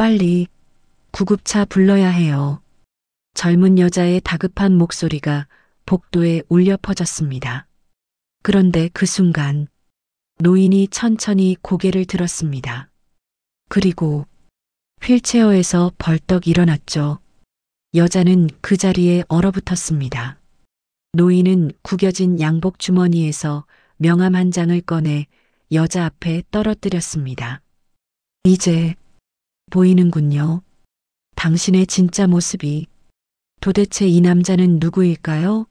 빨리 구급차 불러야 해요. 젊은 여자의 다급한 목소리가 복도에 울려 퍼졌습니다. 그런데 그 순간 노인이 천천히 고개를 들었습니다. 그리고 휠체어에서 벌떡 일어났죠. 여자는 그 자리에 얼어붙었습니다. 노인은 구겨진 양복 주머니에서 명함 한 장을 꺼내 여자 앞에 떨어뜨렸습니다. 이제 보이는군요. 당신의 진짜 모습이. 도대체 이 남자는 누구일까요?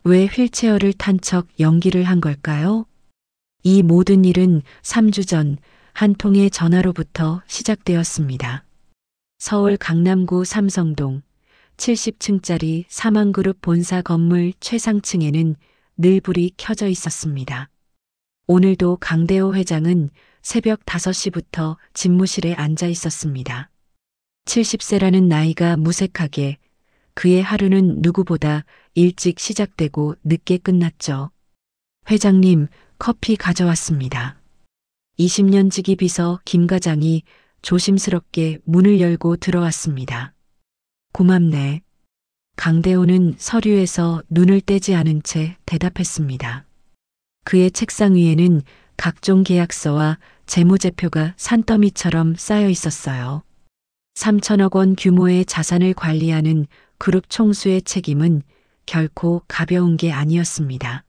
왜 휠체어를 탄 척 연기를 한 걸까요? 이 모든 일은 3주 전 한 통의 전화로부터 시작되었습니다. 서울 강남구 삼성동 70층짜리 사망그룹 본사 건물 최상층에는 늘 불이 켜져 있었습니다. 오늘도 강대호 회장은 새벽 5시부터 집무실에 앉아 있었습니다. 70세라는 나이가 무색하게 그의 하루는 누구보다 일찍 시작되고 늦게 끝났죠. 회장님, 커피 가져왔습니다. 20년 지기 비서 김 과장이 조심스럽게 문을 열고 들어왔습니다. 고맙네. 강대호는 서류에서 눈을 떼지 않은 채 대답했습니다. 그의 책상 위에는 각종 계약서와 재무제표가 산더미처럼 쌓여 있었어요. 3천억 원 규모의 자산을 관리하는 그룹 총수의 책임은 결코 가벼운 게 아니었습니다.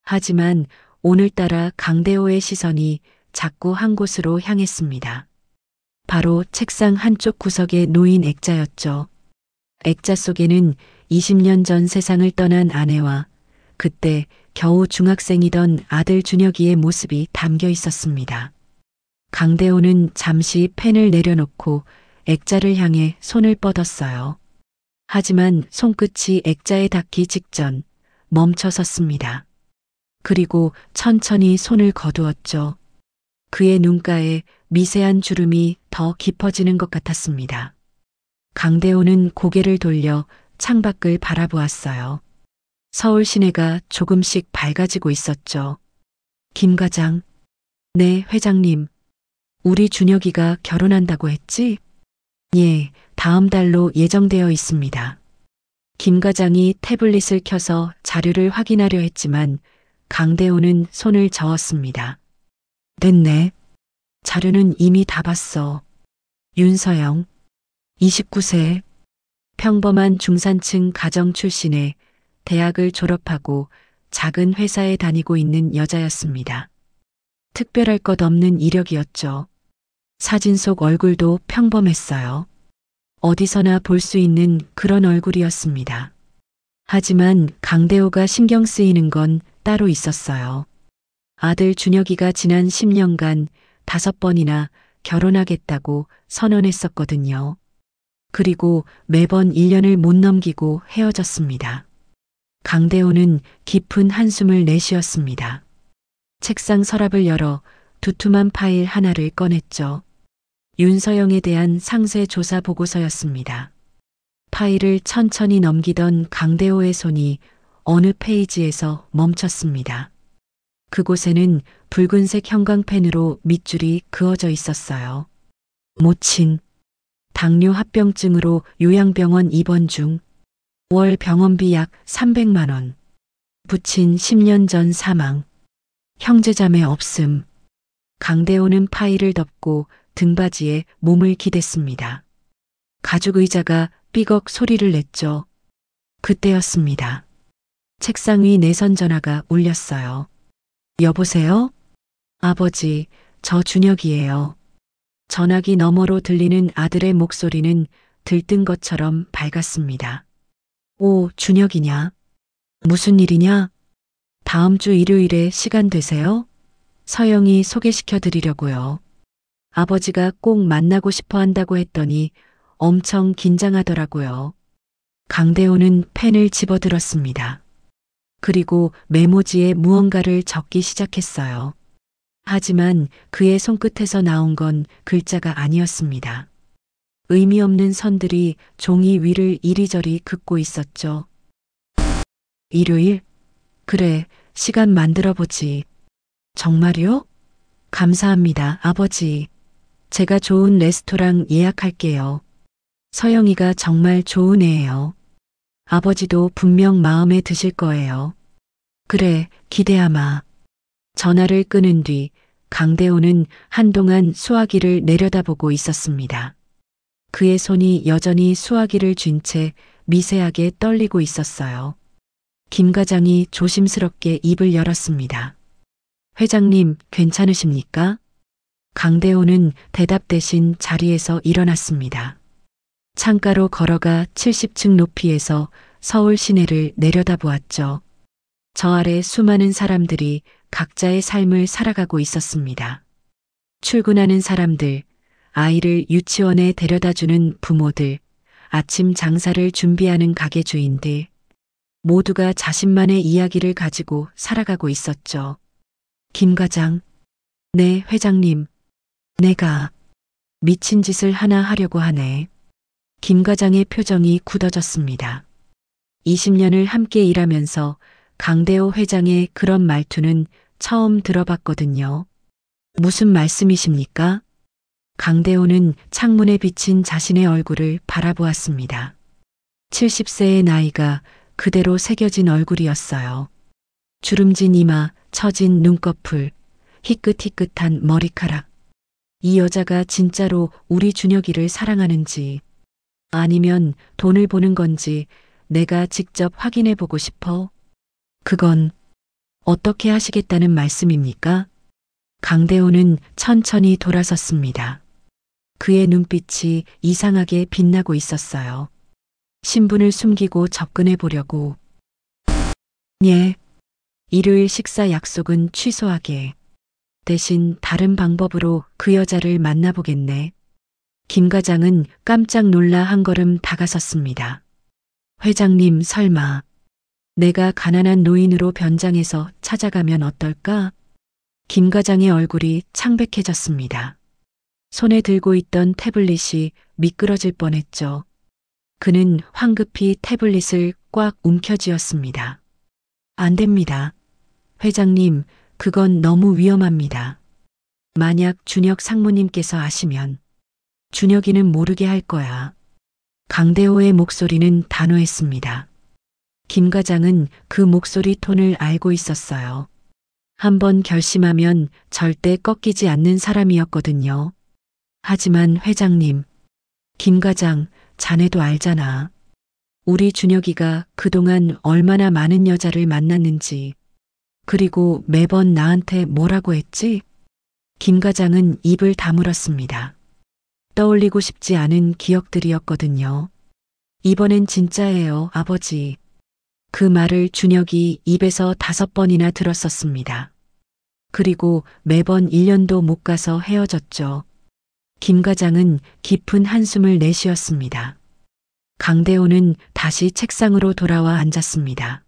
하지만 오늘따라 강대호의 시선이 자꾸 한 곳으로 향했습니다. 바로 책상 한쪽 구석에 놓인 액자였죠. 액자 속에는 20년 전 세상을 떠난 아내와 그때 겨우 중학생이던 아들 준혁이의 모습이 담겨 있었습니다. 강대호는 잠시 펜을 내려놓고 액자를 향해 손을 뻗었어요. 하지만 손끝이 액자에 닿기 직전 멈춰 섰습니다. 그리고 천천히 손을 거두었죠. 그의 눈가에 미세한 주름이 더 깊어지는 것 같았습니다. 강대호는 고개를 돌려 창밖을 바라보았어요. 서울 시내가 조금씩 밝아지고 있었죠. 김 과장. 네, 회장님. 우리 준혁이가 결혼한다고 했지? 예, 다음 달로 예정되어 있습니다. 김 과장이 태블릿을 켜서 자료를 확인하려 했지만 강대호는 손을 저었습니다. 됐네. 자료는 이미 다 봤어. 윤서영, 29세, 평범한 중산층 가정 출신의 대학을 졸업하고 작은 회사에 다니고 있는 여자였습니다. 특별할 것 없는 이력이었죠. 사진 속 얼굴도 평범했어요. 어디서나 볼 수 있는 그런 얼굴이었습니다. 하지만 강대호가 신경 쓰이는 건 따로 있었어요. 아들 준혁이가 지난 10년간 5번이나 결혼하겠다고 선언했었거든요. 그리고 매번 1년을 못 넘기고 헤어졌습니다. 강대호는 깊은 한숨을 내쉬었습니다. 책상 서랍을 열어 두툼한 파일 하나를 꺼냈죠. 윤서영에 대한 상세 조사 보고서였습니다. 파일을 천천히 넘기던 강대호의 손이 어느 페이지에서 멈췄습니다. 그곳에는 붉은색 형광펜으로 밑줄이 그어져 있었어요. 모친, 당뇨 합병증으로 요양병원 입원 중, 월 병원비 약 300만 원, 부친 10년 전 사망, 형제자매 없음. 강대호는 파일을 덮고 등받이에 몸을 기댔습니다. 가죽 의자가 삐걱 소리를 냈죠. 그때였습니다. 책상 위 내선 전화가 울렸어요. 여보세요? 아버지, 저 준혁이에요. 전화기 너머로 들리는 아들의 목소리는 들뜬 것처럼 밝았습니다. 오, 준혁이냐? 무슨 일이냐? 다음 주 일요일에 시간 되세요? 서영이 소개시켜 드리려고요. 아버지가 꼭 만나고 싶어 한다고 했더니 엄청 긴장하더라고요. 강대호는 펜을 집어들었습니다. 그리고 메모지에 무언가를 적기 시작했어요. 하지만 그의 손끝에서 나온 건 글자가 아니었습니다. 의미 없는 선들이 종이 위를 이리저리 긋고 있었죠. 일요일? 그래, 시간 만들어 보지. 정말요? 감사합니다, 아버지. 제가 좋은 레스토랑 예약할게요. 서영이가 정말 좋은 애예요. 아버지도 분명 마음에 드실 거예요. 그래, 기대하마. 전화를 끊은 뒤 강대호는 한동안 수화기를 내려다보고 있었습니다. 그의 손이 여전히 수화기를 쥔 채 미세하게 떨리고 있었어요. 김 과장이 조심스럽게 입을 열었습니다. 회장님, 괜찮으십니까? 강대호는 대답 대신 자리에서 일어났습니다. 창가로 걸어가 70층 높이에서 서울 시내를 내려다보았죠. 저 아래 수많은 사람들이 각자의 삶을 살아가고 있었습니다. 출근하는 사람들, 아이를 유치원에 데려다주는 부모들, 아침 장사를 준비하는 가게 주인들, 모두가 자신만의 이야기를 가지고 살아가고 있었죠. 김 과장, 네, 회장님, 내가 미친 짓을 하나 하려고 하네. 김 과장의 표정이 굳어졌습니다. 20년을 함께 일하면서 강대호 회장의 그런 말투는 처음 들어봤거든요. 무슨 말씀이십니까? 강대호는 창문에 비친 자신의 얼굴을 바라보았습니다. 70세의 나이가 그대로 새겨진 얼굴이었어요. 주름진 이마, 처진 눈꺼풀, 희끗희끗한 머리카락. 이 여자가 진짜로 우리 준혁이를 사랑하는지 아니면 돈을 보는 건지 내가 직접 확인해 보고 싶어. 그건 어떻게 하시겠다는 말씀입니까? 강대호는 천천히 돌아섰습니다. 그의 눈빛이 이상하게 빛나고 있었어요. 신분을 숨기고 접근해 보려고. 예. 일요일 식사 약속은 취소하게. 대신 다른 방법으로 그 여자를 만나보겠네. 김 과장은 깜짝 놀라 한 걸음 다가섰습니다. 회장님, 설마 내가 가난한 노인으로 변장해서 찾아가면 어떨까? 김 과장의 얼굴이 창백해졌습니다. 손에 들고 있던 태블릿이 미끄러질 뻔했죠. 그는 황급히 태블릿을 꽉 움켜쥐었습니다. 안 됩니다. 회장님, 그건 너무 위험합니다. 만약 준혁 상무님께서 아시면 준혁이는 모르게 할 거야. 강대호의 목소리는 단호했습니다. 김 과장은 그 목소리 톤을 알고 있었어요. 한번 결심하면 절대 꺾이지 않는 사람이었거든요. 하지만 회장님, 김 과장, 자네도 알잖아. 우리 준혁이가 그동안 얼마나 많은 여자를 만났는지. 그리고 매번 나한테 뭐라고 했지? 김 과장은 입을 다물었습니다. 떠올리고 싶지 않은 기억들이었거든요. 이번엔 진짜예요, 아버지. 그 말을 준혁이 입에서 5번이나 들었었습니다. 그리고 매번 1년도 못 가서 헤어졌죠. 김 과장은 깊은 한숨을 내쉬었습니다. 강대호는 다시 책상으로 돌아와 앉았습니다.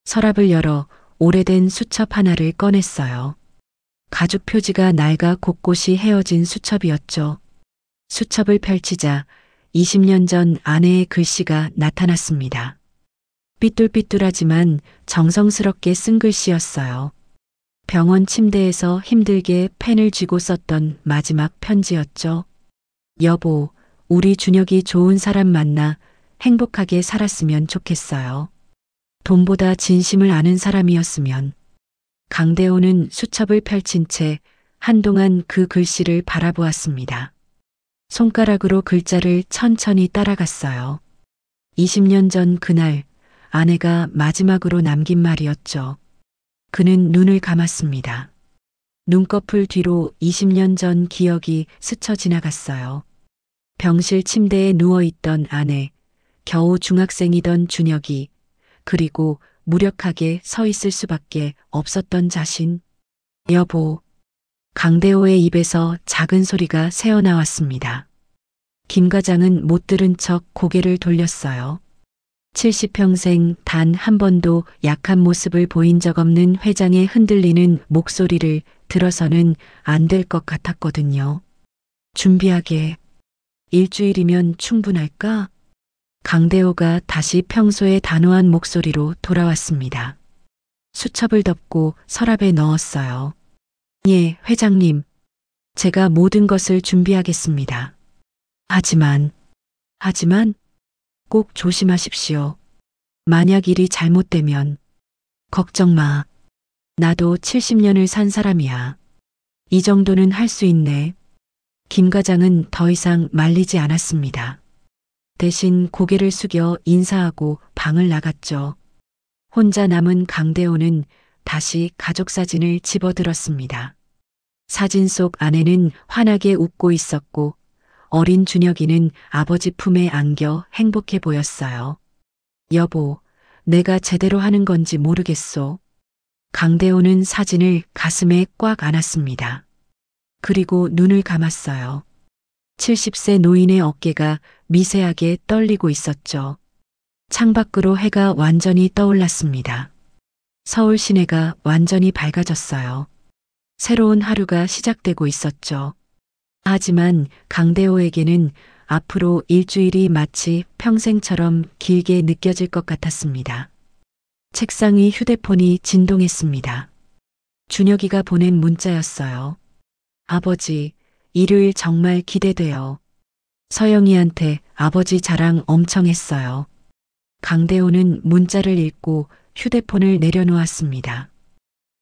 서랍을 열어 오래된 수첩 하나를 꺼냈어요. 가죽 표지가 낡아 곳곳이 헤어진 수첩이었죠. 수첩을 펼치자 20년 전 아내의 글씨가 나타났습니다. 삐뚤삐뚤하지만 정성스럽게 쓴 글씨였어요. 병원 침대에서 힘들게 펜을 쥐고 썼던 마지막 편지였죠. 여보, 우리 준혁이 좋은 사람 만나 행복하게 살았으면 좋겠어요. 돈보다 진심을 아는 사람이었으면. 강대호는 수첩을 펼친 채 한동안 그 글씨를 바라보았습니다. 손가락으로 글자를 천천히 따라갔어요. 20년 전 그날 아내가 마지막으로 남긴 말이었죠. 그는 눈을 감았습니다. 눈꺼풀 뒤로 20년 전 기억이 스쳐 지나갔어요. 병실 침대에 누워있던 아내, 겨우 중학생이던 준혁이, 그리고 무력하게 서 있을 수밖에 없었던 자신. 여보. 강대호의 입에서 작은 소리가 새어나왔습니다. 김 과장은 못 들은 척 고개를 돌렸어요. 70평생 단 한 번도 약한 모습을 보인 적 없는 회장의 흔들리는 목소리를 들어서는 안 될 것 같았거든요. 준비하게. 일주일이면 충분할까? 강대호가 다시 평소의 단호한 목소리로 돌아왔습니다. 수첩을 덮고 서랍에 넣었어요. 예, 회장님. 제가 모든 것을 준비하겠습니다. 하지만 꼭 조심하십시오. 만약 일이 잘못되면 걱정 마. 나도 70년을 산 사람이야. 이 정도는 할 수 있네. 김 과장은 더 이상 말리지 않았습니다. 대신 고개를 숙여 인사하고 방을 나갔죠. 혼자 남은 강대호는 다시 가족 사진을 집어들었습니다. 사진 속 아내는 환하게 웃고 있었고 어린 준혁이는 아버지 품에 안겨 행복해 보였어요. 여보, 내가 제대로 하는 건지 모르겠소. 강대호는 사진을 가슴에 꽉 안았습니다. 그리고 눈을 감았어요. 70세 노인의 어깨가 미세하게 떨리고 있었죠. 창밖으로 해가 완전히 떠올랐습니다. 서울 시내가 완전히 밝아졌어요. 새로운 하루가 시작되고 있었죠. 하지만 강대호에게는 앞으로 일주일이 마치 평생처럼 길게 느껴질 것 같았습니다. 책상 위 휴대폰이 진동했습니다. 준혁이가 보낸 문자였어요. 아버지, 일요일 정말 기대돼요. 서영이한테 아버지 자랑 엄청 했어요. 강대호는 문자를 읽고 휴대폰을 내려놓았습니다.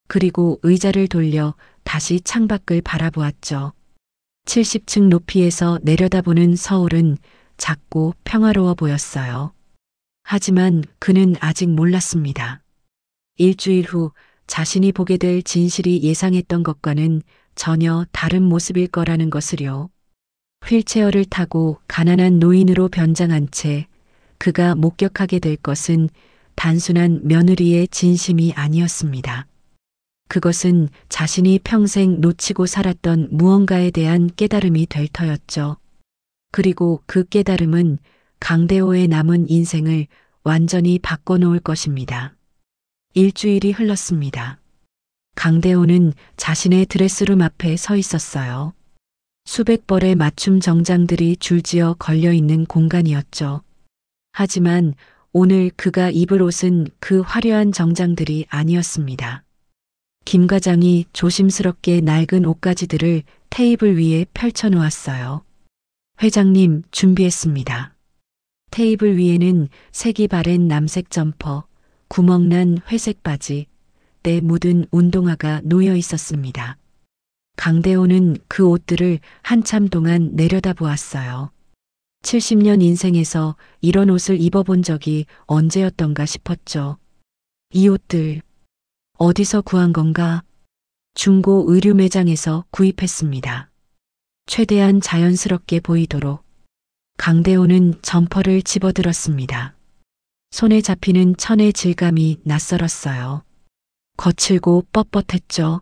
그리고 의자를 돌려 다시 창밖을 바라보았죠. 70층 높이에서 내려다보는 서울은 작고 평화로워 보였어요. 하지만 그는 아직 몰랐습니다. 일주일 후 자신이 보게 될 진실이 예상했던 것과는 전혀 다른 모습일 거라는 것을요. 휠체어를 타고 가난한 노인으로 변장한 채 그가 목격하게 될 것은 단순한 며느리의 진심이 아니었습니다. 그것은 자신이 평생 놓치고 살았던 무언가에 대한 깨달음이 될 터였죠. 그리고 그 깨달음은 강대호의 남은 인생을 완전히 바꿔놓을 것입니다. 일주일이 흘렀습니다. 강대호는 자신의 드레스룸 앞에 서 있었어요. 수백 벌의 맞춤 정장들이 줄지어 걸려있는 공간이었죠. 하지만 오늘 그가 입을 옷은 그 화려한 정장들이 아니었습니다. 김 과장이 조심스럽게 낡은 옷가지들을 테이블 위에 펼쳐놓았어요. 회장님, 준비했습니다. 테이블 위에는 색이 바랜 남색 점퍼, 구멍난 회색 바지, 때 묻은 운동화가 놓여 있었습니다. 강대호는 그 옷들을 한참 동안 내려다보았어요. 70년 인생에서 이런 옷을 입어본 적이 언제였던가 싶었죠. 이 옷들 어디서 구한 건가? 중고 의류 매장에서 구입했습니다. 최대한 자연스럽게 보이도록 강대호는 점퍼를 집어들었습니다. 손에 잡히는 천의 질감이 낯설었어요. 거칠고 뻣뻣했죠.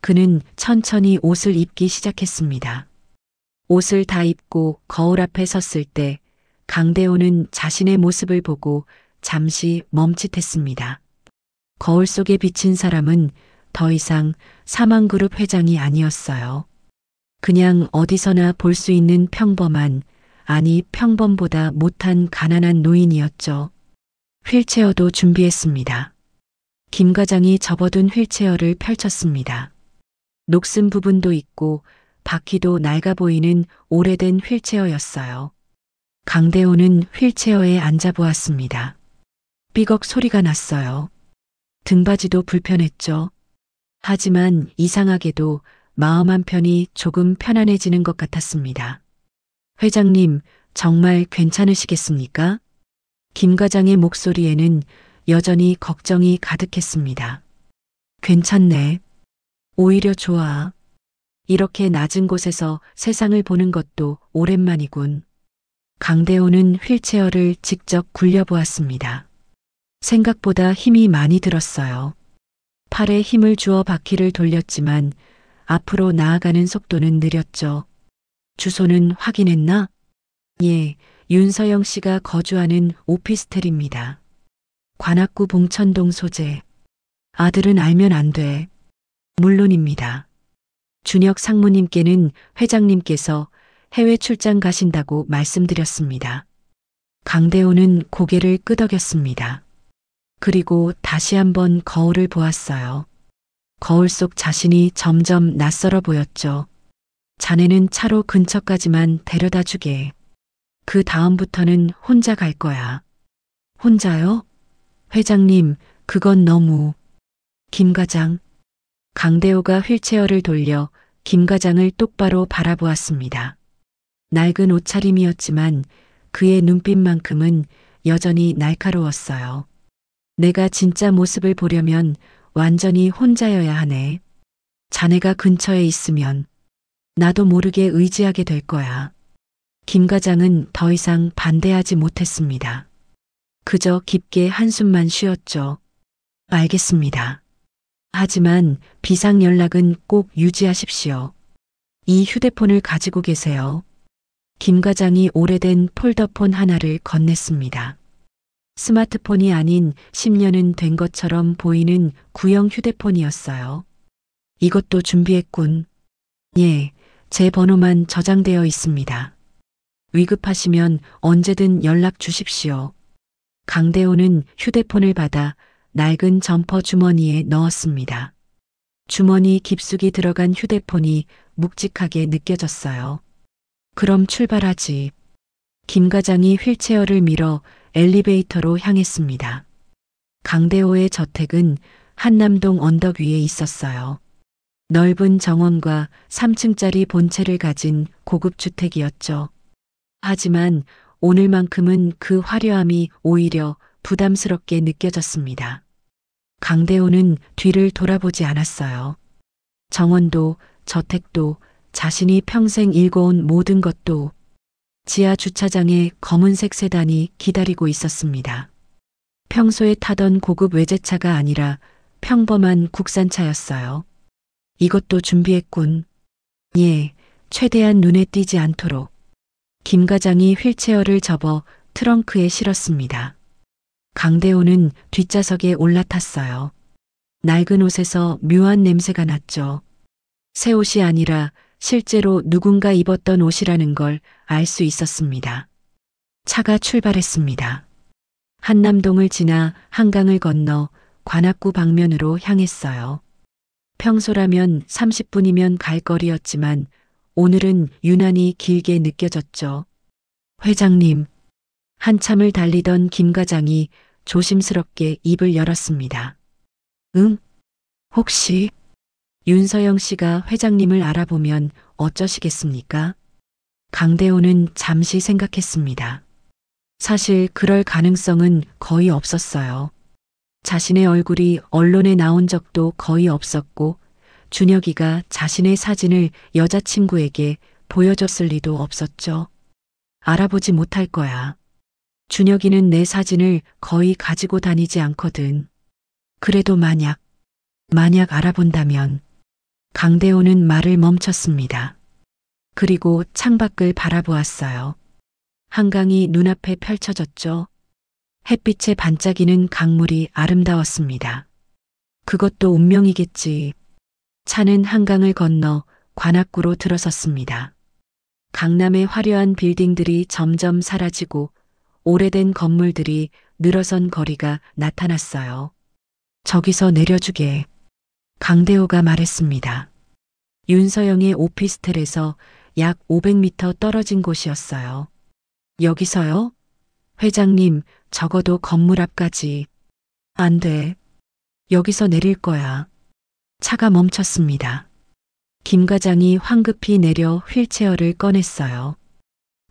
그는 천천히 옷을 입기 시작했습니다. 옷을 다 입고 거울 앞에 섰을 때 강대호는 자신의 모습을 보고 잠시 멈칫했습니다. 거울 속에 비친 사람은 더 이상 사망그룹 회장이 아니었어요. 그냥 어디서나 볼 수 있는 평범한, 아니 평범보다 못한 가난한 노인이었죠. 휠체어도 준비했습니다. 김 과장이 접어둔 휠체어를 펼쳤습니다. 녹슨 부분도 있고 바퀴도 낡아 보이는 오래된 휠체어였어요. 강대호는 휠체어에 앉아보았습니다. 삐걱 소리가 났어요. 등받이도 불편했죠. 하지만 이상하게도 마음 한편이 조금 편안해지는 것 같았습니다. 회장님, 정말 괜찮으시겠습니까? 김 과장의 목소리에는 여전히 걱정이 가득했습니다. 괜찮네. 오히려 좋아. 이렇게 낮은 곳에서 세상을 보는 것도 오랜만이군. 강대호는 휠체어를 직접 굴려보았습니다. 생각보다 힘이 많이 들었어요. 팔에 힘을 주어 바퀴를 돌렸지만 앞으로 나아가는 속도는 느렸죠. 주소는 확인했나? 예, 윤서영 씨가 거주하는 오피스텔입니다. 관악구 봉천동 소재. 아들은 알면 안 돼. 물론입니다. 준혁 상무님께는 회장님께서 해외 출장 가신다고 말씀드렸습니다. 강대호는 고개를 끄덕였습니다. 그리고 다시 한번 거울을 보았어요. 거울 속 자신이 점점 낯설어 보였죠. 자네는 차로 근처까지만 데려다 주게. 그 다음부터는 혼자 갈 거야. 혼자요? 회장님, 그건 너무. 김 과장. 강대호가 휠체어를 돌려 김 과장을 똑바로 바라보았습니다. 낡은 옷차림이었지만 그의 눈빛만큼은 여전히 날카로웠어요. 내가 진짜 모습을 보려면 완전히 혼자여야 하네. 자네가 근처에 있으면 나도 모르게 의지하게 될 거야. 김 과장은 더 이상 반대하지 못했습니다. 그저 깊게 한숨만 쉬었죠. 알겠습니다. 하지만 비상 연락은 꼭 유지하십시오. 이 휴대폰을 가지고 계세요. 김 과장이 오래된 폴더폰 하나를 건넸습니다. 스마트폰이 아닌 10년은 된 것처럼 보이는 구형 휴대폰이었어요. 이것도 준비했군. 예, 제 번호만 저장되어 있습니다. 위급하시면 언제든 연락 주십시오. 강대호는 휴대폰을 받아 낡은 점퍼 주머니에 넣었습니다. 주머니 깊숙이 들어간 휴대폰이 묵직하게 느껴졌어요. 그럼 출발하지. 김 과장이 휠체어를 밀어 엘리베이터로 향했습니다. 강대호의 저택은 한남동 언덕 위에 있었어요. 넓은 정원과 3층짜리 본체를 가진 고급 주택이었죠. 하지만 오늘만큼은 그 화려함이 오히려 부담스럽게 느껴졌습니다. 강대호는 뒤를 돌아보지 않았어요. 정원도 저택도 자신이 평생 일궈온 모든 것도 지하 주차장에 검은색 세단이 기다리고 있었습니다. 평소에 타던 고급 외제차가 아니라 평범한 국산차였어요. 이것도 준비했군. 예, 최대한 눈에 띄지 않도록. 김 과장이 휠체어를 접어 트렁크에 실었습니다. 강대호는 뒷좌석에 올라탔어요. 낡은 옷에서 묘한 냄새가 났죠. 새 옷이 아니라 실제로 누군가 입었던 옷이라는 걸 알 수 있었습니다. 차가 출발했습니다. 한남동을 지나 한강을 건너 관악구 방면으로 향했어요. 평소라면 30분이면 갈 거리였지만 오늘은 유난히 길게 느껴졌죠. 회장님, 한참을 달리던 김 과장이 조심스럽게 입을 열었습니다. 응? 혹시 윤서영 씨가 회장님을 알아보면 어쩌시겠습니까? 강대호는 잠시 생각했습니다. 사실 그럴 가능성은 거의 없었어요. 자신의 얼굴이 언론에 나온 적도 거의 없었고 준혁이가 자신의 사진을 여자친구에게 보여줬을 리도 없었죠. 알아보지 못할 거야. 준혁이는 내 사진을 거의 가지고 다니지 않거든. 그래도 만약 알아본다면. 강대호는 말을 멈췄습니다. 그리고 창밖을 바라보았어요. 한강이 눈앞에 펼쳐졌죠. 햇빛에 반짝이는 강물이 아름다웠습니다. 그것도 운명이겠지. 차는 한강을 건너 관악구로 들어섰습니다. 강남의 화려한 빌딩들이 점점 사라지고 오래된 건물들이 늘어선 거리가 나타났어요. 저기서 내려주게. 강대호가 말했습니다. 윤서영의 오피스텔에서 약 500m 떨어진 곳이었어요. 여기서요? 회장님, 적어도 건물 앞까지. 안 돼. 여기서 내릴 거야. 차가 멈췄습니다. 김 과장이 황급히 내려 휠체어를 꺼냈어요.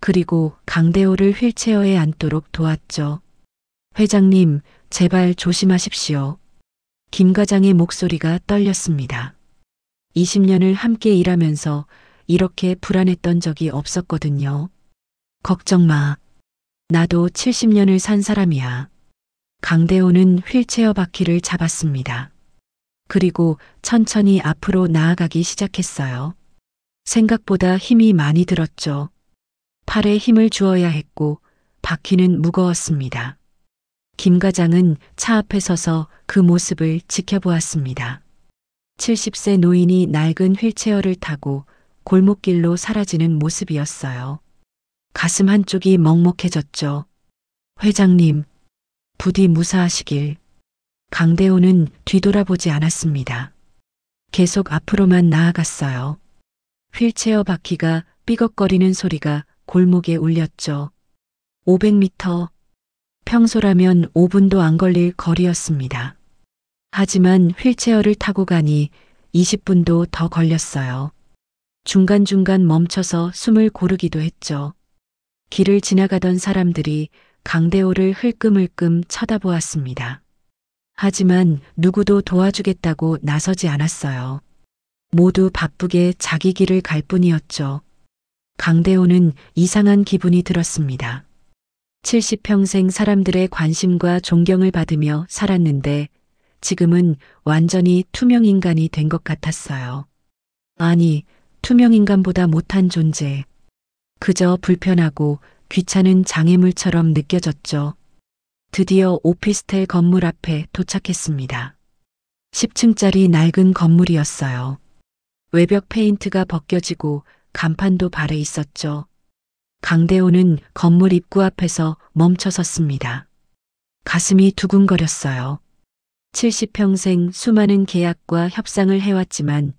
그리고 강대호를 휠체어에 앉도록 도왔죠. 회장님, 제발 조심하십시오. 김 과장의 목소리가 떨렸습니다. 20년을 함께 일하면서 이렇게 불안했던 적이 없었거든요. 걱정 마. 나도 70년을 산 사람이야. 강대호는 휠체어 바퀴를 잡았습니다. 그리고 천천히 앞으로 나아가기 시작했어요. 생각보다 힘이 많이 들었죠. 팔에 힘을 주어야 했고 바퀴는 무거웠습니다. 김 과장은 차 앞에 서서 그 모습을 지켜보았습니다. 70세 노인이 낡은 휠체어를 타고 골목길로 사라지는 모습이었어요. 가슴 한쪽이 먹먹해졌죠. 회장님, 부디 무사하시길. 강대호는 뒤돌아보지 않았습니다. 계속 앞으로만 나아갔어요. 휠체어 바퀴가 삐걱거리는 소리가 골목에 울렸죠. 500m. 평소라면 5분도 안 걸릴 거리였습니다. 하지만 휠체어를 타고 가니 20분도 더 걸렸어요. 중간중간 멈춰서 숨을 고르기도 했죠. 길을 지나가던 사람들이 강대호를 흘끔흘끔 쳐다보았습니다. 하지만 누구도 도와주겠다고 나서지 않았어요. 모두 바쁘게 자기 길을 갈 뿐이었죠. 강대호는 이상한 기분이 들었습니다. 70평생 사람들의 관심과 존경을 받으며 살았는데 지금은 완전히 투명인간이 된 것 같았어요. 아니, 투명인간보다 못한 존재. 그저 불편하고 귀찮은 장애물처럼 느껴졌죠. 드디어 오피스텔 건물 앞에 도착했습니다. 10층짜리 낡은 건물이었어요. 외벽 페인트가 벗겨지고 간판도 발해 있었죠. 강대호는 건물 입구 앞에서 멈춰 섰습니다. 가슴이 두근거렸어요. 70평생 수많은 계약과 협상을 해왔지만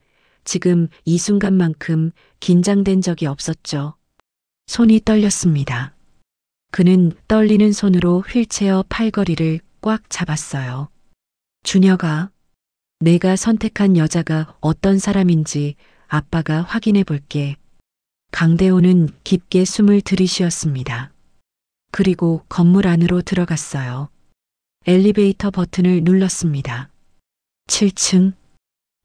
지금 이 순간만큼 긴장된 적이 없었죠. 손이 떨렸습니다. 그는 떨리는 손으로 휠체어 팔걸이를 꽉 잡았어요. 준혁아, 내가 선택한 여자가 어떤 사람인지 아빠가 확인해 볼게. 강대호는 깊게 숨을 들이쉬었습니다. 그리고 건물 안으로 들어갔어요. 엘리베이터 버튼을 눌렀습니다. 7층.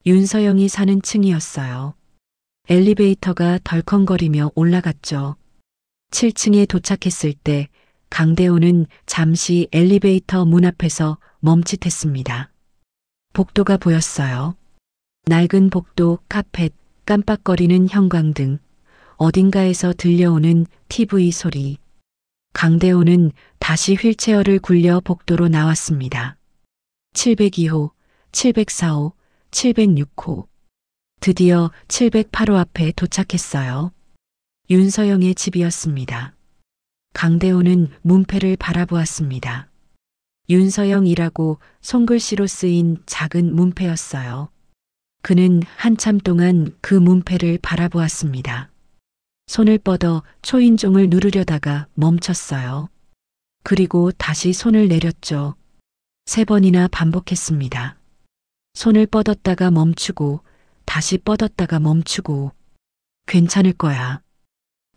윤서영이 사는 층이었어요. 엘리베이터가 덜컹거리며 올라갔죠. 7층에 도착했을 때 강대호는 잠시 엘리베이터 문 앞에서 멈칫했습니다. 복도가 보였어요. 낡은 복도, 카펫, 깜빡거리는 형광등, 어딘가에서 들려오는 TV 소리. 강대호는 다시 휠체어를 굴려 복도로 나왔습니다. 702호, 704호, 706호. 드디어 708호 앞에 도착했어요. 윤서영의 집이었습니다. 강대호는 문패를 바라보았습니다. 윤서영이라고 손글씨로 쓰인 작은 문패였어요. 그는 한참 동안 그 문패를 바라보았습니다. 손을 뻗어 초인종을 누르려다가 멈췄어요. 그리고 다시 손을 내렸죠. 3번이나 반복했습니다. 손을 뻗었다가 멈추고 다시 뻗었다가 멈추고. 괜찮을 거야.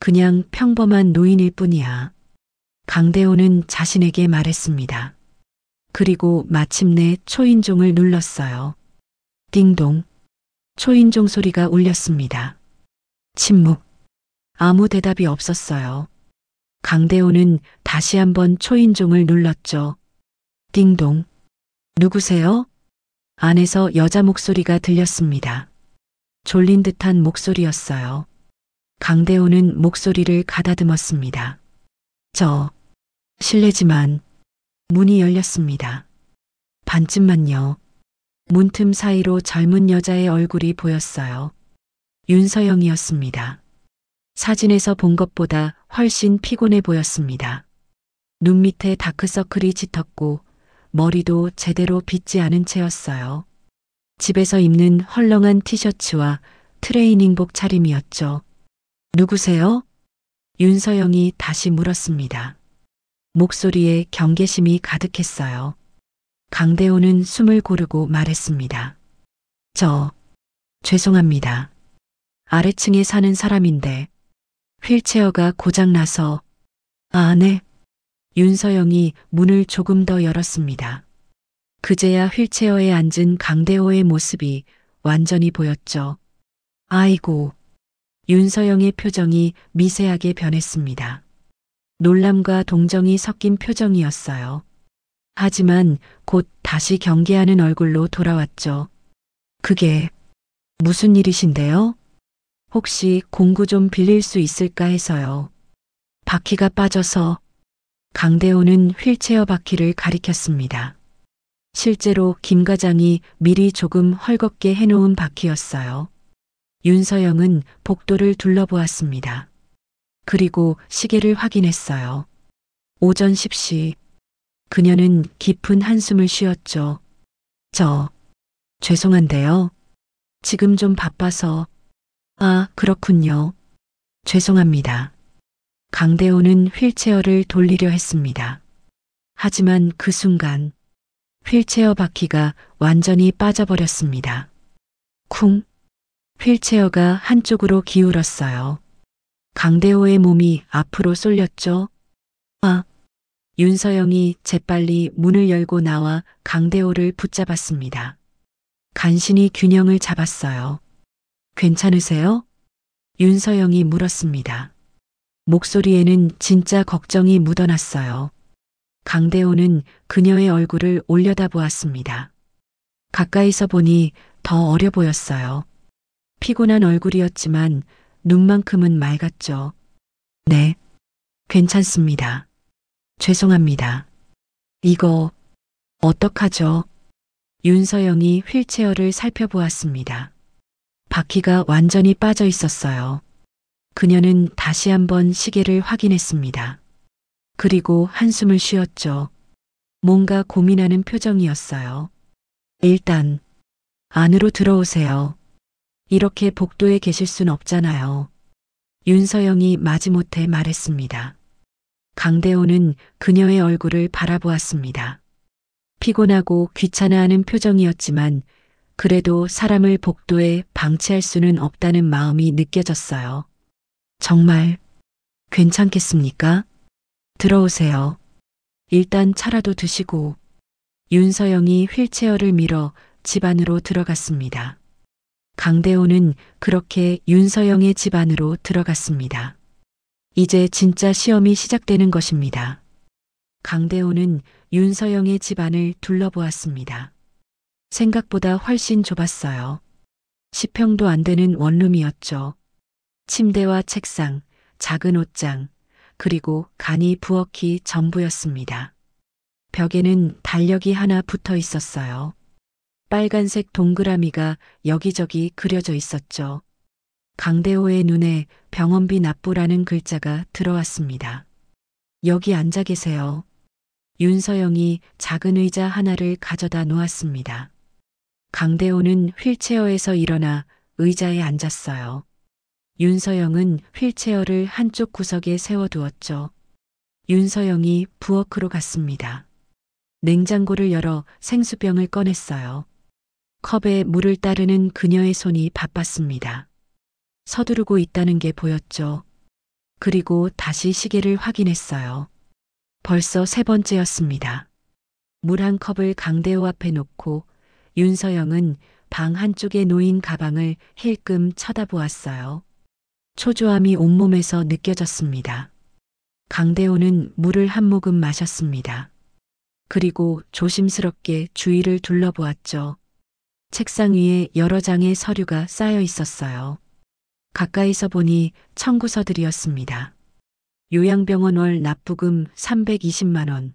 그냥 평범한 노인일 뿐이야. 강대호는 자신에게 말했습니다. 그리고 마침내 초인종을 눌렀어요. 띵동. 초인종 소리가 울렸습니다. 침묵. 아무 대답이 없었어요. 강대호는 다시 한번 초인종을 눌렀죠. 띵동. 누구세요? 안에서 여자 목소리가 들렸습니다. 졸린 듯한 목소리였어요. 강대호는 목소리를 가다듬었습니다. 실례지만. 문이 열렸습니다. 반쯤만요. 문틈 사이로 젊은 여자의 얼굴이 보였어요. 윤서영이었습니다. 사진에서 본 것보다 훨씬 피곤해 보였습니다. 눈 밑에 다크서클이 짙었고 머리도 제대로 빗지 않은 채였어요. 집에서 입는 헐렁한 티셔츠와 트레이닝복 차림이었죠. 누구세요? 윤서영이 다시 물었습니다. 목소리에 경계심이 가득했어요. 강대호는 숨을 고르고 말했습니다. 죄송합니다. 아래층에 사는 사람인데 휠체어가 고장나서. 네. 윤서영이 문을 조금 더 열었습니다. 그제야 휠체어에 앉은 강대호의 모습이 완전히 보였죠. 아이고. 윤서영의 표정이 미세하게 변했습니다. 놀람과 동정이 섞인 표정이었어요. 하지만 곧 다시 경계하는 얼굴로 돌아왔죠. 그게 무슨 일이신데요? 혹시 공구 좀 빌릴 수 있을까 해서요. 바퀴가 빠져서. 강대호는 휠체어 바퀴를 가리켰습니다. 실제로 김 과장이 미리 조금 헐겁게 해놓은 바퀴였어요. 윤서영은 복도를 둘러보았습니다. 그리고 시계를 확인했어요. 오전 10시. 그녀는 깊은 한숨을 쉬었죠. 죄송한데요. 지금 좀 바빠서. 아, 그렇군요. 죄송합니다. 강대호는 휠체어를 돌리려 했습니다. 하지만 그 순간 휠체어 바퀴가 완전히 빠져버렸습니다. 쿵! 휠체어가 한쪽으로 기울었어요. 강대호의 몸이 앞으로 쏠렸죠. 아! 윤서영이 재빨리 문을 열고 나와 강대호를 붙잡았습니다. 간신히 균형을 잡았어요. 괜찮으세요? 윤서영이 물었습니다. 목소리에는 진짜 걱정이 묻어났어요. 강대호는 그녀의 얼굴을 올려다보았습니다. 가까이서 보니 더 어려 보였어요. 피곤한 얼굴이었지만 눈만큼은 맑았죠. 네, 괜찮습니다. 죄송합니다. 이거 어떡하죠? 윤서영이 휠체어를 살펴보았습니다. 바퀴가 완전히 빠져 있었어요. 그녀는 다시 한번 시계를 확인했습니다. 그리고 한숨을 쉬었죠. 뭔가 고민하는 표정이었어요. 일단 안으로 들어오세요. 이렇게 복도에 계실 순 없잖아요. 윤서영이 마지못해 말했습니다. 강대호는 그녀의 얼굴을 바라보았습니다. 피곤하고 귀찮아하는 표정이었지만 그래도 사람을 복도에 방치할 수는 없다는 마음이 느껴졌어요. 정말 괜찮겠습니까? 들어오세요. 일단 차라도 드시고. 윤서영이 휠체어를 밀어 집 안으로 들어갔습니다. 강대호는 그렇게 윤서영의 집 안으로 들어갔습니다. 이제 진짜 시험이 시작되는 것입니다. 강대호는 윤서영의 집 안을 둘러보았습니다. 생각보다 훨씬 좁았어요. 10평도 안 되는 원룸이었죠. 침대와 책상, 작은 옷장, 그리고 간이 부엌이 전부였습니다. 벽에는 달력이 하나 붙어 있었어요. 빨간색 동그라미가 여기저기 그려져 있었죠. 강대호의 눈에 병원비 납부라는 글자가 들어왔습니다. 여기 앉아 계세요. 윤서영이 작은 의자 하나를 가져다 놓았습니다. 강대호는 휠체어에서 일어나 의자에 앉았어요. 윤서영은 휠체어를 한쪽 구석에 세워두었죠. 윤서영이 부엌으로 갔습니다. 냉장고를 열어 생수병을 꺼냈어요. 컵에 물을 따르는 그녀의 손이 바빴습니다. 서두르고 있다는 게 보였죠. 그리고 다시 시계를 확인했어요. 벌써 세 번째였습니다. 물 한 컵을 강대호 앞에 놓고 윤서영은 방 한쪽에 놓인 가방을 힐끔 쳐다보았어요. 초조함이 온몸에서 느껴졌습니다. 강대호는 물을 한 모금 마셨습니다. 그리고 조심스럽게 주위를 둘러보았죠. 책상 위에 여러 장의 서류가 쌓여 있었어요. 가까이서 보니 청구서들이었습니다. 요양병원 월 납부금 320만 원.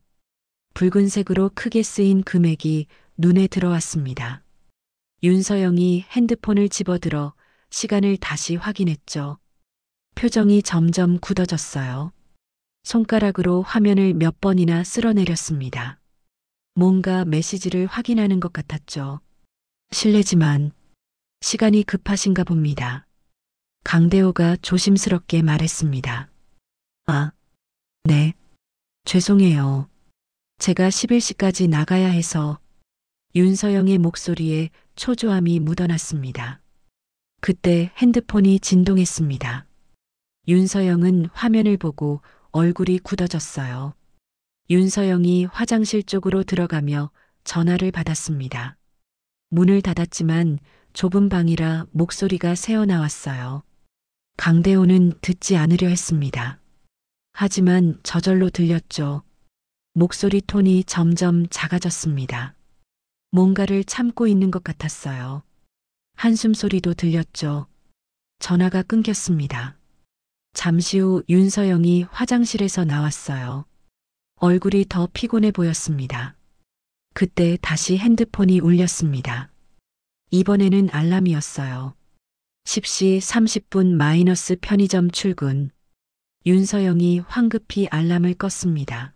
붉은색으로 크게 쓰인 금액이 눈에 들어왔습니다. 윤서영이 핸드폰을 집어들어 시간을 다시 확인했죠. 표정이 점점 굳어졌어요. 손가락으로 화면을 몇 번이나 쓸어내렸습니다. 뭔가 메시지를 확인하는 것 같았죠. 실례지만 시간이 급하신가 봅니다. 강대호가 조심스럽게 말했습니다. 아, 네. 죄송해요. 제가 11시까지 나가야 해서. 윤서영의 목소리에 초조함이 묻어났습니다. 그때 핸드폰이 진동했습니다. 윤서영은 화면을 보고 얼굴이 굳어졌어요. 윤서영이 화장실 쪽으로 들어가며 전화를 받았습니다. 문을 닫았지만 좁은 방이라 목소리가 새어나왔어요. 강대호는 듣지 않으려 했습니다. 하지만 저절로 들렸죠. 목소리 톤이 점점 작아졌습니다. 뭔가를 참고 있는 것 같았어요. 한숨 소리도 들렸죠. 전화가 끊겼습니다. 잠시 후 윤서영이 화장실에서 나왔어요. 얼굴이 더 피곤해 보였습니다. 그때 다시 핸드폰이 울렸습니다. 이번에는 알람이었어요. 10시 30분 마이너스 편의점 출근. 윤서영이 황급히 알람을 껐습니다.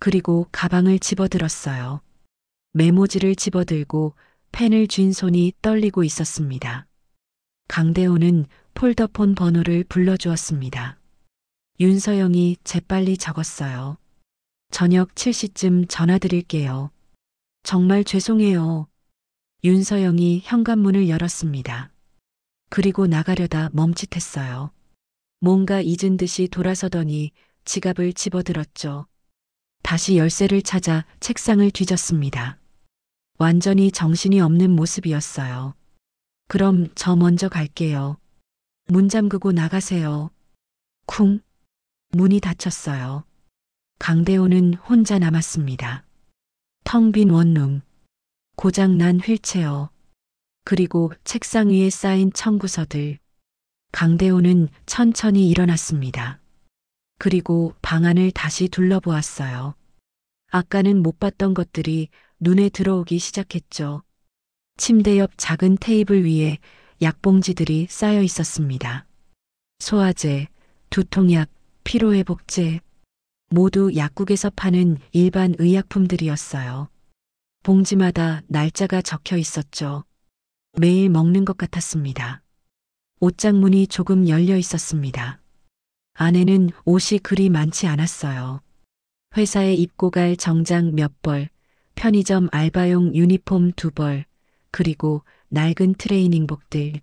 그리고 가방을 집어들었어요. 메모지를 집어들고 펜을 쥔 손이 떨리고 있었습니다. 강대호는 폴더폰 번호를 불러주었습니다. 윤서영이 재빨리 적었어요. 저녁 7시쯤 전화드릴게요. 정말 죄송해요. 윤서영이 현관문을 열었습니다. 그리고 나가려다 멈칫했어요. 뭔가 잊은 듯이 돌아서더니 지갑을 집어들었죠. 다시 열쇠를 찾아 책상을 뒤졌습니다. 완전히 정신이 없는 모습이었어요. 그럼 저 먼저 갈게요. 문 잠그고 나가세요. 쿵. 문이 닫혔어요. 강대호는 혼자 남았습니다. 텅 빈 원룸, 고장난 휠체어, 그리고 책상 위에 쌓인 청구서들. 강대호는 천천히 일어났습니다. 그리고 방 안을 다시 둘러보았어요. 아까는 못 봤던 것들이 눈에 들어오기 시작했죠. 침대 옆 작은 테이블 위에 약봉지들이 쌓여 있었습니다. 소화제, 두통약, 피로회복제, 모두 약국에서 파는 일반 의약품들이었어요. 봉지마다 날짜가 적혀 있었죠. 매일 먹는 것 같았습니다. 옷장문이 조금 열려 있었습니다. 안에는 옷이 그리 많지 않았어요. 회사에 입고 갈 정장 몇 벌, 편의점 알바용 유니폼 2벌, 그리고 낡은 트레이닝복들.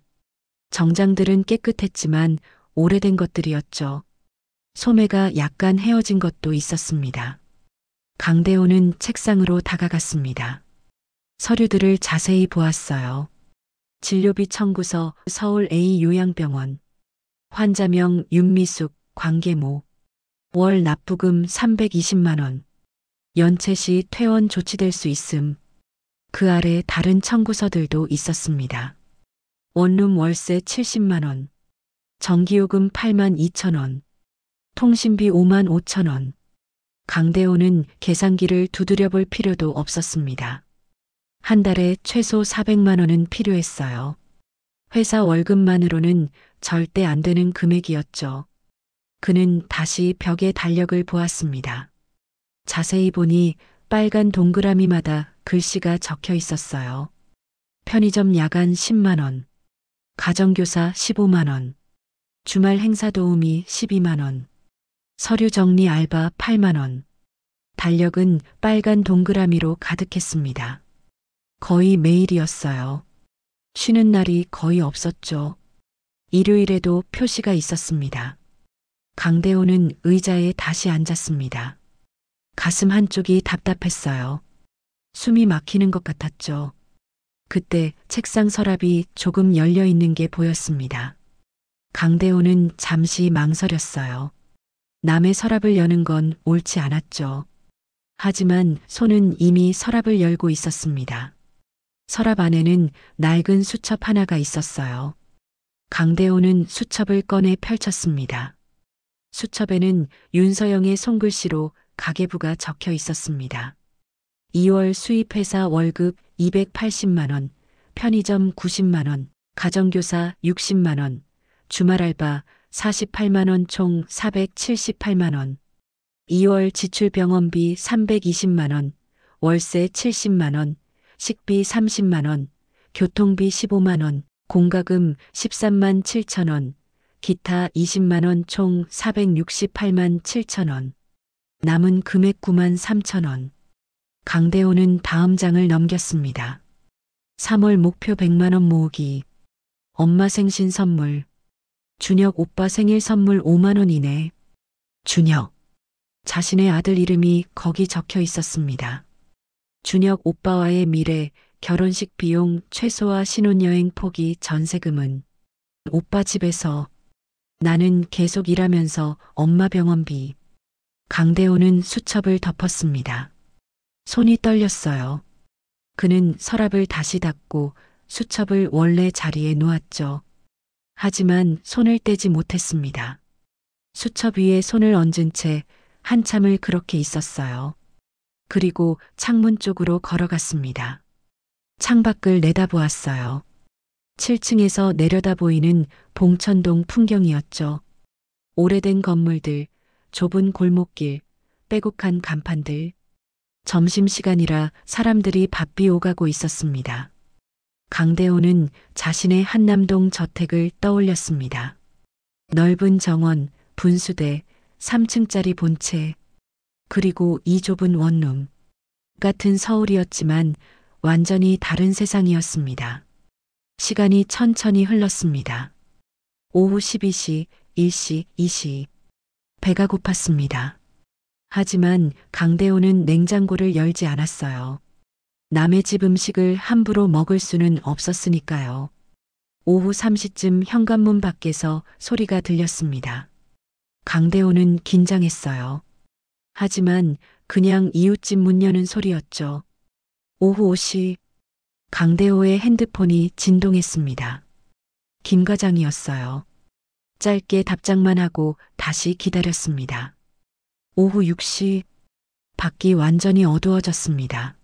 정장들은 깨끗했지만 오래된 것들이었죠. 소매가 약간 헤어진 것도 있었습니다. 강대호는 책상으로 다가갔습니다. 서류들을 자세히 보았어요. 진료비 청구서 서울 A 요양병원, 환자명 윤미숙, 관계모, 월 납부금 320만 원, 연체 시 퇴원 조치될 수 있음. 그 아래 다른 청구서들도 있었습니다. 원룸 월세 70만 원, 전기요금 8만 2천 원, 통신비 5만 5천 원. 강대호는 계산기를 두드려 볼 필요도 없었습니다. 한 달에 최소 400만 원은 필요했어요. 회사 월급만으로는 절대 안 되는 금액이었죠. 그는 다시 벽의 달력을 보았습니다. 자세히 보니 빨간 동그라미마다 글씨가 적혀 있었어요. 편의점 야간 10만 원, 가정교사 15만 원, 주말 행사 도우미 12만 원, 서류 정리 알바 8만 원. 달력은 빨간 동그라미로 가득했습니다. 거의 매일이었어요. 쉬는 날이 거의 없었죠. 일요일에도 표시가 있었습니다. 강대호는 의자에 다시 앉았습니다. 가슴 한쪽이 답답했어요. 숨이 막히는 것 같았죠. 그때 책상 서랍이 조금 열려 있는 게 보였습니다. 강대호는 잠시 망설였어요. 남의 서랍을 여는 건 옳지 않았죠. 하지만 손은 이미 서랍을 열고 있었습니다. 서랍 안에는 낡은 수첩 하나가 있었어요. 강대호는 수첩을 꺼내 펼쳤습니다. 수첩에는 윤서영의 손글씨로 가계부가 적혀 있었습니다. 2월 수입회사 월급 280만 원, 편의점 90만 원, 가정교사 60만 원, 주말 알바 48만 원 총 478만 원, 2월 지출 병원비 320만 원, 월세 70만 원, 식비 30만 원, 교통비 15만 원, 공과금 13만 7천 원, 기타 20만 원 총 468만 7천 원, 남은 금액 9만 3천 원. 강대호는 다음 장을 넘겼습니다. 3월 목표 100만 원 모으기, 엄마 생신 선물, 준혁 오빠 생일 선물 5만 원이네. 준혁. 자신의 아들 이름이 거기 적혀 있었습니다. 준혁 오빠와의 미래, 결혼식 비용, 최소화 신혼여행 포기, 전세금은 오빠 집에서, 나는 계속 일하면서 엄마 병원비. 강대호는 수첩을 덮었습니다. 손이 떨렸어요. 그는 서랍을 다시 닫고 수첩을 원래 자리에 놓았죠. 하지만 손을 떼지 못했습니다. 수첩 위에 손을 얹은 채 한참을 그렇게 있었어요. 그리고 창문 쪽으로 걸어갔습니다. 창밖을 내다보았어요. 7층에서 내려다 보이는 봉천동 풍경이었죠. 오래된 건물들, 좁은 골목길, 빼곡한 간판들. 점심시간이라 사람들이 바삐 오가고 있었습니다. 강대호는 자신의 한남동 저택을 떠올렸습니다. 넓은 정원, 분수대, 3층짜리 본체, 그리고 이 좁은 원룸. 같은 서울이었지만 완전히 다른 세상이었습니다. 시간이 천천히 흘렀습니다. 오후 12시, 1시, 2시. 배가 고팠습니다. 하지만 강대호는 냉장고를 열지 않았어요. 남의 집 음식을 함부로 먹을 수는 없었으니까요. 오후 3시쯤 현관문 밖에서 소리가 들렸습니다. 강대호는 긴장했어요. 하지만 그냥 이웃집 문 여는 소리였죠. 오후 5시 강대호의 핸드폰이 진동했습니다. 김 과장이었어요. 짧게 답장만 하고 다시 기다렸습니다. 오후 6시 밖이 완전히 어두워졌습니다.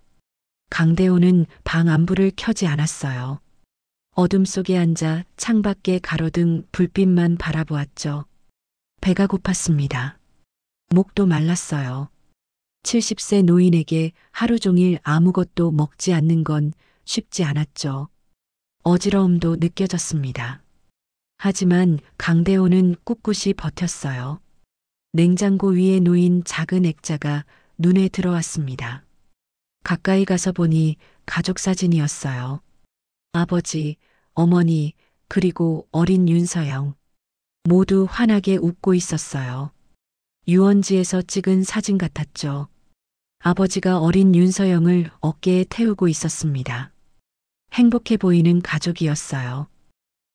강대호는 방 안불을 켜지 않았어요. 어둠 속에 앉아 창밖에 가로등 불빛만 바라보았죠. 배가 고팠습니다. 목도 말랐어요. 70세 노인에게 하루 종일 아무것도 먹지 않는 건 쉽지 않았죠. 어지러움도 느껴졌습니다. 하지만 강대호는 꿋꿋이 버텼어요. 냉장고 위에 놓인 작은 액자가 눈에 들어왔습니다. 가까이 가서 보니 가족 사진이었어요. 아버지, 어머니, 그리고 어린 윤서영. 모두 환하게 웃고 있었어요. 유원지에서 찍은 사진 같았죠. 아버지가 어린 윤서영을 어깨에 태우고 있었습니다. 행복해 보이는 가족이었어요.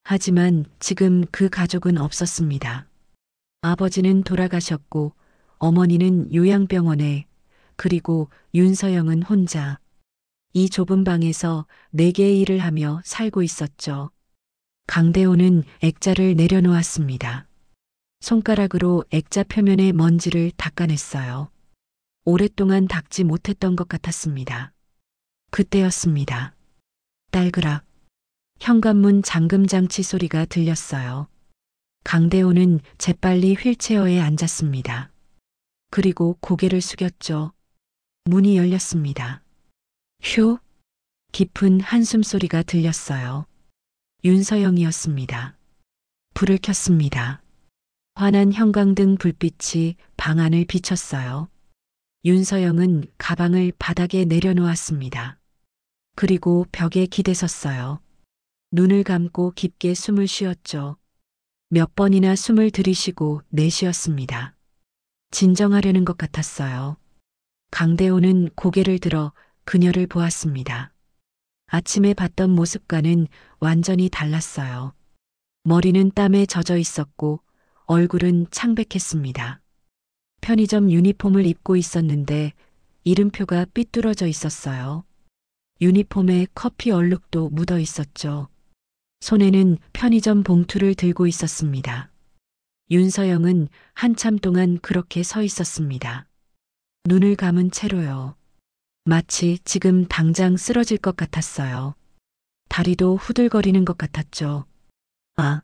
하지만 지금 그 가족은 없었습니다. 아버지는 돌아가셨고 어머니는 요양병원에, 그리고 윤서영은 혼자 이 좁은 방에서 4개의 일을 하며 살고 있었죠. 강대호는 액자를 내려놓았습니다. 손가락으로 액자 표면의 먼지를 닦아냈어요. 오랫동안 닦지 못했던 것 같았습니다. 그때였습니다. 딸그락. 현관문 잠금장치 소리가 들렸어요. 강대호는 재빨리 휠체어에 앉았습니다. 그리고 고개를 숙였죠. 문이 열렸습니다. 휴! 깊은 한숨 소리가 들렸어요. 윤서영이었습니다. 불을 켰습니다. 환한 형광등 불빛이 방 안을 비췄어요. 윤서영은 가방을 바닥에 내려놓았습니다. 그리고 벽에 기대섰어요. 눈을 감고 깊게 숨을 쉬었죠. 몇 번이나 숨을 들이쉬고 내쉬었습니다. 진정하려는 것 같았어요. 강대호는 고개를 들어 그녀를 보았습니다. 아침에 봤던 모습과는 완전히 달랐어요. 머리는 땀에 젖어 있었고 얼굴은 창백했습니다. 편의점 유니폼을 입고 있었는데 이름표가 삐뚤어져 있었어요. 유니폼에 커피 얼룩도 묻어 있었죠. 손에는 편의점 봉투를 들고 있었습니다. 윤서영은 한참 동안 그렇게 서 있었습니다. 눈을 감은 채로요. 마치 지금 당장 쓰러질 것 같았어요. 다리도 후들거리는 것 같았죠. 아,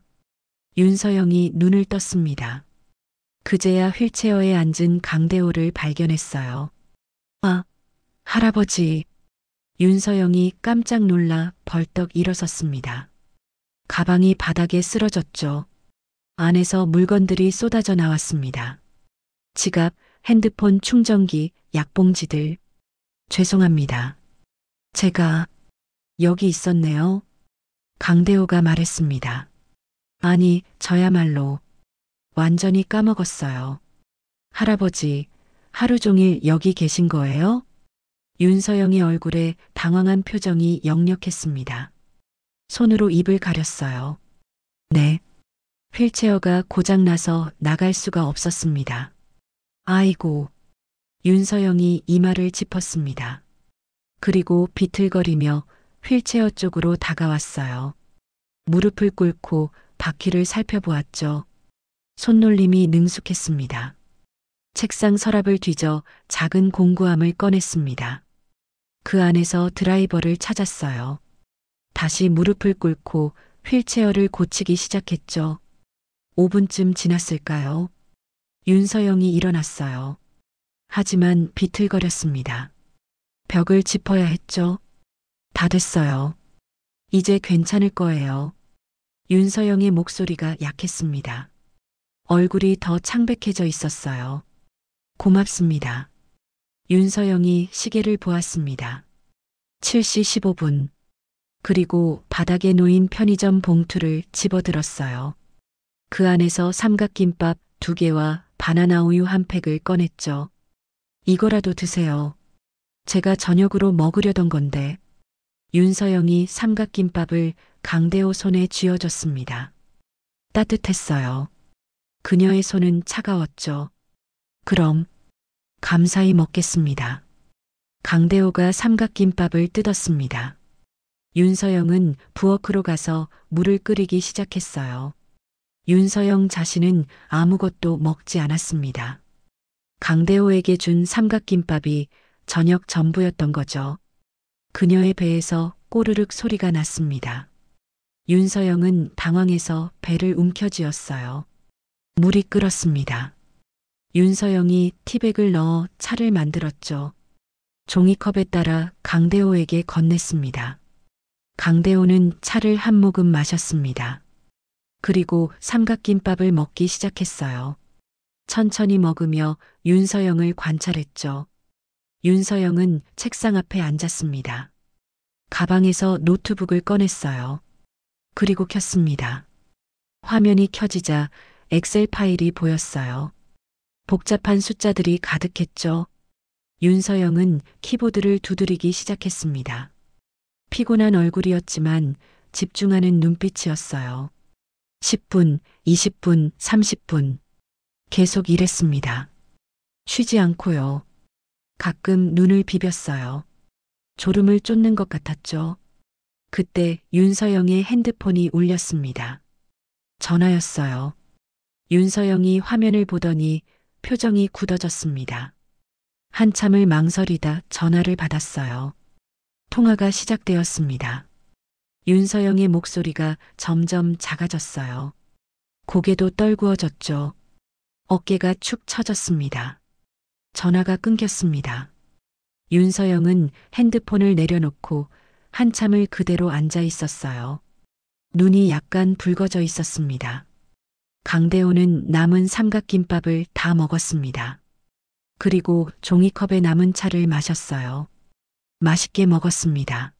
윤서영이 눈을 떴습니다. 그제야 휠체어에 앉은 강대호를 발견했어요. 아, 할아버지. 윤서영이 깜짝 놀라 벌떡 일어섰습니다. 가방이 바닥에 쓰러졌죠. 안에서 물건들이 쏟아져 나왔습니다. 지갑, 핸드폰 충전기, 약봉지들. 죄송합니다. 제가 여기 있었네요. 강대호가 말했습니다. 아니, 저야말로 완전히 까먹었어요. 할아버지, 하루 종일 여기 계신 거예요? 윤서영의 얼굴에 당황한 표정이 역력했습니다. 손으로 입을 가렸어요. 네. 휠체어가 고장나서 나갈 수가 없었습니다. 아이고. 윤서영이 이마를 짚었습니다. 그리고 비틀거리며 휠체어 쪽으로 다가왔어요. 무릎을 꿇고 바퀴를 살펴보았죠. 손놀림이 능숙했습니다. 책상 서랍을 뒤져 작은 공구함을 꺼냈습니다. 그 안에서 드라이버를 찾았어요. 다시 무릎을 꿇고 휠체어를 고치기 시작했죠. 5분쯤 지났을까요? 윤서영이 일어났어요. 하지만 비틀거렸습니다. 벽을 짚어야 했죠. 다 됐어요. 이제 괜찮을 거예요. 윤서영의 목소리가 약했습니다. 얼굴이 더 창백해져 있었어요. 고맙습니다. 윤서영이 시계를 보았습니다. 7시 15분. 그리고 바닥에 놓인 편의점 봉투를 집어들었어요. 그 안에서 삼각김밥 2개와 바나나 우유 1팩을 꺼냈죠. 이거라도 드세요. 제가 저녁으로 먹으려던 건데. 윤서영이 삼각김밥을 강대호 손에 쥐어줬습니다. 따뜻했어요. 그녀의 손은 차가웠죠. 그럼 감사히 먹겠습니다. 강대호가 삼각김밥을 뜯었습니다. 윤서영은 부엌으로 가서 물을 끓이기 시작했어요. 윤서영 자신은 아무것도 먹지 않았습니다. 강대호에게 준 삼각김밥이 저녁 전부였던 거죠. 그녀의 배에서 꼬르륵 소리가 났습니다. 윤서영은 당황해서 배를 움켜쥐었어요. 물이 끓었습니다. 윤서영이 티백을 넣어 차를 만들었죠. 종이컵에 따라 강대호에게 건넸습니다. 강대호는 차를 한 모금 마셨습니다. 그리고 삼각김밥을 먹기 시작했어요. 천천히 먹으며 윤서영을 관찰했죠. 윤서영은 책상 앞에 앉았습니다. 가방에서 노트북을 꺼냈어요. 그리고 켰습니다. 화면이 켜지자 엑셀 파일이 보였어요. 복잡한 숫자들이 가득했죠. 윤서영은 키보드를 두드리기 시작했습니다. 피곤한 얼굴이었지만 집중하는 눈빛이었어요. 10분, 20분, 30분. 계속 일했습니다. 쉬지 않고요. 가끔 눈을 비볐어요. 졸음을 쫓는 것 같았죠. 그때 윤서영의 핸드폰이 울렸습니다. 전화였어요. 윤서영이 화면을 보더니 표정이 굳어졌습니다. 한참을 망설이다 전화를 받았어요. 통화가 시작되었습니다. 윤서영의 목소리가 점점 작아졌어요. 고개도 떨구어졌죠. 어깨가 축 처졌습니다. 전화가 끊겼습니다. 윤서영은 핸드폰을 내려놓고 한참을 그대로 앉아 있었어요. 눈이 약간 붉어져 있었습니다. 강대호는 남은 삼각김밥을 다 먹었습니다. 그리고 종이컵에 남은 차를 마셨어요. 맛있게 먹었습니다.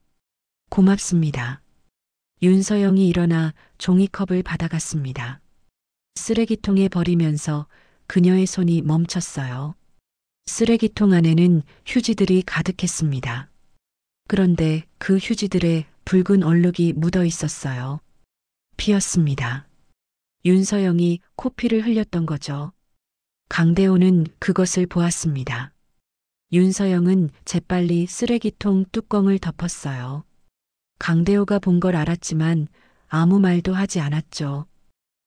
고맙습니다. 윤서영이 일어나 종이컵을 받아갔습니다. 쓰레기통에 버리면서 그녀의 손이 멈췄어요. 쓰레기통 안에는 휴지들이 가득했습니다. 그런데 그 휴지들에 붉은 얼룩이 묻어 있었어요. 피었습니다. 윤서영이 코피를 흘렸던 거죠. 강대호는 그것을 보았습니다. 윤서영은 재빨리 쓰레기통 뚜껑을 덮었어요. 강대호가 본 걸 알았지만 아무 말도 하지 않았죠.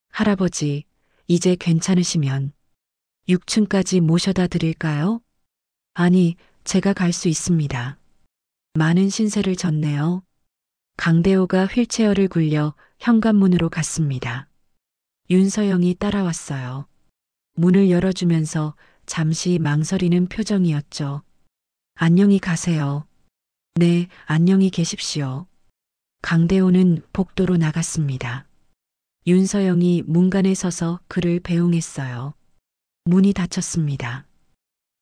할아버지, 이제 괜찮으시면 6층까지 모셔다 드릴까요? 아니, 제가 갈 수 있습니다. 많은 신세를 졌네요. 강대호가 휠체어를 굴려 현관문으로 갔습니다. 윤서영이 따라왔어요. 문을 열어주면서 잠시 망설이는 표정이었죠. 안녕히 가세요. 네, 안녕히 계십시오. 강대호는 복도로 나갔습니다. 윤서영이 문간에 서서 그를 배웅했어요. 문이 닫혔습니다.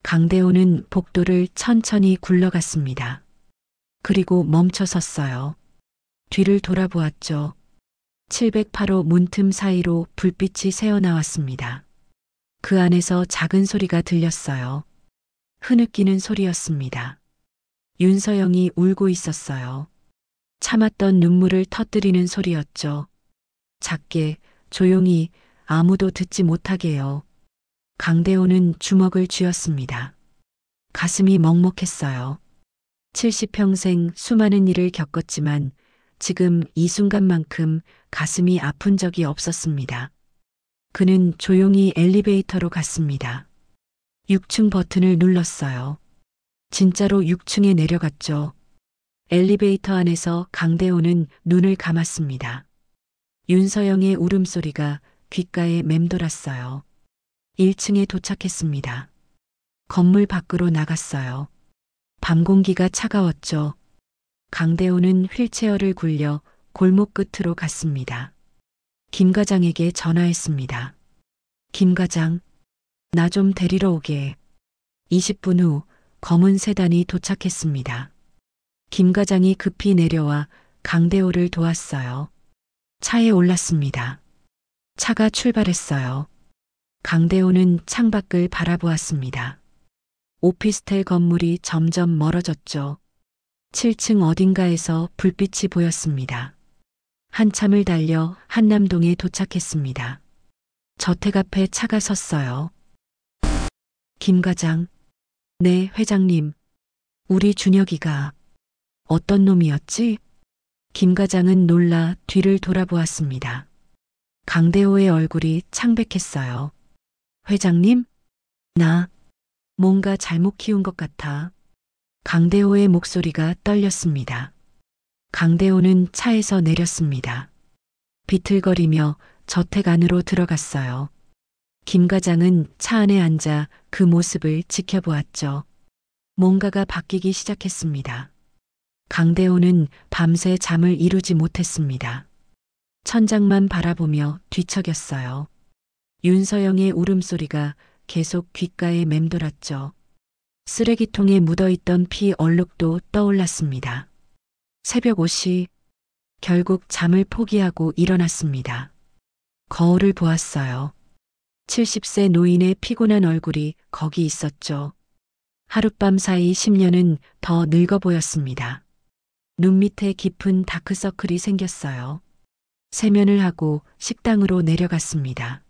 강대호는 복도를 천천히 굴러갔습니다. 그리고 멈춰 섰어요. 뒤를 돌아보았죠. 708호 문틈 사이로 불빛이 새어나왔습니다. 그 안에서 작은 소리가 들렸어요. 흐느끼는 소리였습니다. 윤서영이 울고 있었어요. 참았던 눈물을 터뜨리는 소리였죠. 작게, 조용히, 아무도 듣지 못하게요. 강대호는 주먹을 쥐었습니다. 가슴이 먹먹했어요. 70평생 수많은 일을 겪었지만 지금 이 순간만큼 가슴이 아픈 적이 없었습니다. 그는 조용히 엘리베이터로 갔습니다. 6층 버튼을 눌렀어요. 진짜로 6층에 내려갔죠. 엘리베이터 안에서 강대호는 눈을 감았습니다. 윤서영의 울음소리가 귓가에 맴돌았어요. 1층에 도착했습니다. 건물 밖으로 나갔어요. 밤 공기가 차가웠죠. 강대호는 휠체어를 굴려 골목 끝으로 갔습니다. 김 과장에게 전화했습니다. 김 과장, 나 좀 데리러 오게. 20분 후 검은 세단이 도착했습니다. 김 과장이 급히 내려와 강대호를 도왔어요. 차에 올랐습니다. 차가 출발했어요. 강대호는 창밖을 바라보았습니다. 오피스텔 건물이 점점 멀어졌죠. 7층 어딘가에서 불빛이 보였습니다. 한참을 달려 한남동에 도착했습니다. 저택 앞에 차가 섰어요. 김 과장. 네, 회장님. 우리 준혁이가 어떤 놈이었지? 김 과장은 놀라 뒤를 돌아보았습니다. 강대호의 얼굴이 창백했어요. 회장님? 나 뭔가 잘못 키운 것 같아. 강대호의 목소리가 떨렸습니다. 강대호는 차에서 내렸습니다. 비틀거리며 저택 안으로 들어갔어요. 김 과장은 차 안에 앉아 그 모습을 지켜보았죠. 뭔가가 바뀌기 시작했습니다. 강대호는 밤새 잠을 이루지 못했습니다. 천장만 바라보며 뒤척였어요. 윤서영의 울음소리가 계속 귓가에 맴돌았죠. 쓰레기통에 묻어있던 피 얼룩도 떠올랐습니다. 새벽 5시, 결국 잠을 포기하고 일어났습니다. 거울을 보았어요. 70세 노인의 피곤한 얼굴이 거기 있었죠. 하룻밤 사이 10년은 더 늙어 보였습니다. 눈 밑에 깊은 다크서클이 생겼어요. 세면을 하고 식당으로 내려갔습니다.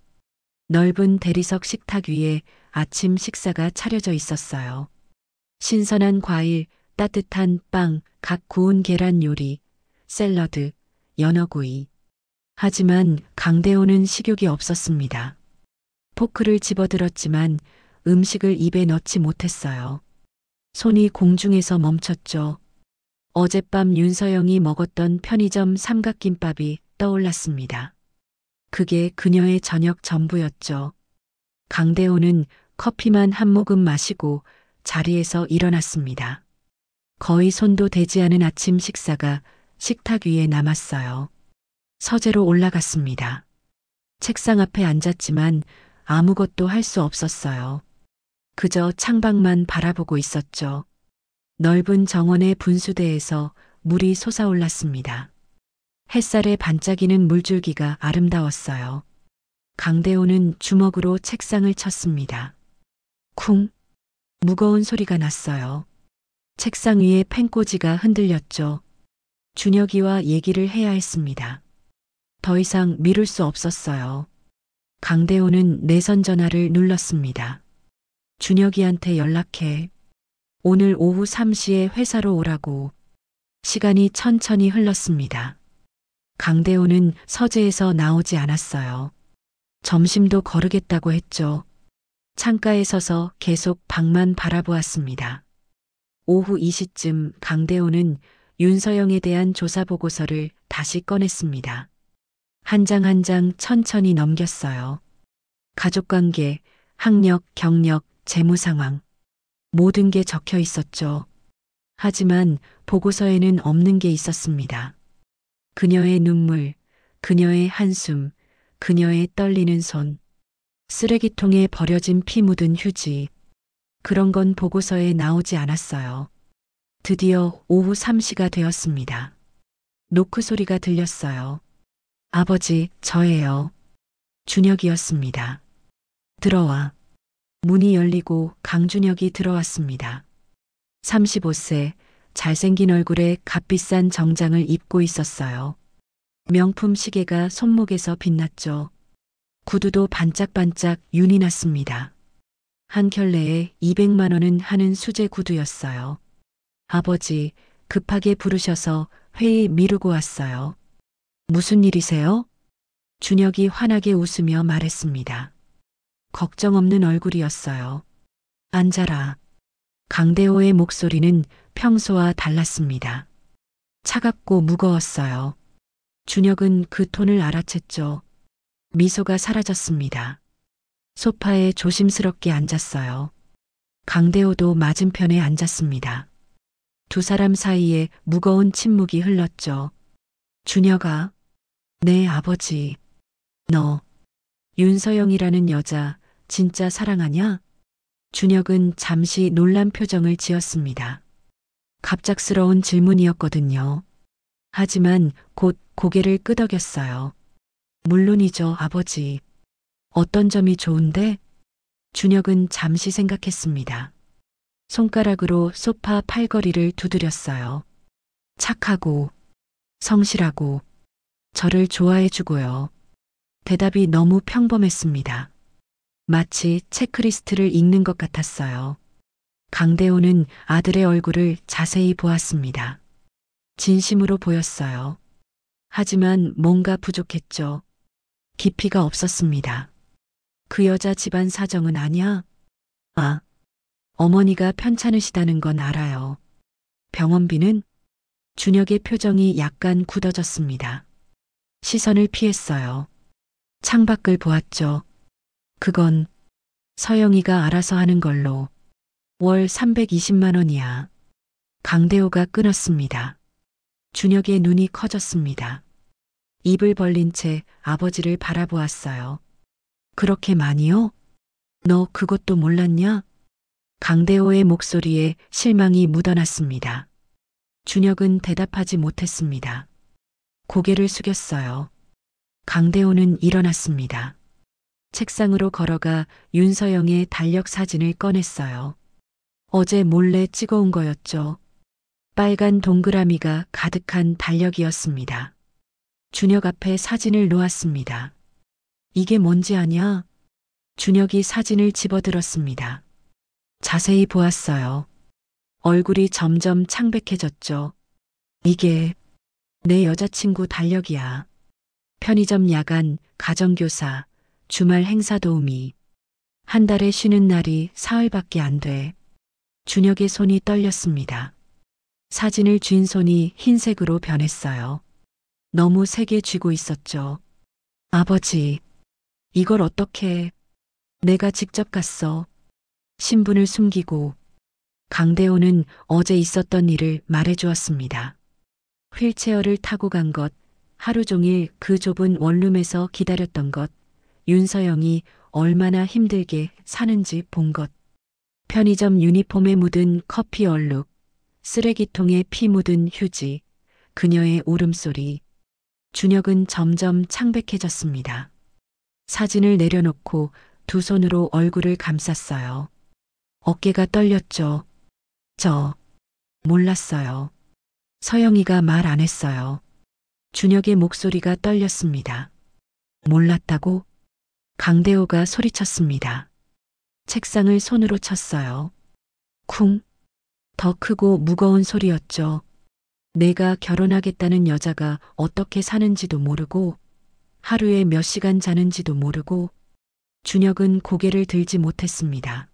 넓은 대리석 식탁 위에 아침 식사가 차려져 있었어요. 신선한 과일, 따뜻한 빵, 각 구운 계란 요리, 샐러드, 연어구이. 하지만 강대호는 식욕이 없었습니다. 포크를 집어들었지만 음식을 입에 넣지 못했어요. 손이 공중에서 멈췄죠. 어젯밤 윤서영이 먹었던 편의점 삼각김밥이 떠올랐습니다. 그게 그녀의 저녁 전부였죠. 강대호는 커피만 한 모금 마시고 자리에서 일어났습니다. 거의 손도 대지 않은 아침 식사가 식탁 위에 남았어요. 서재로 올라갔습니다. 책상 앞에 앉았지만 아무것도 할 수 없었어요. 그저 창밖만 바라보고 있었죠. 넓은 정원의 분수대에서 물이 솟아올랐습니다. 햇살에 반짝이는 물줄기가 아름다웠어요. 강대호는 주먹으로 책상을 쳤습니다. 쿵! 무거운 소리가 났어요. 책상 위에 펜꽂이가 흔들렸죠. 준혁이와 얘기를 해야 했습니다. 더 이상 미룰 수 없었어요. 강대호는 내선 전화를 눌렀습니다. 준혁이한테 연락해. 오늘 오후 3시에 회사로 오라고. 시간이 천천히 흘렀습니다. 강대호는 서재에서 나오지 않았어요. 점심도 거르겠다고 했죠. 창가에 서서 계속 방만 바라보았습니다. 오후 2시쯤 강대호는 윤서영에 대한 조사 보고서를 다시 꺼냈습니다. 한 장 한 장 천천히 넘겼어요. 가족관계, 학력, 경력, 재무 상황. 모든 게 적혀 있었죠. 하지만 보고서에는 없는 게 있었습니다. 그녀의 눈물, 그녀의 한숨, 그녀의 떨리는 손, 쓰레기통에 버려진 피 묻은 휴지. 그런 건 보고서에 나오지 않았어요. 드디어 오후 3시가 되었습니다. 노크 소리가 들렸어요. 아버지, 저예요. 준혁이었습니다. 들어와. 문이 열리고 강준혁이 들어왔습니다. 35세, 잘생긴 얼굴에 값비싼 정장을 입고 있었어요. 명품 시계가 손목에서 빛났죠. 구두도 반짝반짝 윤이 났습니다. 한 켤레에 200만 원은 하는 수제 구두였어요. 아버지, 급하게 부르셔서 회의 미루고 왔어요. 무슨 일이세요? 준혁이 환하게 웃으며 말했습니다. 걱정 없는 얼굴이었어요. 앉아라. 강대호의 목소리는 평소와 달랐습니다. 차갑고 무거웠어요. 준혁은 그 톤을 알아챘죠. 미소가 사라졌습니다. 소파에 조심스럽게 앉았어요. 강대호도 맞은편에 앉았습니다. 두 사람 사이에 무거운 침묵이 흘렀죠. 준혁아, 내 아버지, 너, 윤서영이라는 여자 진짜 사랑하냐? 준혁은 잠시 놀란 표정을 지었습니다. 갑작스러운 질문이었거든요. 하지만 곧 고개를 끄덕였어요. 물론이죠, 아버지. 어떤 점이 좋은데? 준혁은 잠시 생각했습니다. 손가락으로 소파 팔걸이를 두드렸어요. 착하고, 성실하고, 저를 좋아해주고요. 대답이 너무 평범했습니다. 마치 체크리스트를 읽는 것 같았어요. 강대호는 아들의 얼굴을 자세히 보았습니다. 진심으로 보였어요. 하지만 뭔가 부족했죠. 깊이가 없었습니다. 그 여자 집안 사정은 아냐? 아, 어머니가 편찮으시다는 건 알아요. 병원비는? 준혁의 표정이 약간 굳어졌습니다. 시선을 피했어요. 창밖을 보았죠. 그건 서영이가 알아서 하는 걸로. 월 320만 원이야. 강대호가 끊었습니다. 준혁의 눈이 커졌습니다. 입을 벌린 채 아버지를 바라보았어요. 그렇게 많이요? 너 그것도 몰랐냐? 강대호의 목소리에 실망이 묻어났습니다. 준혁은 대답하지 못했습니다. 고개를 숙였어요. 강대호는 일어났습니다. 책상으로 걸어가 윤서영의 달력 사진을 꺼냈어요. 어제 몰래 찍어온 거였죠. 빨간 동그라미가 가득한 달력이었습니다. 준혁 앞에 사진을 놓았습니다. 이게 뭔지 아냐? 준혁이 사진을 집어들었습니다. 자세히 보았어요. 얼굴이 점점 창백해졌죠. 이게 내 여자친구 달력이야. 편의점 야간, 가정교사, 주말 행사 도우미. 한 달에 쉬는 날이 사흘밖에 안 돼. 준혁의 손이 떨렸습니다. 사진을 쥔 손이 흰색으로 변했어요. 너무 세게 쥐고 있었죠. 아버지, 이걸 어떻게... 내가 직접 갔어. 신분을 숨기고. 강대호는 어제 있었던 일을 말해주었습니다. 휠체어를 타고 간 것, 하루 종일 그 좁은 원룸에서 기다렸던 것, 윤서영이 얼마나 힘들게 사는지 본 것, 편의점 유니폼에 묻은 커피 얼룩, 쓰레기통에 피 묻은 휴지, 그녀의 울음소리. 준혁은 점점 창백해졌습니다. 사진을 내려놓고 두 손으로 얼굴을 감쌌어요. 어깨가 떨렸죠. 몰랐어요. 서영이가 말 안 했어요. 준혁의 목소리가 떨렸습니다. 몰랐다고? 강대호가 소리쳤습니다. 책상을 손으로 쳤어요. 쿵. 더 크고 무거운 소리였죠. 내가 결혼하겠다는 여자가 어떻게 사는지도 모르고 하루에 몇 시간 자는지도 모르고. 준혁은 고개를 들지 못했습니다.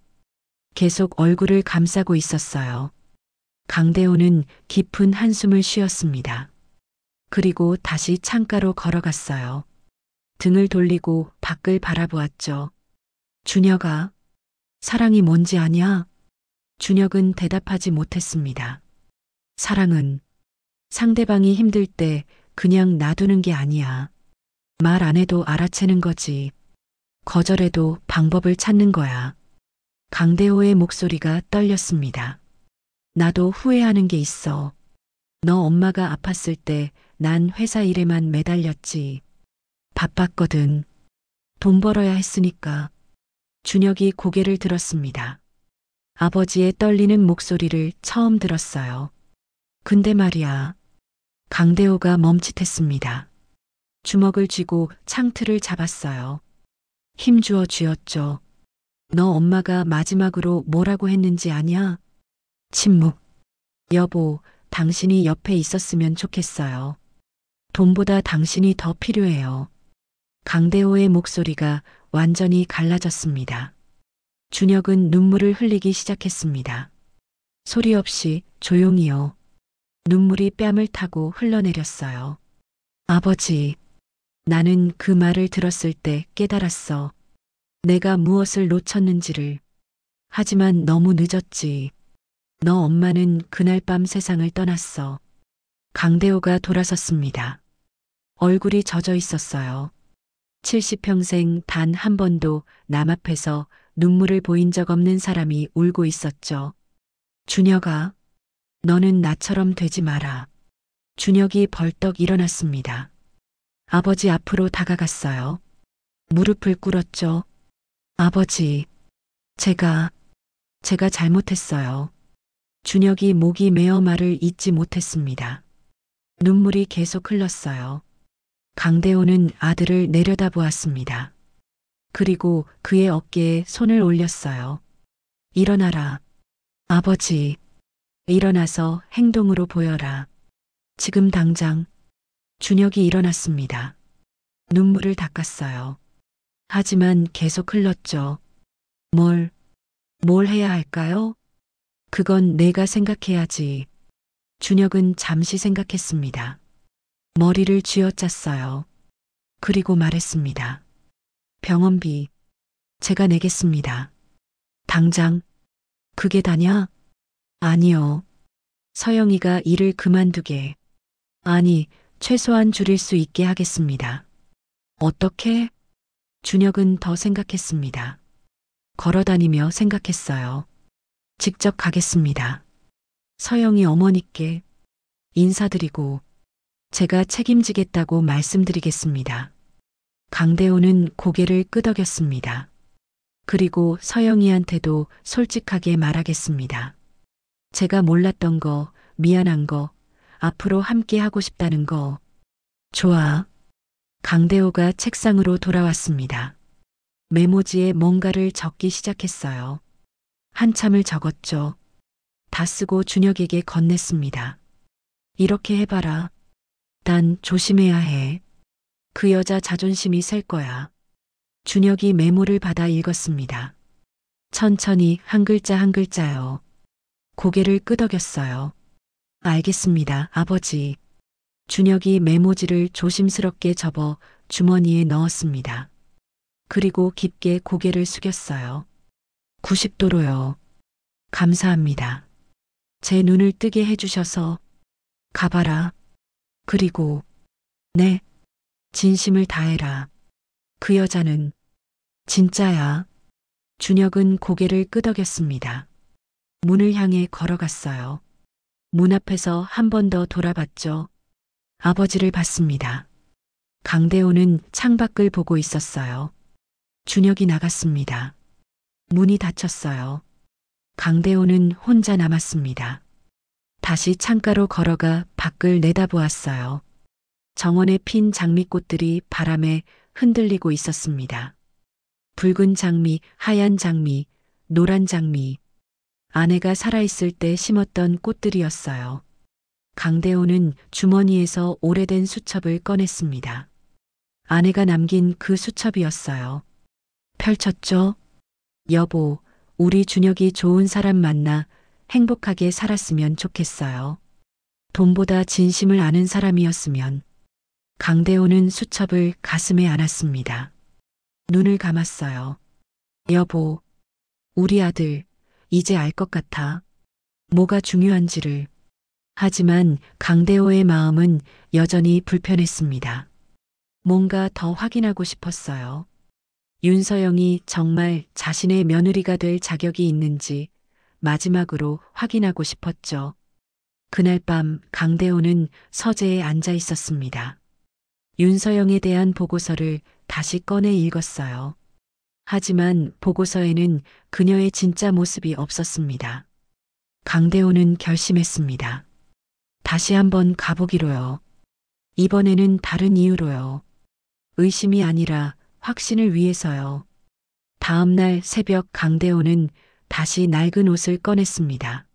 계속 얼굴을 감싸고 있었어요. 강대호는 깊은 한숨을 쉬었습니다. 그리고 다시 창가로 걸어갔어요. 등을 돌리고 밖을 바라보았죠. 준혁아, 사랑이 뭔지 아냐? 준혁은 대답하지 못했습니다. 사랑은 상대방이 힘들 때 그냥 놔두는 게 아니야. 말 안 해도 알아채는 거지. 거절해도 방법을 찾는 거야. 강대호의 목소리가 떨렸습니다. 나도 후회하는 게 있어. 너 엄마가 아팠을 때 난 회사 일에만 매달렸지. 바빴거든. 돈 벌어야 했으니까. 준혁이 고개를 들었습니다. 아버지의 떨리는 목소리를 처음 들었어요. 근데 말이야. 강대호가 멈칫했습니다. 주먹을 쥐고 창틀을 잡았어요. 힘주어 쥐었죠. 너 엄마가 마지막으로 뭐라고 했는지 아냐? 침묵. 여보, 당신이 옆에 있었으면 좋겠어요. 돈보다 당신이 더 필요해요. 강대호의 목소리가 완전히 갈라졌습니다. 준혁은 눈물을 흘리기 시작했습니다. 소리 없이 조용히요. 눈물이 뺨을 타고 흘러내렸어요. 아버지, 나는 그 말을 들었을 때 깨달았어. 내가 무엇을 놓쳤는지를. 하지만 너무 늦었지. 너 엄마는 그날 밤 세상을 떠났어. 강대호가 돌아섰습니다. 얼굴이 젖어 있었어요. 70평생 단 한 번도 남 앞에서 눈물을 보인 적 없는 사람이 울고 있었죠. 준혁아, 너는 나처럼 되지 마라. 준혁이 벌떡 일어났습니다. 아버지 앞으로 다가갔어요. 무릎을 꿇었죠. 아버지, 제가 잘못했어요. 준혁이 목이 메어 말을 잇지 못했습니다. 눈물이 계속 흘렀어요. 강대호는 아들을 내려다보았습니다. 그리고 그의 어깨에 손을 올렸어요. 일어나라. 아버지, 일어나서 행동으로 보여라. 지금 당장. 준혁이 일어났습니다. 눈물을 닦았어요. 하지만 계속 흘렀죠. 뭘 해야 할까요? 그건 내가 생각해야지. 준혁은 잠시 생각했습니다. 머리를 쥐어짰어요. 그리고 말했습니다. 병원비, 제가 내겠습니다. 당장, 그게 다냐? 아니요. 서영이가 일을 그만두게. 아니, 최소한 줄일 수 있게 하겠습니다. 어떻게? 준혁은 더 생각했습니다. 걸어다니며 생각했어요. 직접 가겠습니다. 서영이 어머니께 인사드리고 제가 책임지겠다고 말씀드리겠습니다. 강대호는 고개를 끄덕였습니다. 그리고 서영이한테도 솔직하게 말하겠습니다. 제가 몰랐던 거, 미안한 거, 앞으로 함께 하고 싶다는 거. 좋아. 강대호가 책상으로 돌아왔습니다. 메모지에 뭔가를 적기 시작했어요. 한참을 적었죠. 다 쓰고 준혁에게 건넸습니다. 이렇게 해봐라. 난 조심해야 해. 그 여자 자존심이 셀 거야. 준혁이 메모를 받아 읽었습니다. 천천히 한 글자 한 글자요. 고개를 끄덕였어요. 알겠습니다, 아버지. 준혁이 메모지를 조심스럽게 접어 주머니에 넣었습니다. 그리고 깊게 고개를 숙였어요. 90도로요. 감사합니다. 제 눈을 뜨게 해주셔서. 가봐라. 그리고 네, 진심을 다해라. 그 여자는 진짜야. 준혁은 고개를 끄덕였습니다. 문을 향해 걸어갔어요. 문 앞에서 한 번 더 돌아봤죠. 아버지를 봤습니다. 강대호는 창밖을 보고 있었어요. 준혁이 나갔습니다. 문이 닫혔어요. 강대호는 혼자 남았습니다. 다시 창가로 걸어가 밖을 내다보았어요. 정원에 핀 장미꽃들이 바람에 흔들리고 있었습니다. 붉은 장미, 하얀 장미, 노란 장미. 아내가 살아있을 때 심었던 꽃들이었어요. 강대호는 주머니에서 오래된 수첩을 꺼냈습니다. 아내가 남긴 그 수첩이었어요. 펼쳤죠? 여보, 우리 준혁이 좋은 사람 만나 행복하게 살았으면 좋겠어요. 돈보다 진심을 아는 사람이었으면. 강대호는 수첩을 가슴에 안았습니다. 눈을 감았어요. 여보, 우리 아들, 이제 알 것 같아. 뭐가 중요한지를. 하지만 강대호의 마음은 여전히 불편했습니다. 뭔가 더 확인하고 싶었어요. 윤서영이 정말 자신의 며느리가 될 자격이 있는지 마지막으로 확인하고 싶었죠. 그날 밤 강대호는 서재에 앉아 있었습니다. 윤서영에 대한 보고서를 다시 꺼내 읽었어요. 하지만 보고서에는 그녀의 진짜 모습이 없었습니다. 강대호는 결심했습니다. 다시 한번 가보기로요. 이번에는 다른 이유로요. 의심이 아니라 확신을 위해서요. 다음 날 새벽 강대호는 다시 낡은 옷을 꺼냈습니다.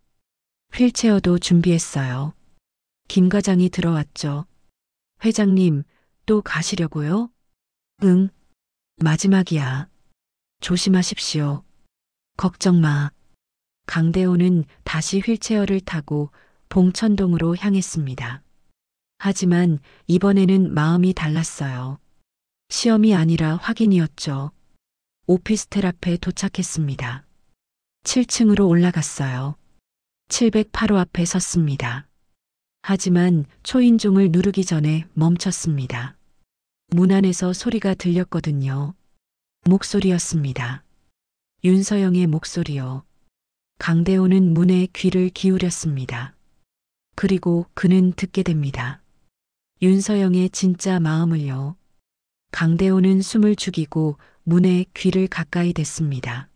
휠체어도 준비했어요. 김 과장이 들어왔죠. 회장님, 또 가시려고요? 응, 마지막이야. 조심하십시오. 걱정 마. 강대호는 다시 휠체어를 타고 봉천동으로 향했습니다. 하지만 이번에는 마음이 달랐어요. 시험이 아니라 확인이었죠. 오피스텔 앞에 도착했습니다. 7층으로 올라갔어요. 708호 앞에 섰습니다. 하지만 초인종을 누르기 전에 멈췄습니다. 문 안에서 소리가 들렸거든요. 목소리였습니다. 윤서영의 목소리요. 강대호는 문에 귀를 기울였습니다. 그리고 그는 듣게 됩니다. 윤서영의 진짜 마음을요. 강대호는 숨을 죽이고 문에 귀를 가까이 댔습니다.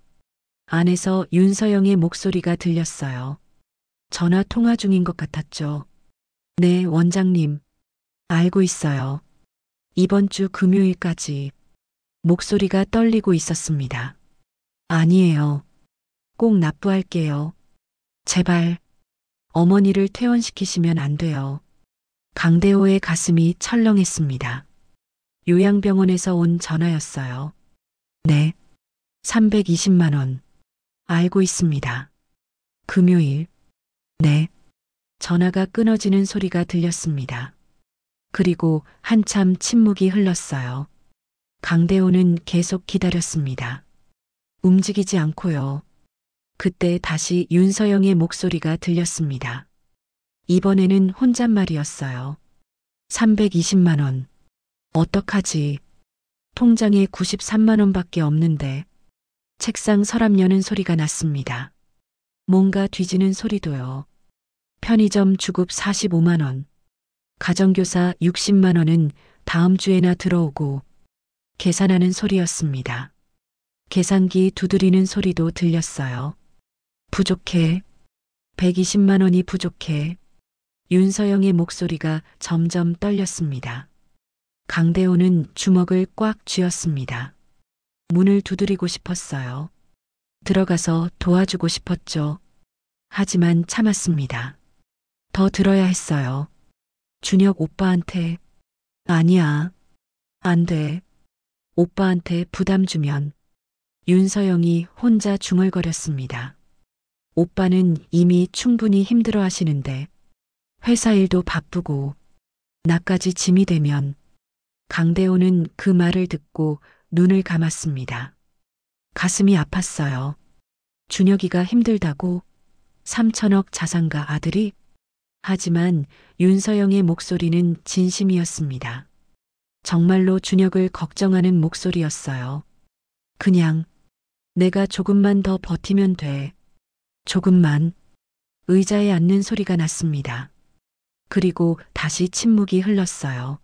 안에서 윤서영의 목소리가 들렸어요. 전화 통화 중인 것 같았죠. 네, 원장님. 알고 있어요. 이번 주 금요일까지. 목소리가 떨리고 있었습니다. 아니에요. 꼭 납부할게요. 제발. 어머니를 퇴원시키시면 안 돼요. 강대호의 가슴이 철렁했습니다. 요양병원에서 온 전화였어요. 네. 320만 원. 알고 있습니다. 금요일. 네. 전화가 끊어지는 소리가 들렸습니다. 그리고 한참 침묵이 흘렀어요. 강대호는 계속 기다렸습니다. 움직이지 않고요. 그때 다시 윤서영의 목소리가 들렸습니다. 이번에는 혼잣말이었어요. 320만 원. 어떡하지? 통장에 93만 원밖에 없는데. 책상 서랍 여는 소리가 났습니다. 뭔가 뒤지는 소리도요. 편의점 주급 45만 원. 가정교사 60만 원은 다음 주에나 들어오고. 계산하는 소리였습니다. 계산기 두드리는 소리도 들렸어요. 부족해. 120만 원이 부족해. 윤서영의 목소리가 점점 떨렸습니다. 강대호는 주먹을 꽉 쥐었습니다. 문을 두드리고 싶었어요. 들어가서 도와주고 싶었죠. 하지만 참았습니다. 더 들어야 했어요. 준혁 오빠한테. 아니야. 안 돼. 오빠한테 부담 주면. 윤서영이 혼자 중얼거렸습니다. 오빠는 이미 충분히 힘들어 하시는데 회사 일도 바쁘고 나까지 짐이 되면. 강대호는 그 말을 듣고 눈을 감았습니다. 가슴이 아팠어요. 준혁이가 힘들다고 3천억 자산가 아들이? 하지만 윤서영의 목소리는 진심이었습니다. 정말로 준혁을 걱정하는 목소리였어요. 그냥 내가 조금만 더 버티면 돼. 조금만. 의자에 앉는 소리가 났습니다. 그리고 다시 침묵이 흘렀어요.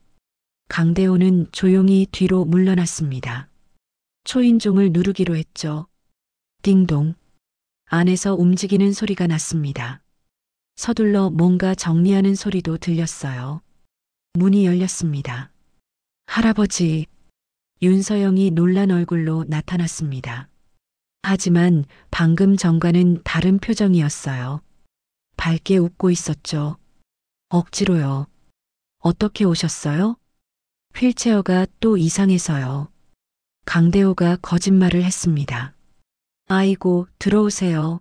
강대호는 조용히 뒤로 물러났습니다. 초인종을 누르기로 했죠. 띵동. 안에서 움직이는 소리가 났습니다. 서둘러 뭔가 정리하는 소리도 들렸어요. 문이 열렸습니다. 할아버지. 윤서영이 놀란 얼굴로 나타났습니다. 하지만 방금 전과는 다른 표정이었어요. 밝게 웃고 있었죠. 억지로요. 어떻게 오셨어요? 휠체어가 또 이상해서요. 강대호가 거짓말을 했습니다. 아이고, 들어오세요.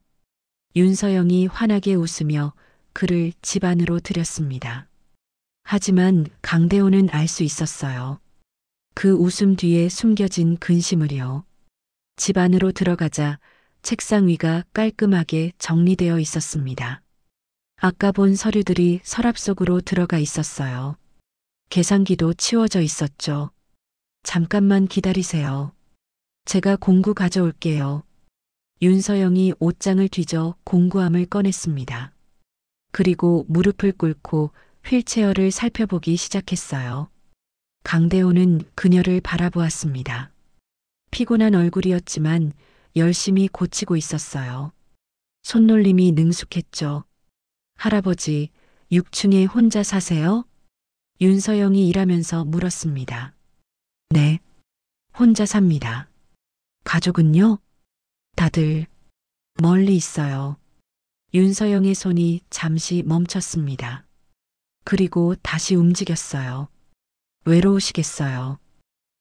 윤서영이 환하게 웃으며 그를 집 안으로 들였습니다. 하지만 강대호는 알 수 있었어요. 그 웃음 뒤에 숨겨진 근심을요. 집 안으로 들어가자 책상 위가 깔끔하게 정리되어 있었습니다. 아까 본 서류들이 서랍 속으로 들어가 있었어요. 계산기도 치워져 있었죠. 잠깐만 기다리세요. 제가 공구 가져올게요. 윤서영이 옷장을 뒤져 공구함을 꺼냈습니다. 그리고 무릎을 꿇고 휠체어를 살펴보기 시작했어요. 강대호는 그녀를 바라보았습니다. 피곤한 얼굴이었지만 열심히 고치고 있었어요. 손놀림이 능숙했죠. 할아버지, 6층에 혼자 사세요? 윤서영이 일하면서 물었습니다. 네, 혼자 삽니다. 가족은요? 다들 멀리 있어요. 윤서영의 손이 잠시 멈췄습니다. 그리고 다시 움직였어요. 외로우시겠어요.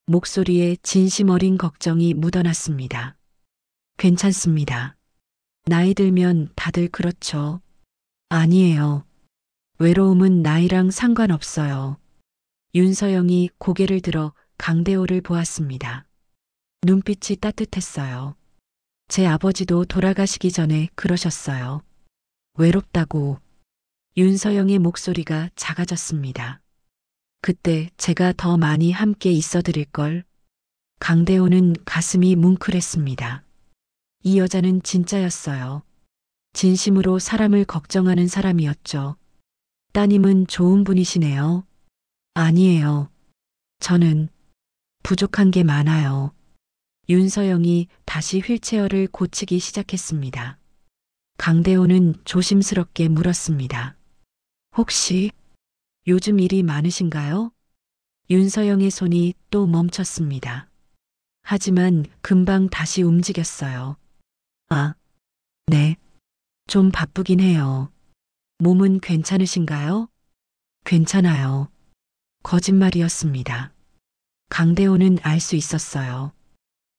목소리에 진심 어린 걱정이 묻어났습니다. 괜찮습니다. 나이 들면 다들 그렇죠. 아니에요. 외로움은 나이랑 상관없어요. 윤서영이 고개를 들어 강대호를 보았습니다. 눈빛이 따뜻했어요. 제 아버지도 돌아가시기 전에 그러셨어요. 외롭다고. 윤서영의 목소리가 작아졌습니다. 그때 제가 더 많이 함께 있어 드릴 걸. 강대호는 가슴이 뭉클했습니다. 이 여자는 진짜였어요. 진심으로 사람을 걱정하는 사람이었죠. 따님은 좋은 분이시네요. 아니에요. 저는 부족한 게 많아요. 윤서영이 다시 휠체어를 고치기 시작했습니다. 강대호는 조심스럽게 물었습니다. 혹시 요즘 일이 많으신가요? 윤서영의 손이 또 멈췄습니다. 하지만 금방 다시 움직였어요. 아, 네. 좀 바쁘긴 해요. 몸은 괜찮으신가요? 괜찮아요. 거짓말이었습니다. 강대호는 알 수 있었어요.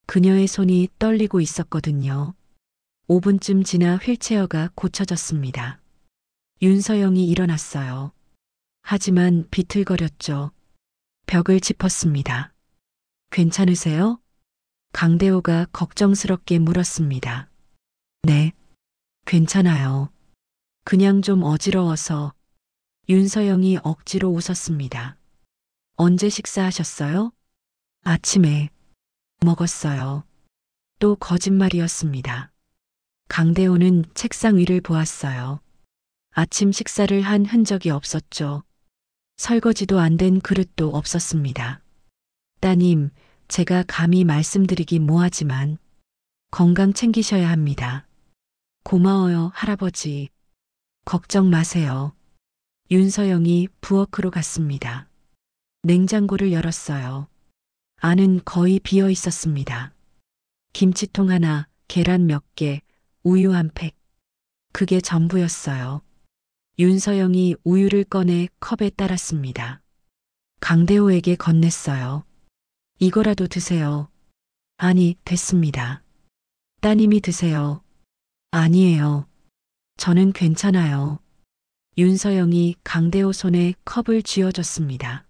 그녀의 손이 떨리고 있었거든요. 5분쯤 지나 휠체어가 고쳐졌습니다. 윤서영이 일어났어요. 하지만 비틀거렸죠. 벽을 짚었습니다. 괜찮으세요? 강대호가 걱정스럽게 물었습니다. 네, 괜찮아요. 그냥 좀 어지러워서. 윤서영이 억지로 웃었습니다. 언제 식사하셨어요? 아침에 먹었어요. 또 거짓말이었습니다. 강대호는 책상 위를 보았어요. 아침 식사를 한 흔적이 없었죠. 설거지도 안 된 그릇도 없었습니다. 따님, 제가 감히 말씀드리기 뭐하지만 건강 챙기셔야 합니다. 고마워요, 할아버지. 걱정 마세요. 윤서영이 부엌으로 갔습니다. 냉장고를 열었어요. 안은 거의 비어 있었습니다. 김치통 하나, 계란 몇 개, 우유 한 팩. 그게 전부였어요. 윤서영이 우유를 꺼내 컵에 따랐습니다. 강대호에게 건넸어요. 이거라도 드세요. 아니, 됐습니다. 따님이 드세요. 아니에요. 저는 괜찮아요. 윤서영이 강대호 손에 컵을 쥐어줬습니다.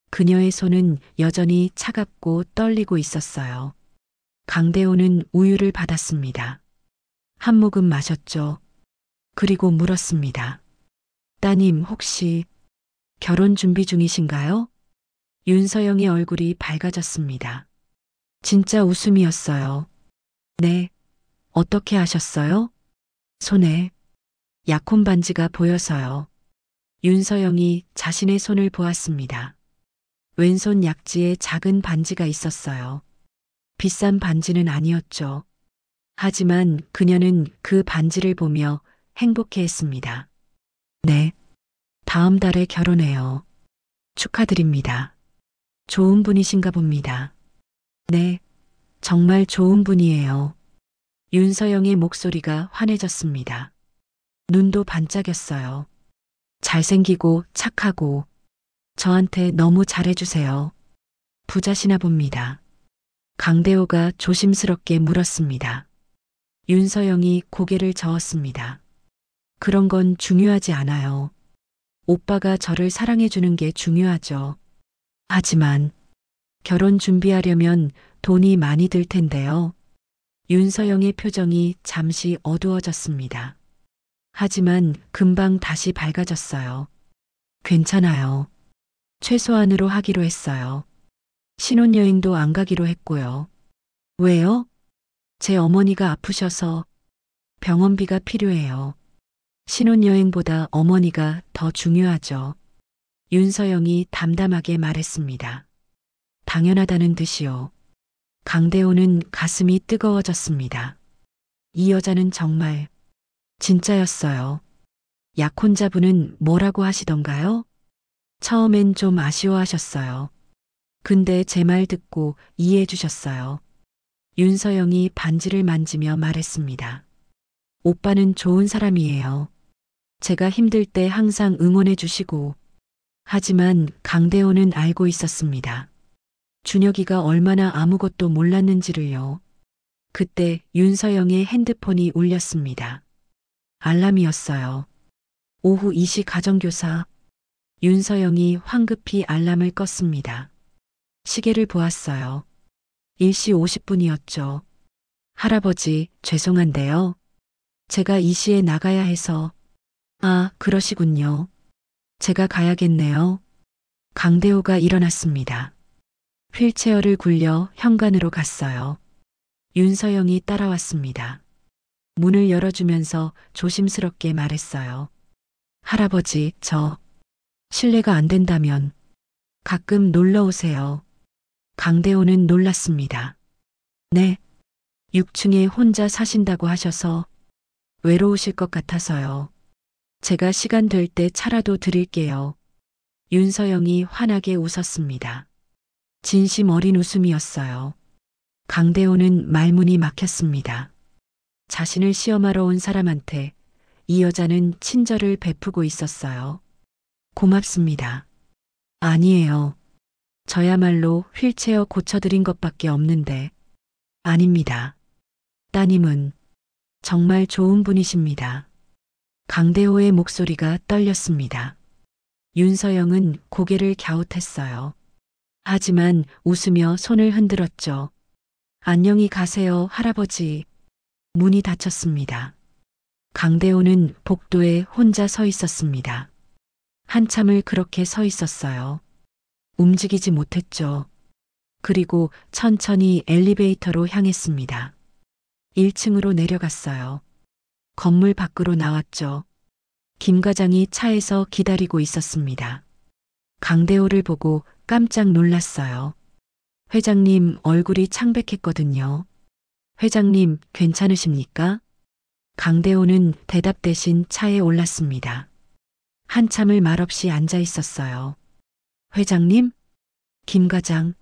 그녀의 손은 여전히 차갑고 떨리고 있었어요. 강대호는 우유를 받았습니다. 한 모금 마셨죠. 그리고 물었습니다. 따님 혹시 결혼 준비 중이신가요? 윤서영의 얼굴이 밝아졌습니다. 진짜 웃음이었어요. 네. 어떻게 아셨어요? 손에 약혼 반지가 보여서요. 윤서영이 자신의 손을 보았습니다. 왼손 약지에 작은 반지가 있었어요. 비싼 반지는 아니었죠. 하지만 그녀는 그 반지를 보며 행복해했습니다. 네. 다음 달에 결혼해요. 축하드립니다. 좋은 분이신가 봅니다. 네. 정말 좋은 분이에요. 윤서영의 목소리가 환해졌습니다. 눈도 반짝였어요. 잘생기고 착하고 저한테 너무 잘해주세요. 부자시나 봅니다. 강대호가 조심스럽게 물었습니다. 윤서영이 고개를 저었습니다. 그런 건 중요하지 않아요. 오빠가 저를 사랑해주는 게 중요하죠. 하지만 결혼 준비하려면 돈이 많이 들 텐데요. 윤서영의 표정이 잠시 어두워졌습니다. 하지만 금방 다시 밝아졌어요. 괜찮아요. 최소한으로 하기로 했어요. 신혼여행도 안 가기로 했고요. 왜요? 제 어머니가 아프셔서 병원비가 필요해요. 신혼여행보다 어머니가 더 중요하죠. 윤서영이 담담하게 말했습니다. 당연하다는 듯이요. 강대호는 가슴이 뜨거워졌습니다. 이 여자는 정말 진짜였어요. 약혼자분은 뭐라고 하시던가요? 처음엔 좀 아쉬워하셨어요. 근데 제 말 듣고 이해해 주셨어요. 윤서영이 반지를 만지며 말했습니다. 오빠는 좋은 사람이에요. 제가 힘들 때 항상 응원해 주시고. 하지만 강대호는 알고 있었습니다. 준혁이가 얼마나 아무것도 몰랐는지를요. 그때 윤서영의 핸드폰이 울렸습니다. 알람이었어요. 오후 2시 가정교사. 윤서영이 황급히 알람을 껐습니다. 시계를 보았어요. 1시 50분이었죠. 할아버지, 죄송한데요. 제가 이 시에 나가야 해서. 아, 그러시군요. 제가 가야겠네요. 강대호가 일어났습니다. 휠체어를 굴려 현관으로 갔어요. 윤서영이 따라왔습니다. 문을 열어주면서 조심스럽게 말했어요. 할아버지, 실례가 안 된다면 가끔 놀러 오세요. 강대호는 놀랐습니다. 네, 6층에 혼자 사신다고 하셔서 외로우실 것 같아서요. 제가 시간 될 때 차라도 드릴게요. 윤서영이 환하게 웃었습니다. 진심 어린 웃음이었어요. 강대호는 말문이 막혔습니다. 자신을 시험하러 온 사람한테 이 여자는 친절을 베푸고 있었어요. 고맙습니다. 아니에요. 저야말로 휠체어 고쳐드린 것밖에 없는데. 아닙니다. 따님은 정말 좋은 분이십니다. 강대호의 목소리가 떨렸습니다. 윤서영은 고개를 갸웃했어요. 하지만 웃으며 손을 흔들었죠. 안녕히 가세요, 할아버지. 문이 닫혔습니다. 강대호는 복도에 혼자 서 있었습니다. 한참을 그렇게 서 있었어요. 움직이지 못했죠. 그리고 천천히 엘리베이터로 향했습니다. 1층으로 내려갔어요. 건물 밖으로 나왔죠. 김 과장이 차에서 기다리고 있었습니다. 강대호를 보고 깜짝 놀랐어요. 회장님 얼굴이 창백했거든요. 회장님 괜찮으십니까? 강대호는 대답 대신 차에 올랐습니다. 한참을 말없이 앉아 있었어요. 회장님? 김 과장.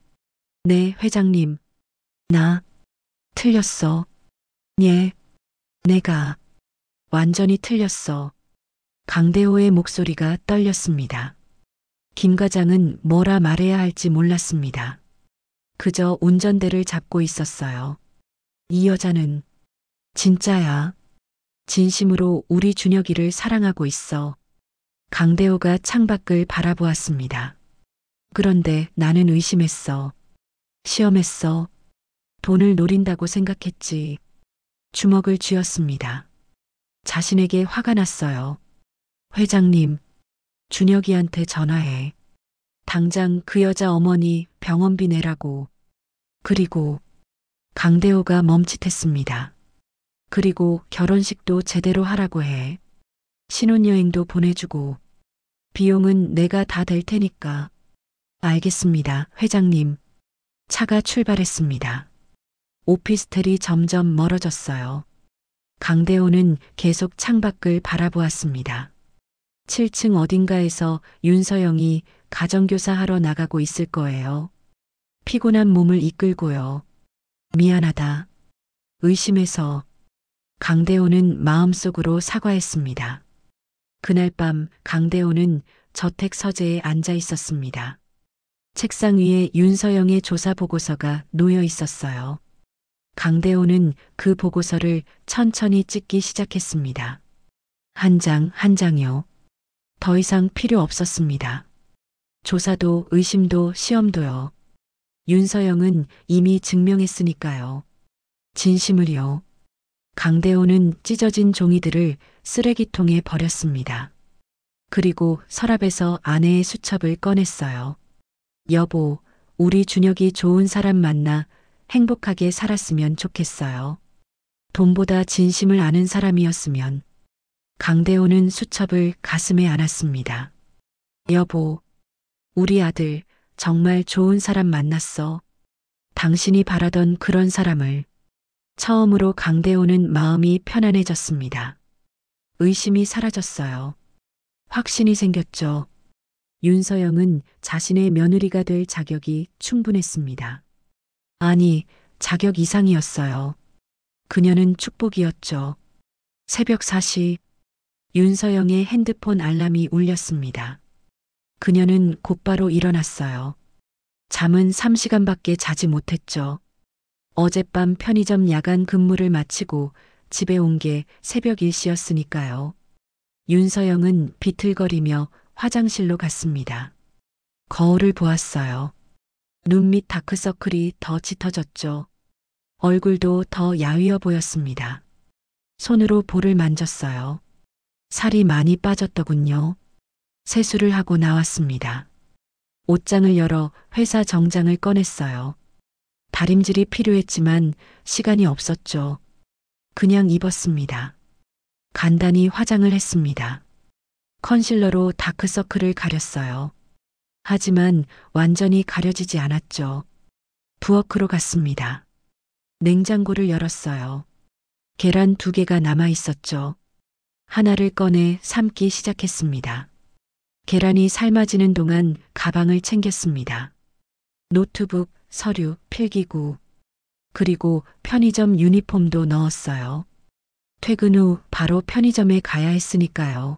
네, 회장님. 나 틀렸어. 예, 내가 완전히 틀렸어. 강대호의 목소리가 떨렸습니다. 김 과장은 뭐라 말해야 할지 몰랐습니다. 그저 운전대를 잡고 있었어요. 이 여자는 진짜야. 진심으로 우리 준혁이를 사랑하고 있어. 강대호가 창밖을 바라보았습니다. 그런데 나는 의심했어. 시험했어. 돈을 노린다고 생각했지. 주먹을 쥐었습니다. 자신에게 화가 났어요. 회장님, 준혁이한테 전화해. 당장 그 여자 어머니 병원비 내라고. 그리고 강대호가 멈칫했습니다. 그리고 결혼식도 제대로 하라고 해. 신혼여행도 보내주고. 비용은 내가 다 댈 테니까. 알겠습니다, 회장님. 차가 출발했습니다. 오피스텔이 점점 멀어졌어요. 강대호는 계속 창밖을 바라보았습니다. 7층 어딘가에서 윤서영이 가정교사 하러 나가고 있을 거예요. 피곤한 몸을 이끌고요. 미안하다. 의심해서. 강대호는 마음속으로 사과했습니다. 그날 밤 강대호는 저택 서재에 앉아 있었습니다. 책상 위에 윤서영의 조사 보고서가 놓여 있었어요. 강대호는 그 보고서를 천천히 찍기 시작했습니다. 한 장 한 장요. 더 이상 필요 없었습니다. 조사도 의심도 시험도요. 윤서영은 이미 증명했으니까요. 진심을요. 강대호는 찢어진 종이들을 쓰레기통에 버렸습니다. 그리고 서랍에서 아내의 수첩을 꺼냈어요. 여보, 우리 준혁이 좋은 사람 만나 행복하게 살았으면 좋겠어요. 돈보다 진심을 아는 사람이었으면. 강대호는 수첩을 가슴에 안았습니다. 여보, 우리 아들 정말 좋은 사람 만났어. 당신이 바라던 그런 사람을. 처음으로 강대호는 마음이 편안해졌습니다. 의심이 사라졌어요. 확신이 생겼죠. 윤서영은 자신의 며느리가 될 자격이 충분했습니다. 아니, 자격 이상이었어요. 그녀는 축복이었죠. 새벽 4시, 윤서영의 핸드폰 알람이 울렸습니다. 그녀는 곧바로 일어났어요. 잠은 3시간밖에 자지 못했죠. 어젯밤 편의점 야간 근무를 마치고 집에 온 게 새벽 1시였으니까요. 윤서영은 비틀거리며 화장실로 갔습니다. 거울을 보았어요. 눈 밑 다크서클이 더 짙어졌죠. 얼굴도 더 야위어 보였습니다. 손으로 볼을 만졌어요. 살이 많이 빠졌더군요. 세수를 하고 나왔습니다. 옷장을 열어 회사 정장을 꺼냈어요. 다림질이 필요했지만 시간이 없었죠. 그냥 입었습니다. 간단히 화장을 했습니다. 컨실러로 다크서클을 가렸어요. 하지만 완전히 가려지지 않았죠. 부엌으로 갔습니다. 냉장고를 열었어요. 계란 2개가 남아 있었죠. 하나를 꺼내 삶기 시작했습니다. 계란이 삶아지는 동안 가방을 챙겼습니다. 노트북, 서류, 필기구, 그리고 편의점 유니폼도 넣었어요. 퇴근 후 바로 편의점에 가야 했으니까요.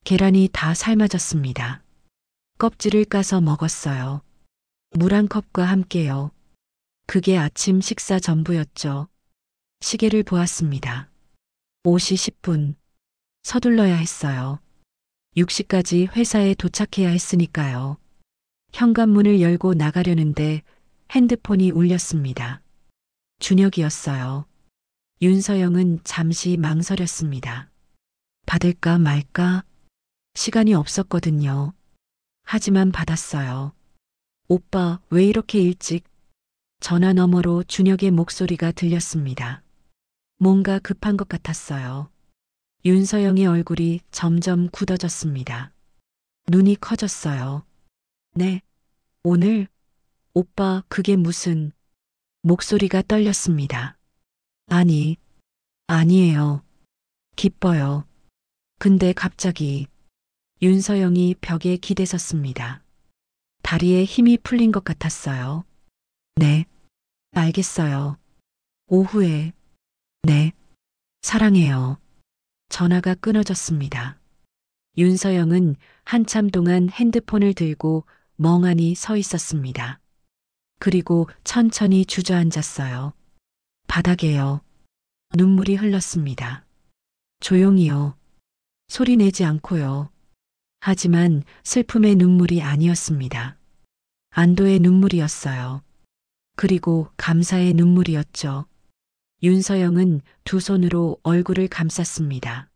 계란이 다 삶아졌습니다. 껍질을 까서 먹었어요. 물 한 컵과 함께요. 그게 아침 식사 전부였죠. 시계를 보았습니다. 5시 10분. 서둘러야 했어요. 6시까지 회사에 도착해야 했으니까요. 현관문을 열고 나가려는데 핸드폰이 울렸습니다. 준혁이었어요. 윤서영은 잠시 망설였습니다. 받을까 말까? 시간이 없었거든요. 하지만 받았어요. 오빠, 왜 이렇게 일찍? 전화 너머로 준혁의 목소리가 들렸습니다. 뭔가 급한 것 같았어요. 윤서영의 얼굴이 점점 굳어졌습니다. 눈이 커졌어요. 네, 오늘? 오빠, 그게 무슨? 목소리가 떨렸습니다. 아니, 아니에요. 기뻐요. 근데 갑자기 윤서영이 벽에 기대섰습니다. 다리에 힘이 풀린 것 같았어요. 네, 알겠어요. 오후에. 네, 사랑해요. 전화가 끊어졌습니다. 윤서영은 한참 동안 핸드폰을 들고 멍하니 서 있었습니다. 그리고 천천히 주저앉았어요. 바닥에요. 눈물이 흘렀습니다. 조용히요. 소리 내지 않고요. 하지만 슬픔의 눈물이 아니었습니다. 안도의 눈물이었어요. 그리고 감사의 눈물이었죠. 윤서영은 두 손으로 얼굴을 감쌌습니다.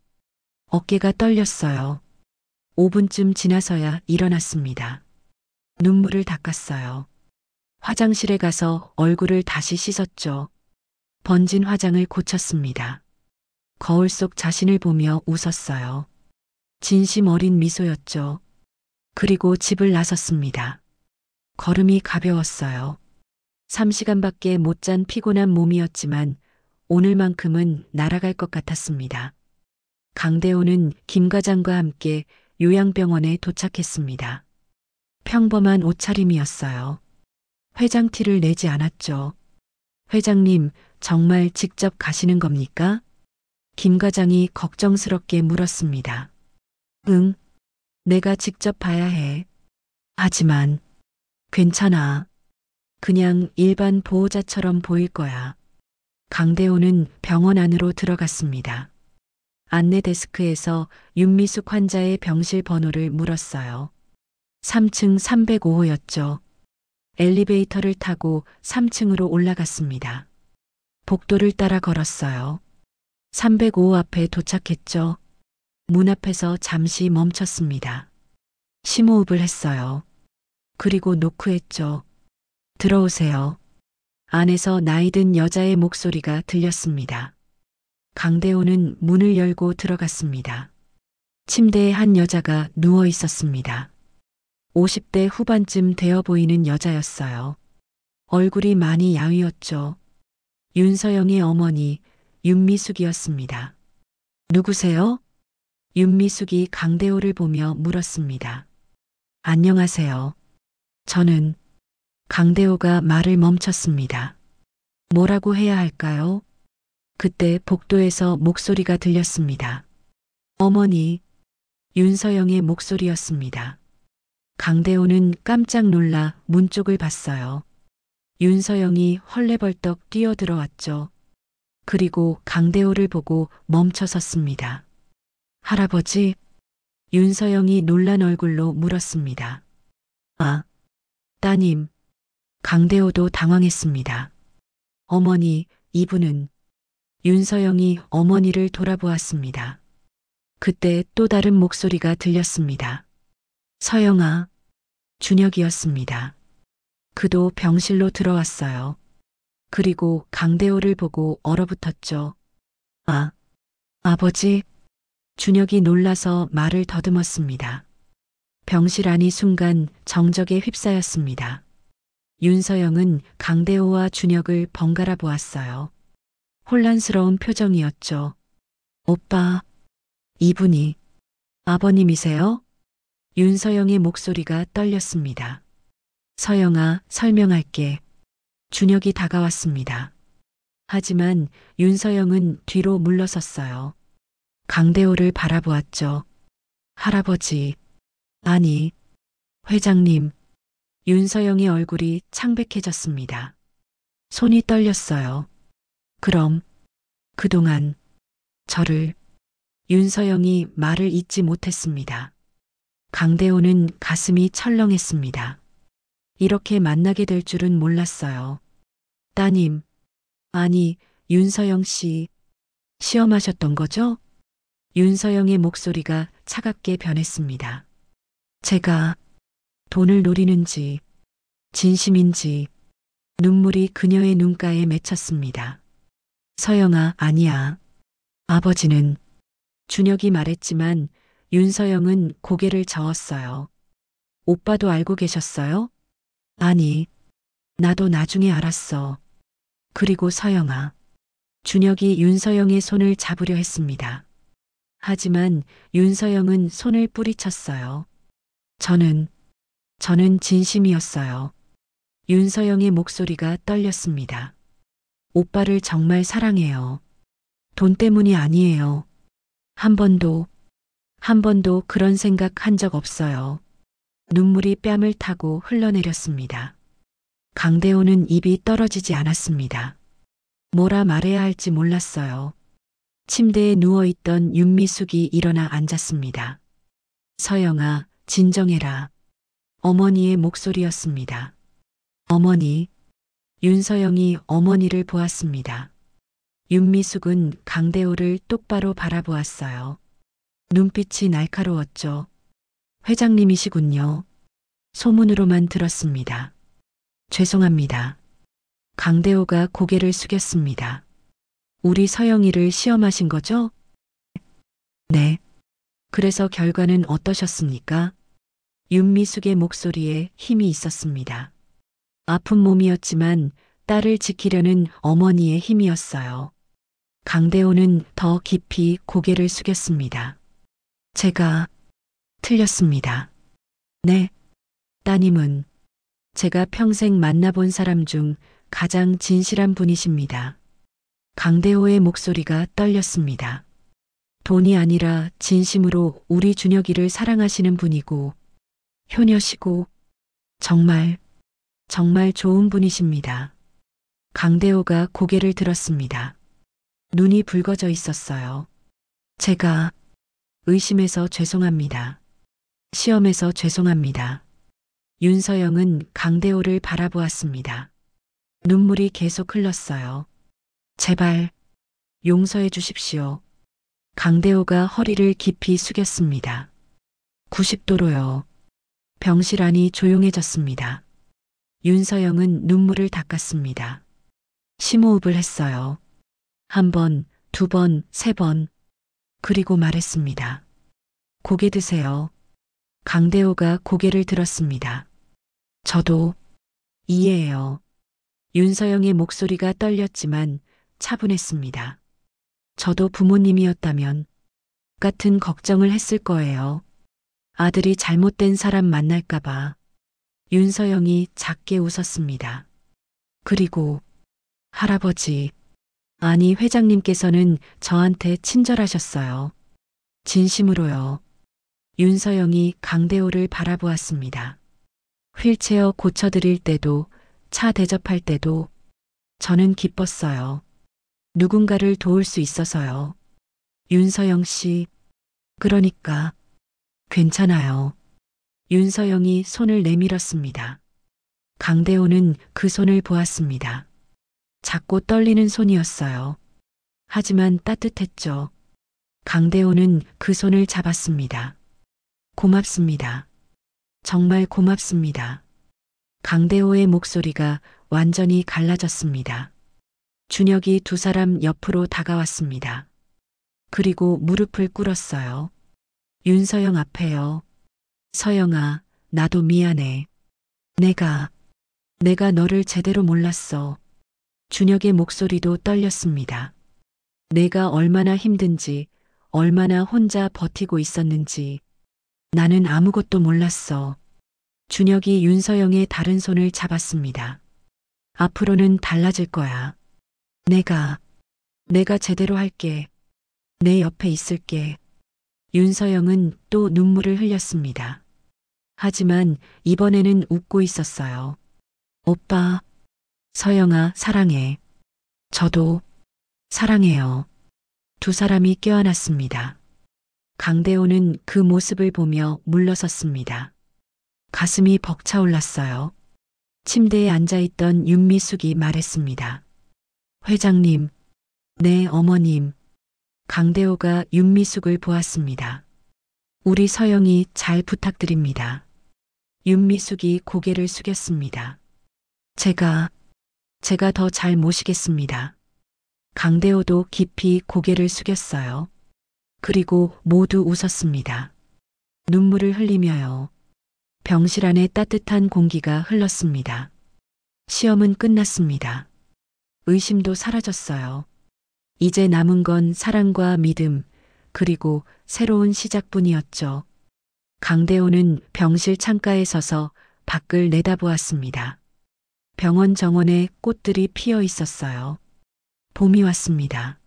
어깨가 떨렸어요. 5분쯤 지나서야 일어났습니다. 눈물을 닦았어요. 화장실에 가서 얼굴을 다시 씻었죠. 번진 화장을 고쳤습니다. 거울 속 자신을 보며 웃었어요. 진심 어린 미소였죠. 그리고 집을 나섰습니다. 걸음이 가벼웠어요. 3시간밖에 못 잔 피곤한 몸이었지만 오늘만큼은 날아갈 것 같았습니다. 강대호는 김 과장과 함께 요양병원에 도착했습니다. 평범한 옷차림이었어요. 회장 티를 내지 않았죠. 회장님, 정말 직접 가시는 겁니까? 김 과장이 걱정스럽게 물었습니다. 응, 내가 직접 봐야 해. 하지만 괜찮아. 그냥 일반 보호자처럼 보일 거야. 강대호는 병원 안으로 들어갔습니다. 안내 데스크에서 윤미숙 환자의 병실 번호를 물었어요. 3층 305호였죠. 엘리베이터를 타고 3층으로 올라갔습니다. 복도를 따라 걸었어요. 305호 앞에 도착했죠. 문 앞에서 잠시 멈췄습니다. 심호흡을 했어요. 그리고 노크했죠. 들어오세요. 안에서 나이든 여자의 목소리가 들렸습니다. 강대호는 문을 열고 들어갔습니다. 침대에 한 여자가 누워 있었습니다. 50대 후반쯤 되어 보이는 여자였어요. 얼굴이 많이 야위었죠. 윤서영의 어머니 윤미숙이었습니다. 누구세요? 윤미숙이 강대호를 보며 물었습니다. 안녕하세요. 저는 강대호가 말을 멈췄습니다. 뭐라고 해야 할까요? 그때 복도에서 목소리가 들렸습니다. 어머니, 윤서영의 목소리였습니다. 강대호는 깜짝 놀라 문 쪽을 봤어요. 윤서영이 헐레벌떡 뛰어들어왔죠. 그리고 강대호를 보고 멈춰 섰습니다. 할아버지? 윤서영이 놀란 얼굴로 물었습니다. 아, 따님. 강대호도 당황했습니다. 어머니, 이분은. 윤서영이 어머니를 돌아보았습니다. 그때 또 다른 목소리가 들렸습니다. 서영아, 준혁이었습니다. 그도 병실로 들어왔어요. 그리고 강대호를 보고 얼어붙었죠. 아, 아버지. 준혁이 놀라서 말을 더듬었습니다. 병실 안이 순간 정적에 휩싸였습니다. 윤서영은 강대호와 준혁을 번갈아 보았어요. 혼란스러운 표정이었죠. 오빠, 이분이 아버님이세요? 윤서영의 목소리가 떨렸습니다. 서영아, 설명할게. 준혁이 다가왔습니다. 하지만 윤서영은 뒤로 물러섰어요. 강대호를 바라보았죠. 할아버지, 아니, 회장님. 윤서영의 얼굴이 창백해졌습니다. 손이 떨렸어요. 그럼, 그동안, 저를, 윤서영이 말을 잇지 못했습니다. 강대호는 가슴이 철렁했습니다. 이렇게 만나게 될 줄은 몰랐어요. 따님, 아니, 윤서영 씨, 시험하셨던 거죠? 윤서영의 목소리가 차갑게 변했습니다. 제가 돈을 노리는지, 진심인지, 눈물이 그녀의 눈가에 맺혔습니다. 서영아, 아니야. 아버지는, 준혁이 말했지만 윤서영은 고개를 저었어요. 오빠도 알고 계셨어요? 아니, 나도 나중에 알았어. 그리고 서영아. 준혁이 윤서영의 손을 잡으려 했습니다. 하지만 윤서영은 손을 뿌리쳤어요. 저는 진심이었어요. 윤서영의 목소리가 떨렸습니다. 오빠를 정말 사랑해요. 돈 때문이 아니에요. 한 번도 그런 생각 한 적 없어요. 눈물이 뺨을 타고 흘러내렸습니다. 강대호는 입이 떨어지지 않았습니다. 뭐라 말해야 할지 몰랐어요. 침대에 누워있던 윤미숙이 일어나 앉았습니다. 서영아, 진정해라. 어머니의 목소리였습니다. 어머니. 윤서영이 어머니를 보았습니다. 윤미숙은 강대호를 똑바로 바라보았어요. 눈빛이 날카로웠죠. 회장님이시군요. 소문으로만 들었습니다. 죄송합니다. 강대호가 고개를 숙였습니다. 우리 서영이를 시험하신 거죠? 네. 그래서 결과는 어떠셨습니까? 윤미숙의 목소리에 힘이 있었습니다. 아픈 몸이었지만 딸을 지키려는 어머니의 힘이었어요. 강대호는 더 깊이 고개를 숙였습니다. 제가 틀렸습니다. 네. 따님은 제가 평생 만나본 사람 중 가장 진실한 분이십니다. 강대호의 목소리가 떨렸습니다. 돈이 아니라 진심으로 우리 준혁이를 사랑하시는 분이고 효녀시고 정말 좋은 분이십니다. 강대호가 고개를 들었습니다. 눈이 붉어져 있었어요. 제가 의심해서 죄송합니다. 시험해서 죄송합니다. 윤서영은 강대호를 바라보았습니다. 눈물이 계속 흘렀어요. 제발 용서해 주십시오. 강대호가 허리를 깊이 숙였습니다. 90도로요. 병실 안이 조용해졌습니다. 윤서영은 눈물을 닦았습니다. 심호흡을 했어요. 한 번, 두 번, 세 번. 그리고 말했습니다. 고개 드세요. 강대호가 고개를 들었습니다. 저도 이해해요. 윤서영의 목소리가 떨렸지만 차분했습니다. 저도 부모님이었다면 같은 걱정을 했을 거예요. 아들이 잘못된 사람 만날까봐. 윤서영이 작게 웃었습니다. 그리고 할아버지, 아니 회장님께서는 저한테 친절하셨어요. 진심으로요. 윤서영이 강대호를 바라보았습니다. 휠체어 고쳐드릴 때도 차 대접할 때도 저는 기뻤어요. 누군가를 도울 수 있어서요. 윤서영 씨, 그러니까 괜찮아요. 윤서영이 손을 내밀었습니다. 강대호는 그 손을 보았습니다. 작고 떨리는 손이었어요. 하지만 따뜻했죠. 강대호는 그 손을 잡았습니다. 고맙습니다. 정말 고맙습니다. 강대호의 목소리가 완전히 갈라졌습니다. 준혁이 두 사람 옆으로 다가왔습니다. 그리고 무릎을 꿇었어요. 윤서영 앞에요. 서영아, 나도 미안해. 내가 너를 제대로 몰랐어. 준혁의 목소리도 떨렸습니다. 내가 얼마나 힘든지, 얼마나 혼자 버티고 있었는지 나는 아무것도 몰랐어. 준혁이 윤서영의 다른 손을 잡았습니다. 앞으로는 달라질 거야. 내가 제대로 할게. 내 옆에 있을게. 윤서영은 또 눈물을 흘렸습니다. 하지만 이번에는 웃고 있었어요. 오빠, 서영아, 사랑해. 저도 사랑해요. 두 사람이 껴안았습니다. 강대호는 그 모습을 보며 물러섰습니다. 가슴이 벅차올랐어요. 침대에 앉아있던 윤미숙이 말했습니다. 회장님, 네, 어머님. 강대호가 윤미숙을 보았습니다. 우리 서영이 잘 부탁드립니다. 윤미숙이 고개를 숙였습니다. 제가 더 잘 모시겠습니다. 강대호도 깊이 고개를 숙였어요. 그리고 모두 웃었습니다. 눈물을 흘리며요. 병실 안에 따뜻한 공기가 흘렀습니다. 시험은 끝났습니다. 의심도 사라졌어요. 이제 남은 건 사랑과 믿음, 그리고 새로운 시작뿐이었죠. 강대호는 병실 창가에 서서 밖을 내다보았습니다. 병원 정원에 꽃들이 피어 있었어요. 봄이 왔습니다.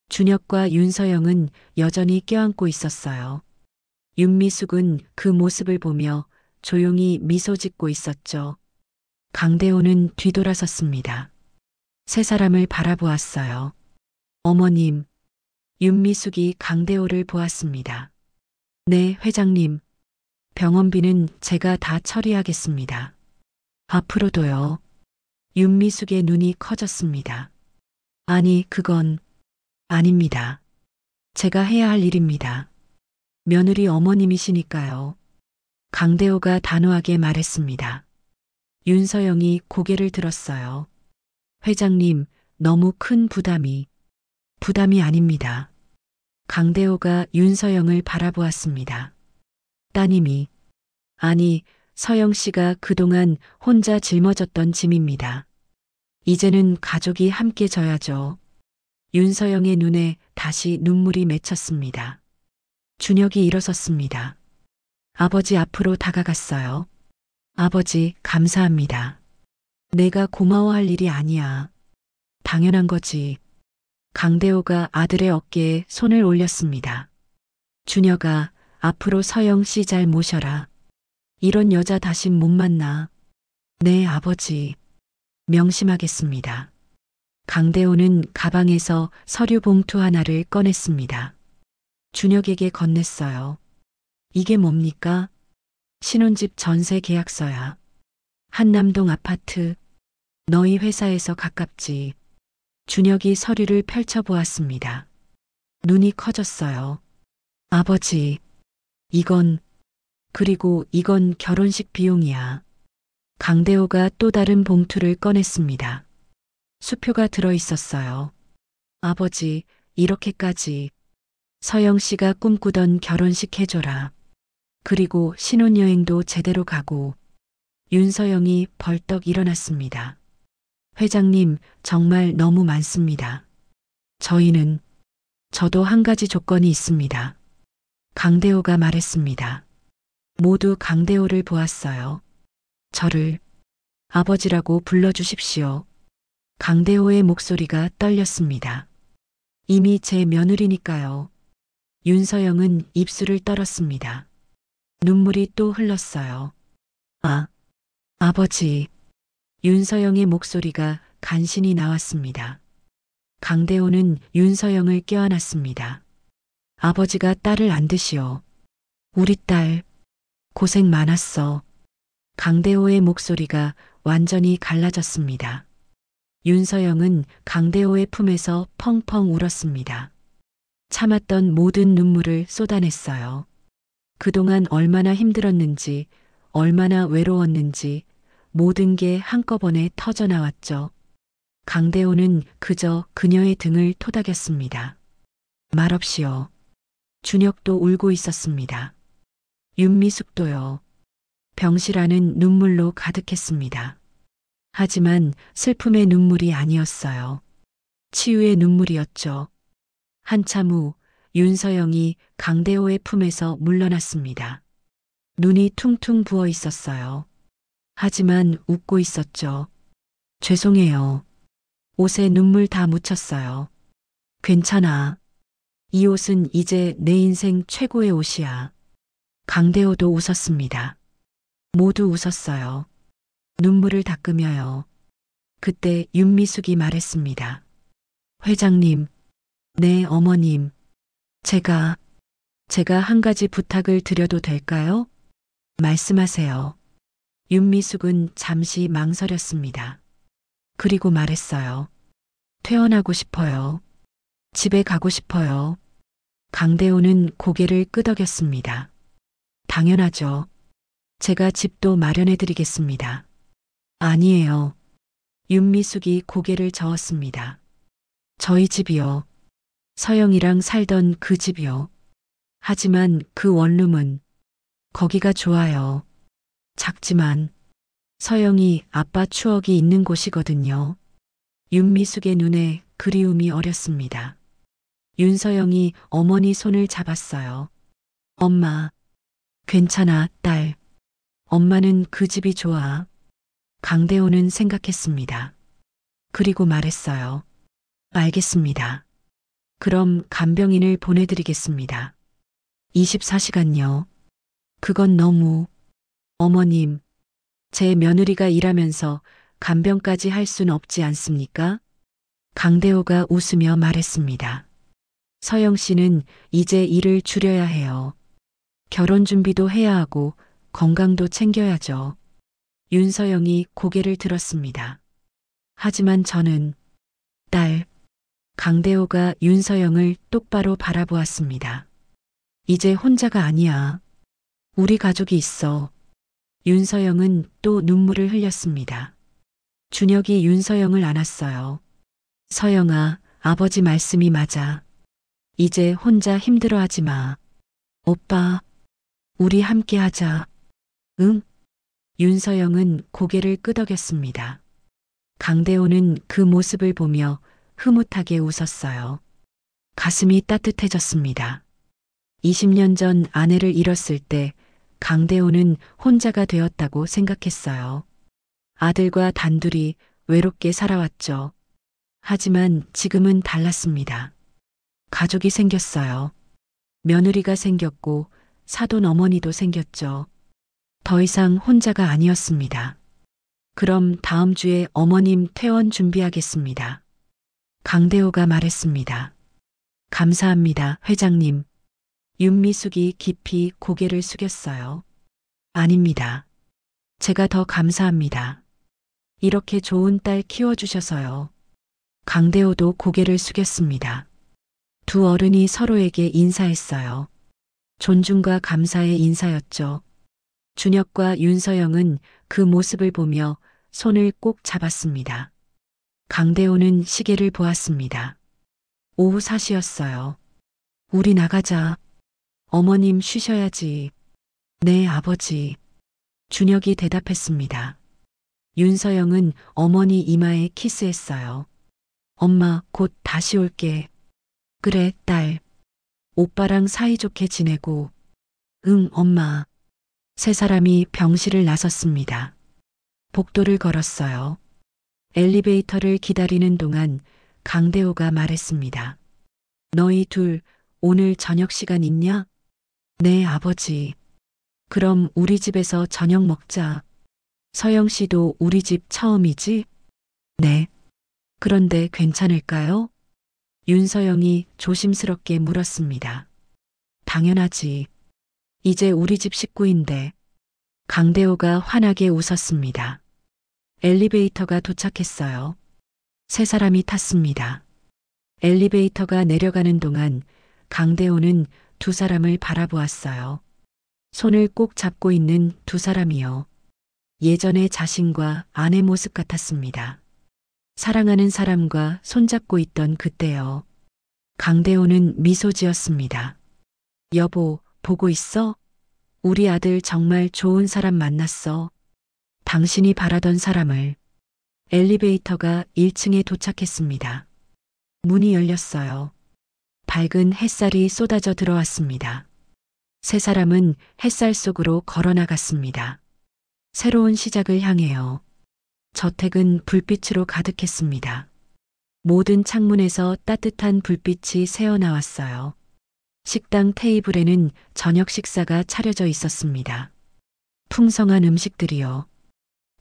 준혁과 윤서영은 여전히 껴안고 있었어요. 윤미숙은 그 모습을 보며 조용히 미소 짓고 있었죠. 강대호는 뒤돌아섰습니다. 세 사람을 바라보았어요. 어머님, 윤미숙이 강대호를 보았습니다. 네, 회장님. 병원비는 제가 다 처리하겠습니다. 앞으로도요. 윤미숙의 눈이 커졌습니다. 아니, 그건 아닙니다. 제가 해야 할 일입니다. 며느리 어머님이시니까요. 강대호가 단호하게 말했습니다. 윤서영이 고개를 들었어요. 회장님, 너무 큰 부담이 아닙니다. 강대호가 윤서영을 바라보았습니다. 따님이, 아니, 서영 씨가 그동안 혼자 짊어졌던 짐입니다. 이제는 가족이 함께 져야죠. 윤서영의 눈에 다시 눈물이 맺혔습니다. 준혁이 일어섰습니다. 아버지 앞으로 다가갔어요. 아버지, 감사합니다. 내가 고마워할 일이 아니야. 당연한 거지. 강대호가 아들의 어깨에 손을 올렸습니다. 준혁아, 앞으로 서영 씨 잘 모셔라. 이런 여자 다신 못 만나. 네, 아버지. 명심하겠습니다. 강대호는 가방에서 서류 봉투 하나를 꺼냈습니다. 준혁에게 건넸어요. 이게 뭡니까? 신혼집 전세 계약서야. 한남동 아파트. 너희 회사에서 가깝지. 준혁이 서류를 펼쳐보았습니다. 눈이 커졌어요. 아버지, 그리고 이건 결혼식 비용이야. 강대호가 또 다른 봉투를 꺼냈습니다. 수표가 들어 있었어요. 아버지, 이렇게까지. 서영 씨가 꿈꾸던 결혼식 해줘라. 그리고 신혼여행도 제대로 가고. 윤서영이 벌떡 일어났습니다. 회장님, 정말 너무 많습니다. 저도 한 가지 조건이 있습니다. 강대호가 말했습니다. 모두 강대호를 보았어요. 저를 아버지라고 불러주십시오. 강대호의 목소리가 떨렸습니다. 이미 제 며느리니까요. 윤서영은 입술을 떨었습니다. 눈물이 또 흘렀어요. 아버지. 윤서영의 목소리가 간신히 나왔습니다. 강대호는 윤서영을 껴안았습니다. 아버지가 딸을 안 드시오. 우리 딸, 고생 많았어. 강대호의 목소리가 완전히 갈라졌습니다. 윤서영은 강대호의 품에서 펑펑 울었습니다. 참았던 모든 눈물을 쏟아냈어요. 그동안 얼마나 힘들었는지, 얼마나 외로웠는지 모든 게 한꺼번에 터져 나왔죠. 강대호는 그저 그녀의 등을 토닥였습니다. 말없이요. 준혁도 울고 있었습니다. 윤미숙도요. 병실안은 눈물로 가득했습니다. 하지만 슬픔의 눈물이 아니었어요. 치유의 눈물이었죠. 한참 후 윤서영이 강대호의 품에서 물러났습니다. 눈이 퉁퉁 부어 있었어요. 하지만 웃고 있었죠. 죄송해요. 옷에 눈물 다 묻혔어요. 괜찮아. 이 옷은 이제 내 인생 최고의 옷이야. 강대호도 웃었습니다. 모두 웃었어요. 눈물을 닦으며요. 그때 윤미숙이 말했습니다. 회장님, 네 어머님, 제가 한 가지 부탁을 드려도 될까요? 말씀하세요. 윤미숙은 잠시 망설였습니다. 그리고 말했어요. 퇴원하고 싶어요. 집에 가고 싶어요. 강대호는 고개를 끄덕였습니다. 당연하죠. 제가 집도 마련해 드리겠습니다. 아니에요. 윤미숙이 고개를 저었습니다. 저희 집이요. 서영이랑 살던 그 집이요. 하지만 그 원룸은 거기가 좋아요. 작지만 서영이 아빠 추억이 있는 곳이거든요. 윤미숙의 눈에 그리움이 어렸습니다. 윤서영이 어머니 손을 잡았어요. 엄마, 괜찮아, 딸. 엄마는 그 집이 좋아. 강대호는 생각했습니다. 그리고 말했어요. 알겠습니다. 그럼 간병인을 보내드리겠습니다. 24시간요. 그건 너무... 어머님, 제 며느리가 일하면서 간병까지 할 순 없지 않습니까? 강대호가 웃으며 말했습니다. 서영 씨는 이제 일을 줄여야 해요. 결혼 준비도 해야 하고 건강도 챙겨야죠. 윤서영이 고개를 들었습니다. 하지만 저는 딸, 강대호가 윤서영을 똑바로 바라보았습니다. 이제 혼자가 아니야. 우리 가족이 있어. 윤서영은 또 눈물을 흘렸습니다. 준혁이 윤서영을 안았어요. 서영아, 아버지 말씀이 맞아. 이제 혼자 힘들어하지 마. 오빠, 우리 함께 하자. 응? 윤서영은 고개를 끄덕였습니다. 강대호는 그 모습을 보며 흐뭇하게 웃었어요. 가슴이 따뜻해졌습니다. 20년 전 아내를 잃었을 때 강대호는 혼자가 되었다고 생각했어요. 아들과 단둘이 외롭게 살아왔죠. 하지만 지금은 달랐습니다. 가족이 생겼어요. 며느리가 생겼고 사돈 어머니도 생겼죠. 더 이상 혼자가 아니었습니다. 그럼 다음 주에 어머님 퇴원 준비하겠습니다. 강대호가 말했습니다. 감사합니다, 회장님. 윤미숙이 깊이 고개를 숙였어요. 아닙니다. 제가 더 감사합니다. 이렇게 좋은 딸 키워주셔서요. 강대호도 고개를 숙였습니다. 두 어른이 서로에게 인사했어요. 존중과 감사의 인사였죠. 준혁과 윤서영은 그 모습을 보며 손을 꼭 잡았습니다. 강대호는 시계를 보았습니다. 오후 4시였어요. 우리 나가자. 어머님 쉬셔야지. 네, 아버지. 준혁이 대답했습니다. 윤서영은 어머니 이마에 키스했어요. 엄마, 곧 다시 올게. 그래, 딸. 오빠랑 사이좋게 지내고. 응, 엄마. 세 사람이 병실을 나섰습니다. 복도를 걸었어요. 엘리베이터를 기다리는 동안 강대호가 말했습니다. 너희 둘 오늘 저녁 시간 있냐? 네, 아버지. 그럼 우리 집에서 저녁 먹자. 서영 씨도 우리 집 처음이지? 네. 그런데 괜찮을까요? 윤서영이 조심스럽게 물었습니다. 당연하지. 이제 우리 집 식구인데. 강대호가 환하게 웃었습니다. 엘리베이터가 도착했어요. 세 사람이 탔습니다. 엘리베이터가 내려가는 동안 강대호는 두 사람을 바라보았어요. 손을 꼭 잡고 있는 두 사람이요. 예전의 자신과 아내 모습 같았습니다. 사랑하는 사람과 손잡고 있던 그때요. 강대호는 미소 지었습니다. 여보, 보고 있어? 우리 아들 정말 좋은 사람 만났어. 당신이 바라던 사람을. 엘리베이터가 1층에 도착했습니다. 문이 열렸어요. 밝은 햇살이 쏟아져 들어왔습니다. 세 사람은 햇살 속으로 걸어 나갔습니다. 새로운 시작을 향해요. 저택은 불빛으로 가득했습니다. 모든 창문에서 따뜻한 불빛이 새어나왔어요. 식당 테이블에는 저녁 식사가 차려져 있었습니다. 풍성한 음식들이요.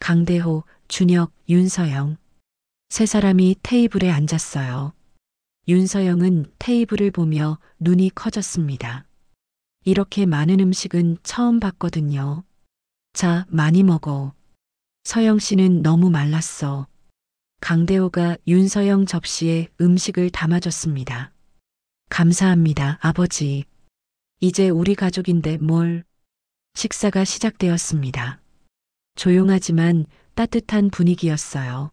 강대호, 준혁, 윤서영. 세 사람이 테이블에 앉았어요. 윤서영은 테이블을 보며 눈이 커졌습니다. 이렇게 많은 음식은 처음 봤거든요. 자, 많이 먹어. 서영 씨는 너무 말랐어. 강대호가 윤서영 접시에 음식을 담아줬습니다. 감사합니다, 아버지. 이제 우리 가족인데 뭘. 식사가 시작되었습니다. 조용하지만 따뜻한 분위기였어요.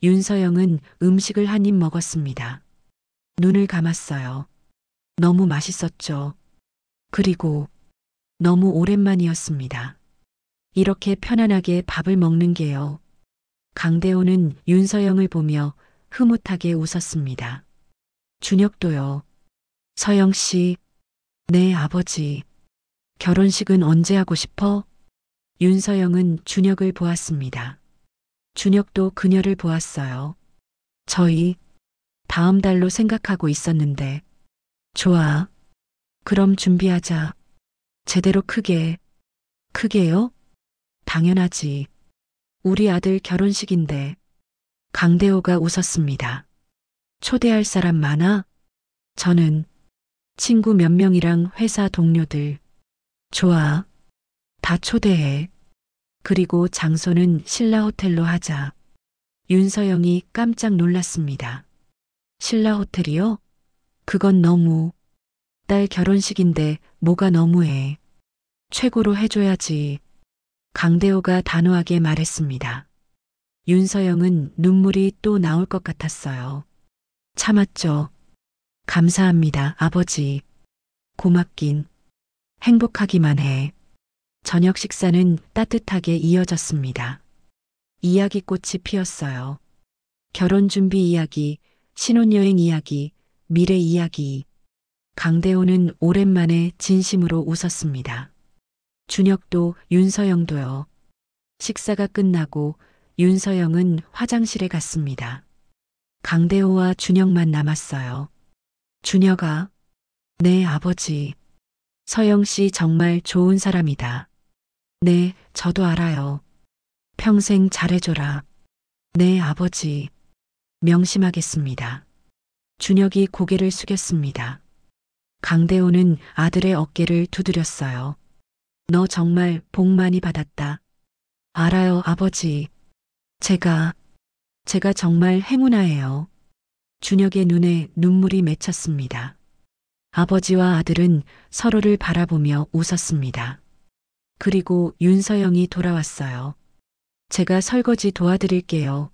윤서영은 음식을 한 입 먹었습니다. 눈을 감았어요. 너무 맛있었죠. 그리고 너무 오랜만이었습니다. 이렇게 편안하게 밥을 먹는 게요. 강대호는 윤서영을 보며 흐뭇하게 웃었습니다. 준혁도요. 서영 씨, 네, 아버지. 결혼식은 언제 하고 싶어? 윤서영은 준혁을 보았습니다. 준혁도 그녀를 보았어요. 저희 다음 달로 생각하고 있었는데. 좋아. 그럼 준비하자. 제대로 크게. 크게요? 당연하지. 우리 아들 결혼식인데. 강대호가 웃었습니다. 초대할 사람 많아? 저는 친구 몇 명이랑 회사 동료들. 좋아. 다 초대해. 그리고 장소는 신라 호텔로 하자. 윤서영이 깜짝 놀랐습니다. 신라 호텔이요? 그건 너무. 딸 결혼식인데 뭐가 너무해. 최고로 해줘야지. 강대호가 단호하게 말했습니다. 윤서영은 눈물이 또 나올 것 같았어요. 참았죠. 감사합니다, 아버지. 고맙긴. 행복하기만 해. 저녁 식사는 따뜻하게 이어졌습니다. 이야기꽃이 피었어요. 결혼 준비 이야기, 신혼여행 이야기, 미래 이야기. 강대호는 오랜만에 진심으로 웃었습니다. 준혁도 윤서영도요. 식사가 끝나고 윤서영은 화장실에 갔습니다. 강대호와 준혁만 남았어요. 준혁아. 네, 아버지. 서영 씨 정말 좋은 사람이다. 네, 저도 알아요. 평생 잘해줘라. 네, 아버지. 명심하겠습니다. 준혁이 고개를 숙였습니다. 강대호는 아들의 어깨를 두드렸어요. 너 정말 복 많이 받았다. 알아요, 아버지. 제가 정말 행운아예요. 준혁의 눈에 눈물이 맺혔습니다. 아버지와 아들은 서로를 바라보며 웃었습니다. 그리고 윤서영이 돌아왔어요. 제가 설거지 도와드릴게요.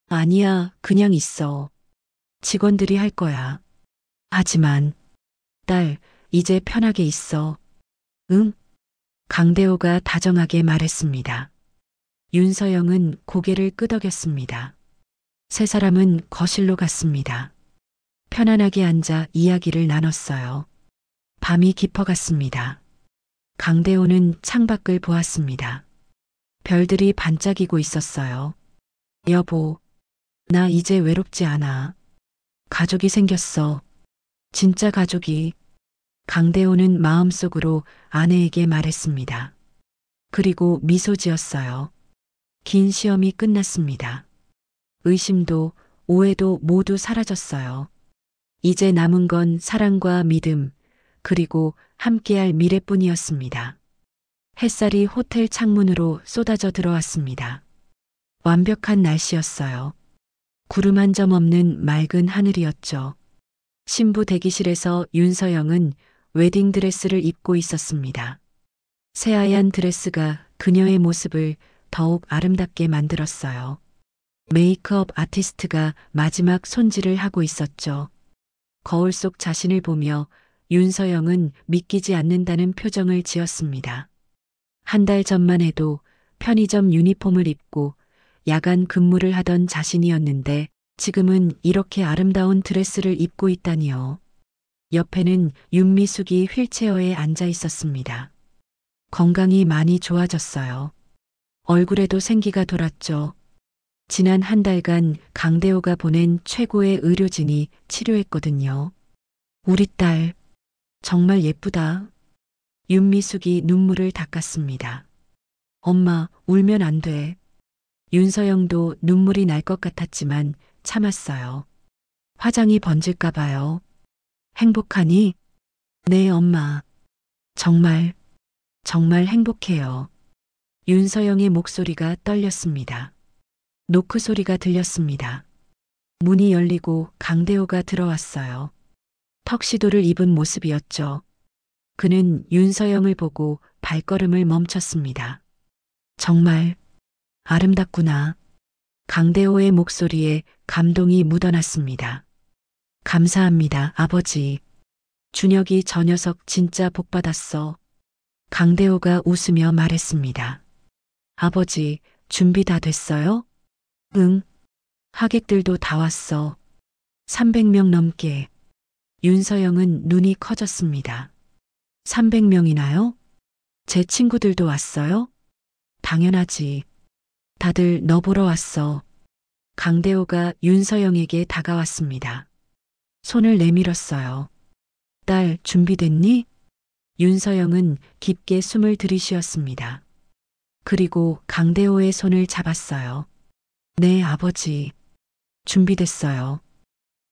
아니야, 그냥 있어. 직원들이 할 거야. 하지만, 딸, 이제 편하게 있어. 응? 강대호가 다정하게 말했습니다. 윤서영은 고개를 끄덕였습니다. 세 사람은 거실로 갔습니다. 편안하게 앉아 이야기를 나눴어요. 밤이 깊어갔습니다. 강대호는 창밖을 보았습니다. 별들이 반짝이고 있었어요. 여보, 나 이제 외롭지 않아. 가족이 생겼어. 진짜 가족이. 강대호는 마음속으로 아내에게 말했습니다. 그리고 미소 지었어요. 긴 시험이 끝났습니다. 의심도 오해도 모두 사라졌어요. 이제 남은 건 사랑과 믿음, 그리고 함께할 미래뿐이었습니다. 햇살이 호텔 창문으로 쏟아져 들어왔습니다. 완벽한 날씨였어요. 구름 한 점 없는 맑은 하늘이었죠. 신부 대기실에서 윤서영은 웨딩드레스를 입고 있었습니다. 새하얀 드레스가 그녀의 모습을 더욱 아름답게 만들었어요. 메이크업 아티스트가 마지막 손질을 하고 있었죠. 거울 속 자신을 보며 윤서영은 믿기지 않는다는 표정을 지었습니다. 한 달 전만 해도 편의점 유니폼을 입고 야간 근무를 하던 자신이었는데 지금은 이렇게 아름다운 드레스를 입고 있다니요. 옆에는 윤미숙이 휠체어에 앉아 있었습니다. 건강이 많이 좋아졌어요. 얼굴에도 생기가 돌았죠. 지난 한 달간 강대호가 보낸 최고의 의료진이 치료했거든요. 우리 딸, 정말 예쁘다. 윤미숙이 눈물을 닦았습니다. 엄마, 울면 안 돼. 윤서영도 눈물이 날 것 같았지만 참았어요. 화장이 번질까 봐요. 행복하니? 네, 엄마. 정말, 정말 행복해요. 윤서영의 목소리가 떨렸습니다. 노크 소리가 들렸습니다. 문이 열리고 강대호가 들어왔어요. 턱시도를 입은 모습이었죠. 그는 윤서영을 보고 발걸음을 멈췄습니다. 정말 아름답구나. 강대호의 목소리에 감동이 묻어났습니다. 감사합니다, 아버지. 준혁이 저 녀석 진짜 복받았어. 강대호가 웃으며 말했습니다. 아버지, 준비 다 됐어요? 응. 하객들도 다 왔어. 300명 넘게. 윤서영은 눈이 커졌습니다. 300명이나요? 제 친구들도 왔어요? 당연하지. 다들 너 보러 왔어. 강대호가 윤서영에게 다가왔습니다. 손을 내밀었어요. 딸, 준비됐니? 윤서영은 깊게 숨을 들이쉬었습니다. 그리고 강대호의 손을 잡았어요. 네, 아버지. 준비됐어요.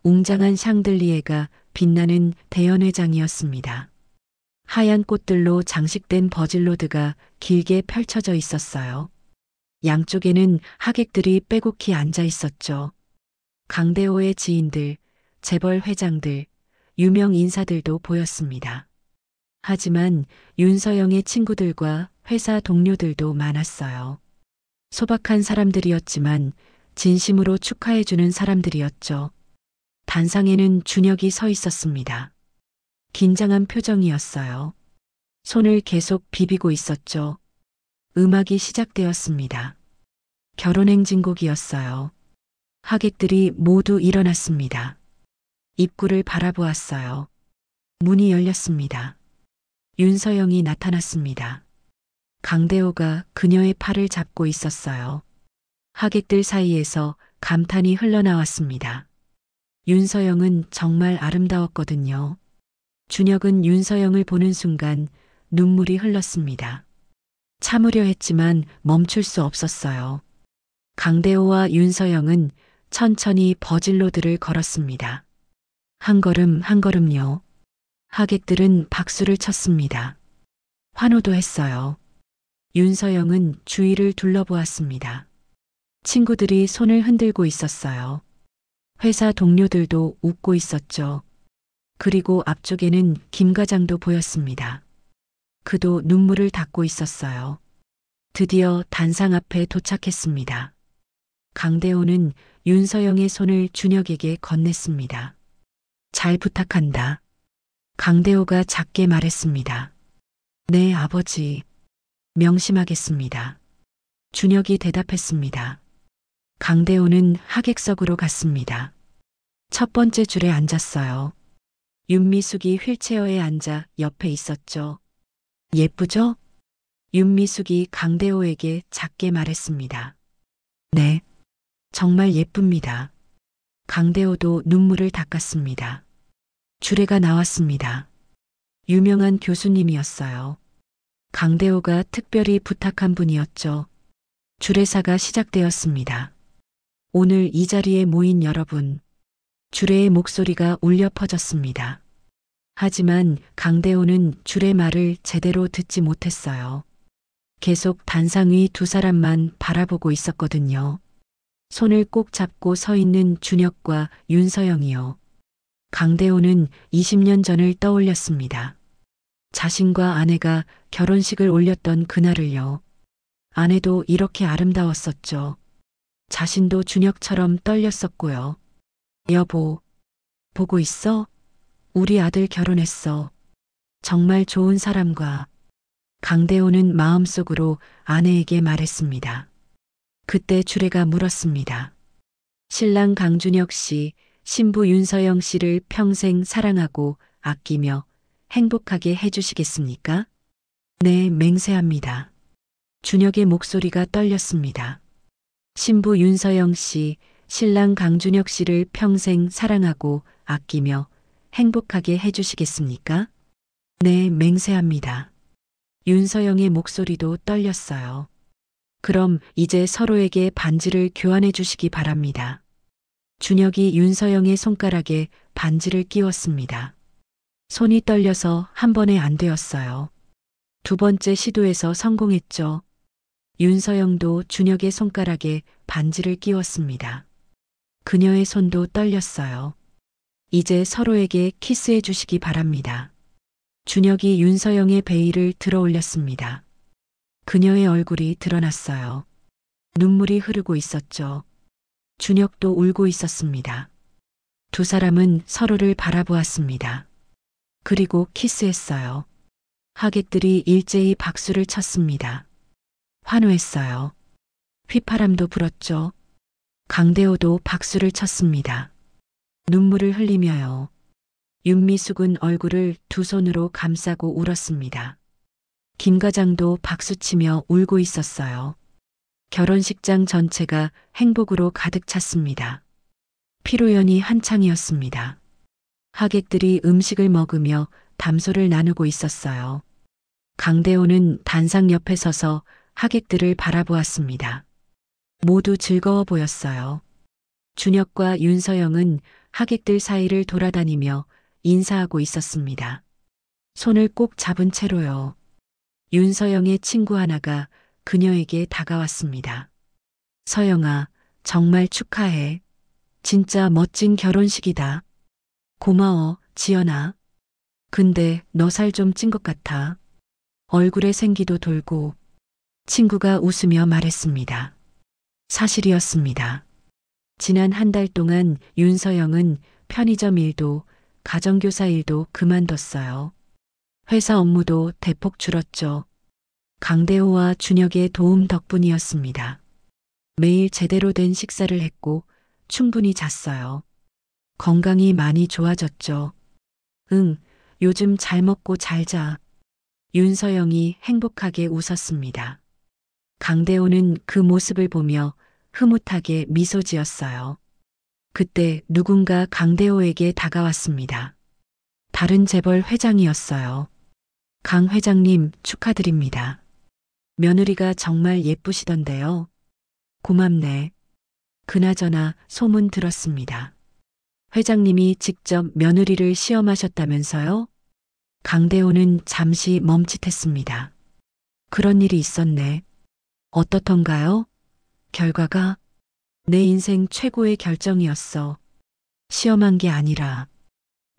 웅장한 샹들리에가 빛나는 대연회장이었습니다. 하얀 꽃들로 장식된 버질로드가 길게 펼쳐져 있었어요. 양쪽에는 하객들이 빼곡히 앉아 있었죠. 강대호의 지인들, 재벌 회장들, 유명 인사들도 보였습니다. 하지만 윤서영의 친구들과 회사 동료들도 많았어요. 소박한 사람들이었지만 진심으로 축하해주는 사람들이었죠. 단상에는 준혁이 서 있었습니다. 긴장한 표정이었어요. 손을 계속 비비고 있었죠. 음악이 시작되었습니다. 결혼행진곡이었어요. 하객들이 모두 일어났습니다. 입구를 바라보았어요. 문이 열렸습니다. 윤서영이 나타났습니다. 강대호가 그녀의 팔을 잡고 있었어요. 하객들 사이에서 감탄이 흘러나왔습니다. 윤서영은 정말 아름다웠거든요. 준혁은 윤서영을 보는 순간 눈물이 흘렀습니다. 참으려 했지만 멈출 수 없었어요. 강대호와 윤서영은 천천히 버질로드를 걸었습니다. 한 걸음 한 걸음요. 하객들은 박수를 쳤습니다. 환호도 했어요. 윤서영은 주위를 둘러보았습니다. 친구들이 손을 흔들고 있었어요. 회사 동료들도 웃고 있었죠. 그리고 앞쪽에는 김 과장도 보였습니다. 그도 눈물을 닦고 있었어요. 드디어 단상 앞에 도착했습니다. 강대호는 윤서영의 손을 준혁에게 건넸습니다. 잘 부탁한다. 강대호가 작게 말했습니다. 네, 아버지. 명심하겠습니다. 준혁이 대답했습니다. 강대호는 하객석으로 갔습니다. 첫 번째 줄에 앉았어요. 윤미숙이 휠체어에 앉아 옆에 있었죠. 예쁘죠? 윤미숙이 강대호에게 작게 말했습니다. 네, 정말 예쁩니다. 강대호도 눈물을 닦았습니다. 주례가 나왔습니다. 유명한 교수님이었어요. 강대호가 특별히 부탁한 분이었죠. 주례사가 시작되었습니다. 오늘 이 자리에 모인 여러분, 주례의 목소리가 울려 퍼졌습니다. 하지만 강대호는 주례 말을 제대로 듣지 못했어요. 계속 단상 위 두 사람만 바라보고 있었거든요. 손을 꼭 잡고 서 있는 준혁과 윤서영이요. 강대호는 20년 전을 떠올렸습니다. 자신과 아내가 결혼식을 올렸던 그날을요. 아내도 이렇게 아름다웠었죠. 자신도 준혁처럼 떨렸었고요. 여보, 보고 있어? 우리 아들 결혼했어. 정말 좋은 사람과. 강대호는 마음속으로 아내에게 말했습니다. 그때 주례가 물었습니다. 신랑 강준혁 씨, 신부 윤서영 씨를 평생 사랑하고 아끼며 행복하게 해주시겠습니까? 네, 맹세합니다. 준혁의 목소리가 떨렸습니다. 신부 윤서영 씨, 신랑 강준혁 씨를 평생 사랑하고 아끼며 행복하게 해주시겠습니까? 네, 맹세합니다. 윤서영의 목소리도 떨렸어요. 그럼 이제 서로에게 반지를 교환해 주시기 바랍니다. 준혁이 윤서영의 손가락에 반지를 끼웠습니다. 손이 떨려서 한 번에 안 되었어요. 두 번째 시도에서 성공했죠. 윤서영도 준혁의 손가락에 반지를 끼웠습니다. 그녀의 손도 떨렸어요. 이제 서로에게 키스해 주시기 바랍니다. 준혁이 윤서영의 베일을 들어 올렸습니다. 그녀의 얼굴이 드러났어요. 눈물이 흐르고 있었죠. 준혁도 울고 있었습니다. 두 사람은 서로를 바라보았습니다. 그리고 키스했어요. 하객들이 일제히 박수를 쳤습니다. 환호했어요. 휘파람도 불었죠. 강대호도 박수를 쳤습니다. 눈물을 흘리며요. 윤미숙은 얼굴을 두 손으로 감싸고 울었습니다. 김 과장도 박수치며 울고 있었어요. 결혼식장 전체가 행복으로 가득 찼습니다. 피로연이 한창이었습니다. 하객들이 음식을 먹으며 담소를 나누고 있었어요. 강대호는 단상 옆에 서서 하객들을 바라보았습니다. 모두 즐거워 보였어요. 준혁과 윤서영은 하객들 사이를 돌아다니며 인사하고 있었습니다. 손을 꼭 잡은 채로요. 윤서영의 친구 하나가 그녀에게 다가왔습니다. 서영아, 정말 축하해. 진짜 멋진 결혼식이다. 고마워, 지연아. 근데 너 살 좀 찐 것 같아. 얼굴에 생기도 돌고. 친구가 웃으며 말했습니다. 사실이었습니다. 지난 한 달 동안 윤서영은 편의점 일도 가정교사 일도 그만뒀어요. 회사 업무도 대폭 줄었죠. 강대호와 준혁의 도움 덕분이었습니다. 매일 제대로 된 식사를 했고 충분히 잤어요. 건강이 많이 좋아졌죠. 응, 요즘 잘 먹고 잘 자. 윤서영이 행복하게 웃었습니다. 강대호는 그 모습을 보며 흐뭇하게 미소 지었어요. 그때 누군가 강대호에게 다가왔습니다. 다른 재벌 회장이었어요. 강 회장님 축하드립니다. 며느리가 정말 예쁘시던데요. 고맙네. 그나저나 소문 들었습니다. 회장님이 직접 며느리를 시험하셨다면서요? 강대호는 잠시 멈칫했습니다. 그런 일이 있었네. 어떻던가요? 결과가 내 인생 최고의 결정이었어. 시험한 게 아니라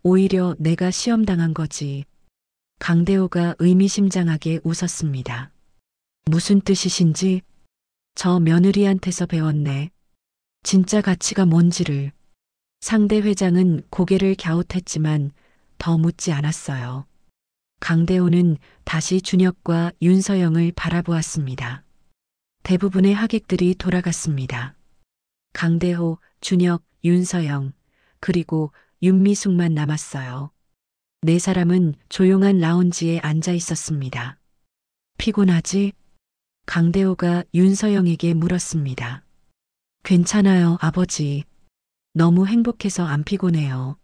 오히려 내가 시험당한 거지. 강대호가 의미심장하게 웃었습니다. 무슨 뜻이신지 저 며느리한테서 배웠네. 진짜 가치가 뭔지를. 상대 회장은 고개를 갸웃했지만 더 묻지 않았어요. 강대호는 다시 준혁과 윤서영을 바라보았습니다. 대부분의 하객들이 돌아갔습니다. 강대호, 준혁, 윤서영, 그리고 윤미숙만 남았어요. 네 사람은 조용한 라운지에 앉아 있었습니다. 피곤하지? 강대호가 윤서영에게 물었습니다. 괜찮아요, 아버지. 너무 행복해서 안 피곤해요.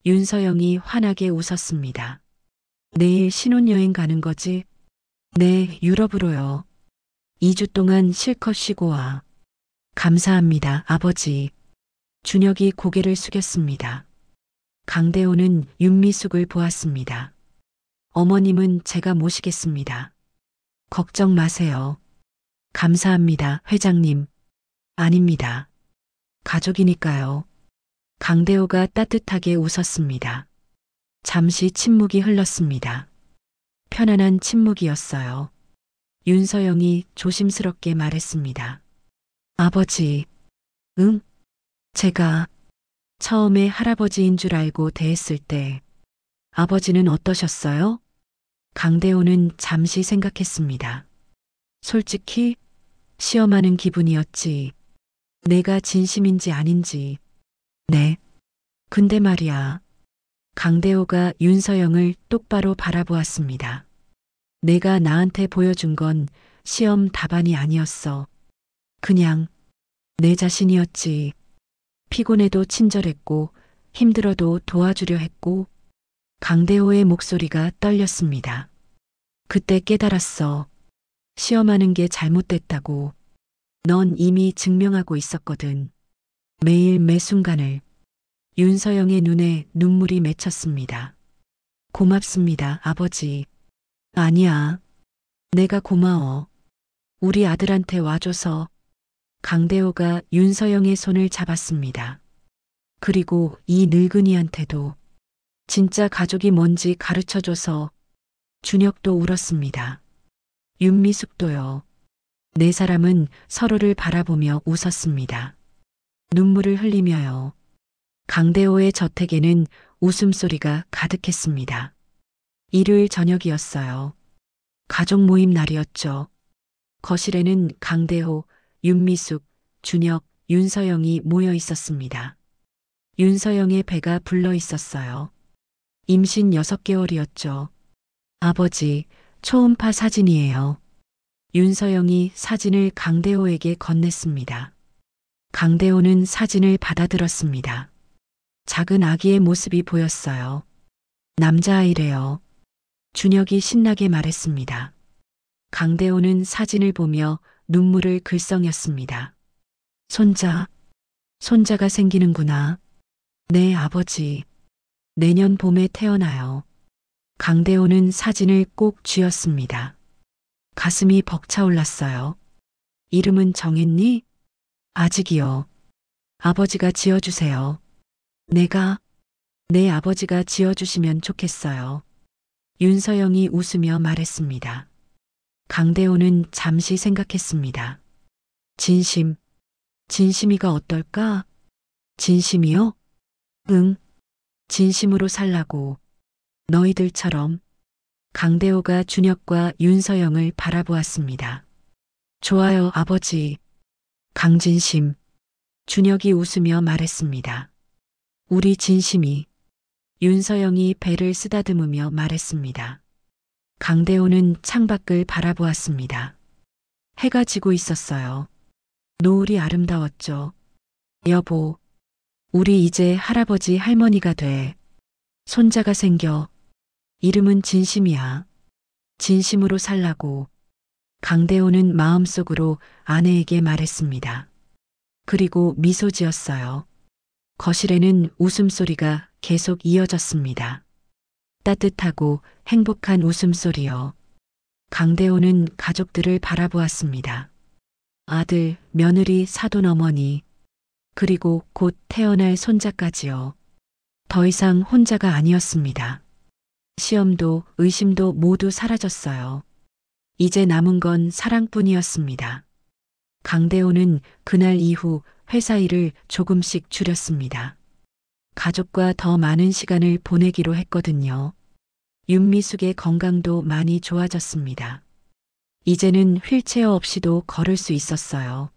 윤서영이 환하게 웃었습니다. 내일 신혼여행 가는 거지? 네, 유럽으로요. 2주 동안 실컷 쉬고 와. 감사합니다, 아버지. 준혁이 고개를 숙였습니다. 강대호는 윤미숙을 보았습니다. 어머님은 제가 모시겠습니다. 걱정 마세요. 감사합니다, 회장님. 아닙니다. 가족이니까요. 강대호가 따뜻하게 웃었습니다. 잠시 침묵이 흘렀습니다. 편안한 침묵이었어요. 윤서영이 조심스럽게 말했습니다. 아버지, 응? 제가 처음에 할아버지인 줄 알고 대했을 때 아버지는 어떠셨어요? 강대호는 잠시 생각했습니다. 솔직히 시험하는 기분이었지. 내가 진심인지 아닌지. 네. 근데 말이야. 강대호가 윤서영을 똑바로 바라보았습니다. 내가 나한테 보여준 건 시험 답안이 아니었어. 그냥 내 자신이었지. 피곤해도 친절했고 힘들어도 도와주려 했고. 강대호의 목소리가 떨렸습니다. 그때 깨달았어. 시험하는 게 잘못됐다고. 넌 이미 증명하고 있었거든. 매일 매 순간을. 윤서영의 눈에 눈물이 맺혔습니다. 고맙습니다, 아버지. 아니야. 내가 고마워. 우리 아들한테 와줘서. 강대호가 윤서영의 손을 잡았습니다. 그리고 이 늙은이한테도 진짜 가족이 뭔지 가르쳐줘서. 준혁도 울었습니다. 윤미숙도요. 네 사람은 서로를 바라보며 웃었습니다. 눈물을 흘리며요. 강대호의 저택에는 웃음소리가 가득했습니다. 일요일 저녁이었어요. 가족 모임 날이었죠. 거실에는 강대호, 윤미숙, 준혁, 윤서영이 모여 있었습니다. 윤서영의 배가 불러 있었어요. 임신 6개월이었죠. 아버지, 초음파 사진이에요. 윤서영이 사진을 강대호에게 건넸습니다. 강대호는 사진을 받아들었습니다. 작은 아기의 모습이 보였어요. 남자아이래요. 준혁이 신나게 말했습니다. 강대호는 사진을 보며 눈물을 글썽였습니다. 손자가 생기는구나. 네, 아버지. 내년 봄에 태어나요. 강대호는 사진을 꼭 쥐었습니다. 가슴이 벅차올랐어요. 이름은 정했니? 아직이요. 아버지가 지어주세요. 내 아버지가 지어주시면 좋겠어요. 윤서영이 웃으며 말했습니다. 강대호는 잠시 생각했습니다. 진심이가 어떨까? 진심이요? 응, 진심으로 살라고. 너희들처럼. 강대호가 준혁과 윤서영을 바라보았습니다. 좋아요, 아버지. 강진심. 준혁이 웃으며 말했습니다. 우리 진심이. 윤서영이 배를 쓰다듬으며 말했습니다. 강대호는 창밖을 바라보았습니다. 해가 지고 있었어요. 노을이 아름다웠죠. 여보, 우리 이제 할아버지 할머니가 돼. 손자가 생겨. 이름은 진심이야. 진심으로 살라고. 강대호는 마음속으로 아내에게 말했습니다. 그리고 미소 지었어요. 거실에는 웃음소리가 계속 이어졌습니다. 따뜻하고 행복한 웃음소리요. 강대호는 가족들을 바라보았습니다. 아들, 며느리, 사돈 어머니, 그리고 곧 태어날 손자까지요. 더 이상 혼자가 아니었습니다. 시험도 의심도 모두 사라졌어요. 이제 남은 건 사랑뿐이었습니다. 강대호는 그날 이후 회사 일을 조금씩 줄였습니다. 가족과 더 많은 시간을 보내기로 했거든요. 윤미숙의 건강도 많이 좋아졌습니다. 이제는 휠체어 없이도 걸을 수 있었어요.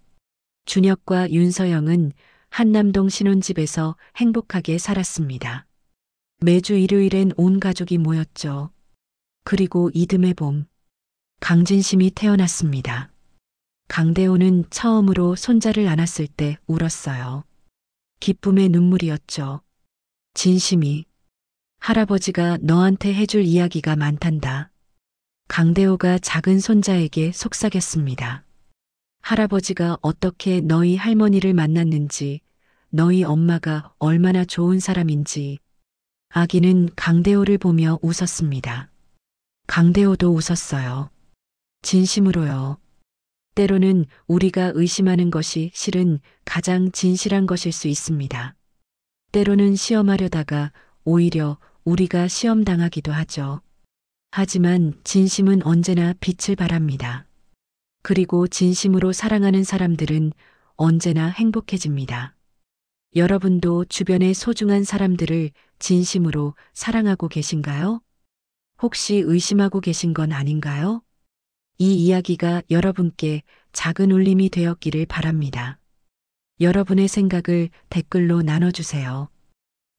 준혁과 윤서영은 한남동 신혼집에서 행복하게 살았습니다. 매주 일요일엔 온 가족이 모였죠. 그리고 이듬해 봄, 강진심이 태어났습니다. 강대호는 처음으로 손자를 안았을 때 울었어요. 기쁨의 눈물이었죠. 진심이, 할아버지가 너한테 해줄 이야기가 많단다. 강대호가 작은 손자에게 속삭였습니다. 할아버지가 어떻게 너희 할머니를 만났는지, 너희 엄마가 얼마나 좋은 사람인지. 아기는 강대호를 보며 웃었습니다. 강대호도 웃었어요. 진심으로요. 때로는 우리가 의심하는 것이 실은 가장 진실한 것일 수 있습니다. 때로는 시험하려다가 오히려 우리가 시험당하기도 하죠. 하지만 진심은 언제나 빛을 발합니다. 그리고 진심으로 사랑하는 사람들은 언제나 행복해집니다. 여러분도 주변의 소중한 사람들을 진심으로 사랑하고 계신가요? 혹시 의심하고 계신 건 아닌가요? 이 이야기가 여러분께 작은 울림이 되었기를 바랍니다. 여러분의 생각을 댓글로 나눠주세요.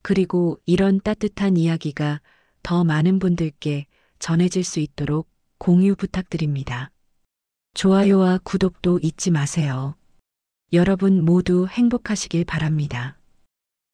그리고 이런 따뜻한 이야기가 더 많은 분들께 전해질 수 있도록 공유 부탁드립니다. 좋아요와 구독도 잊지 마세요. 여러분 모두 행복하시길 바랍니다.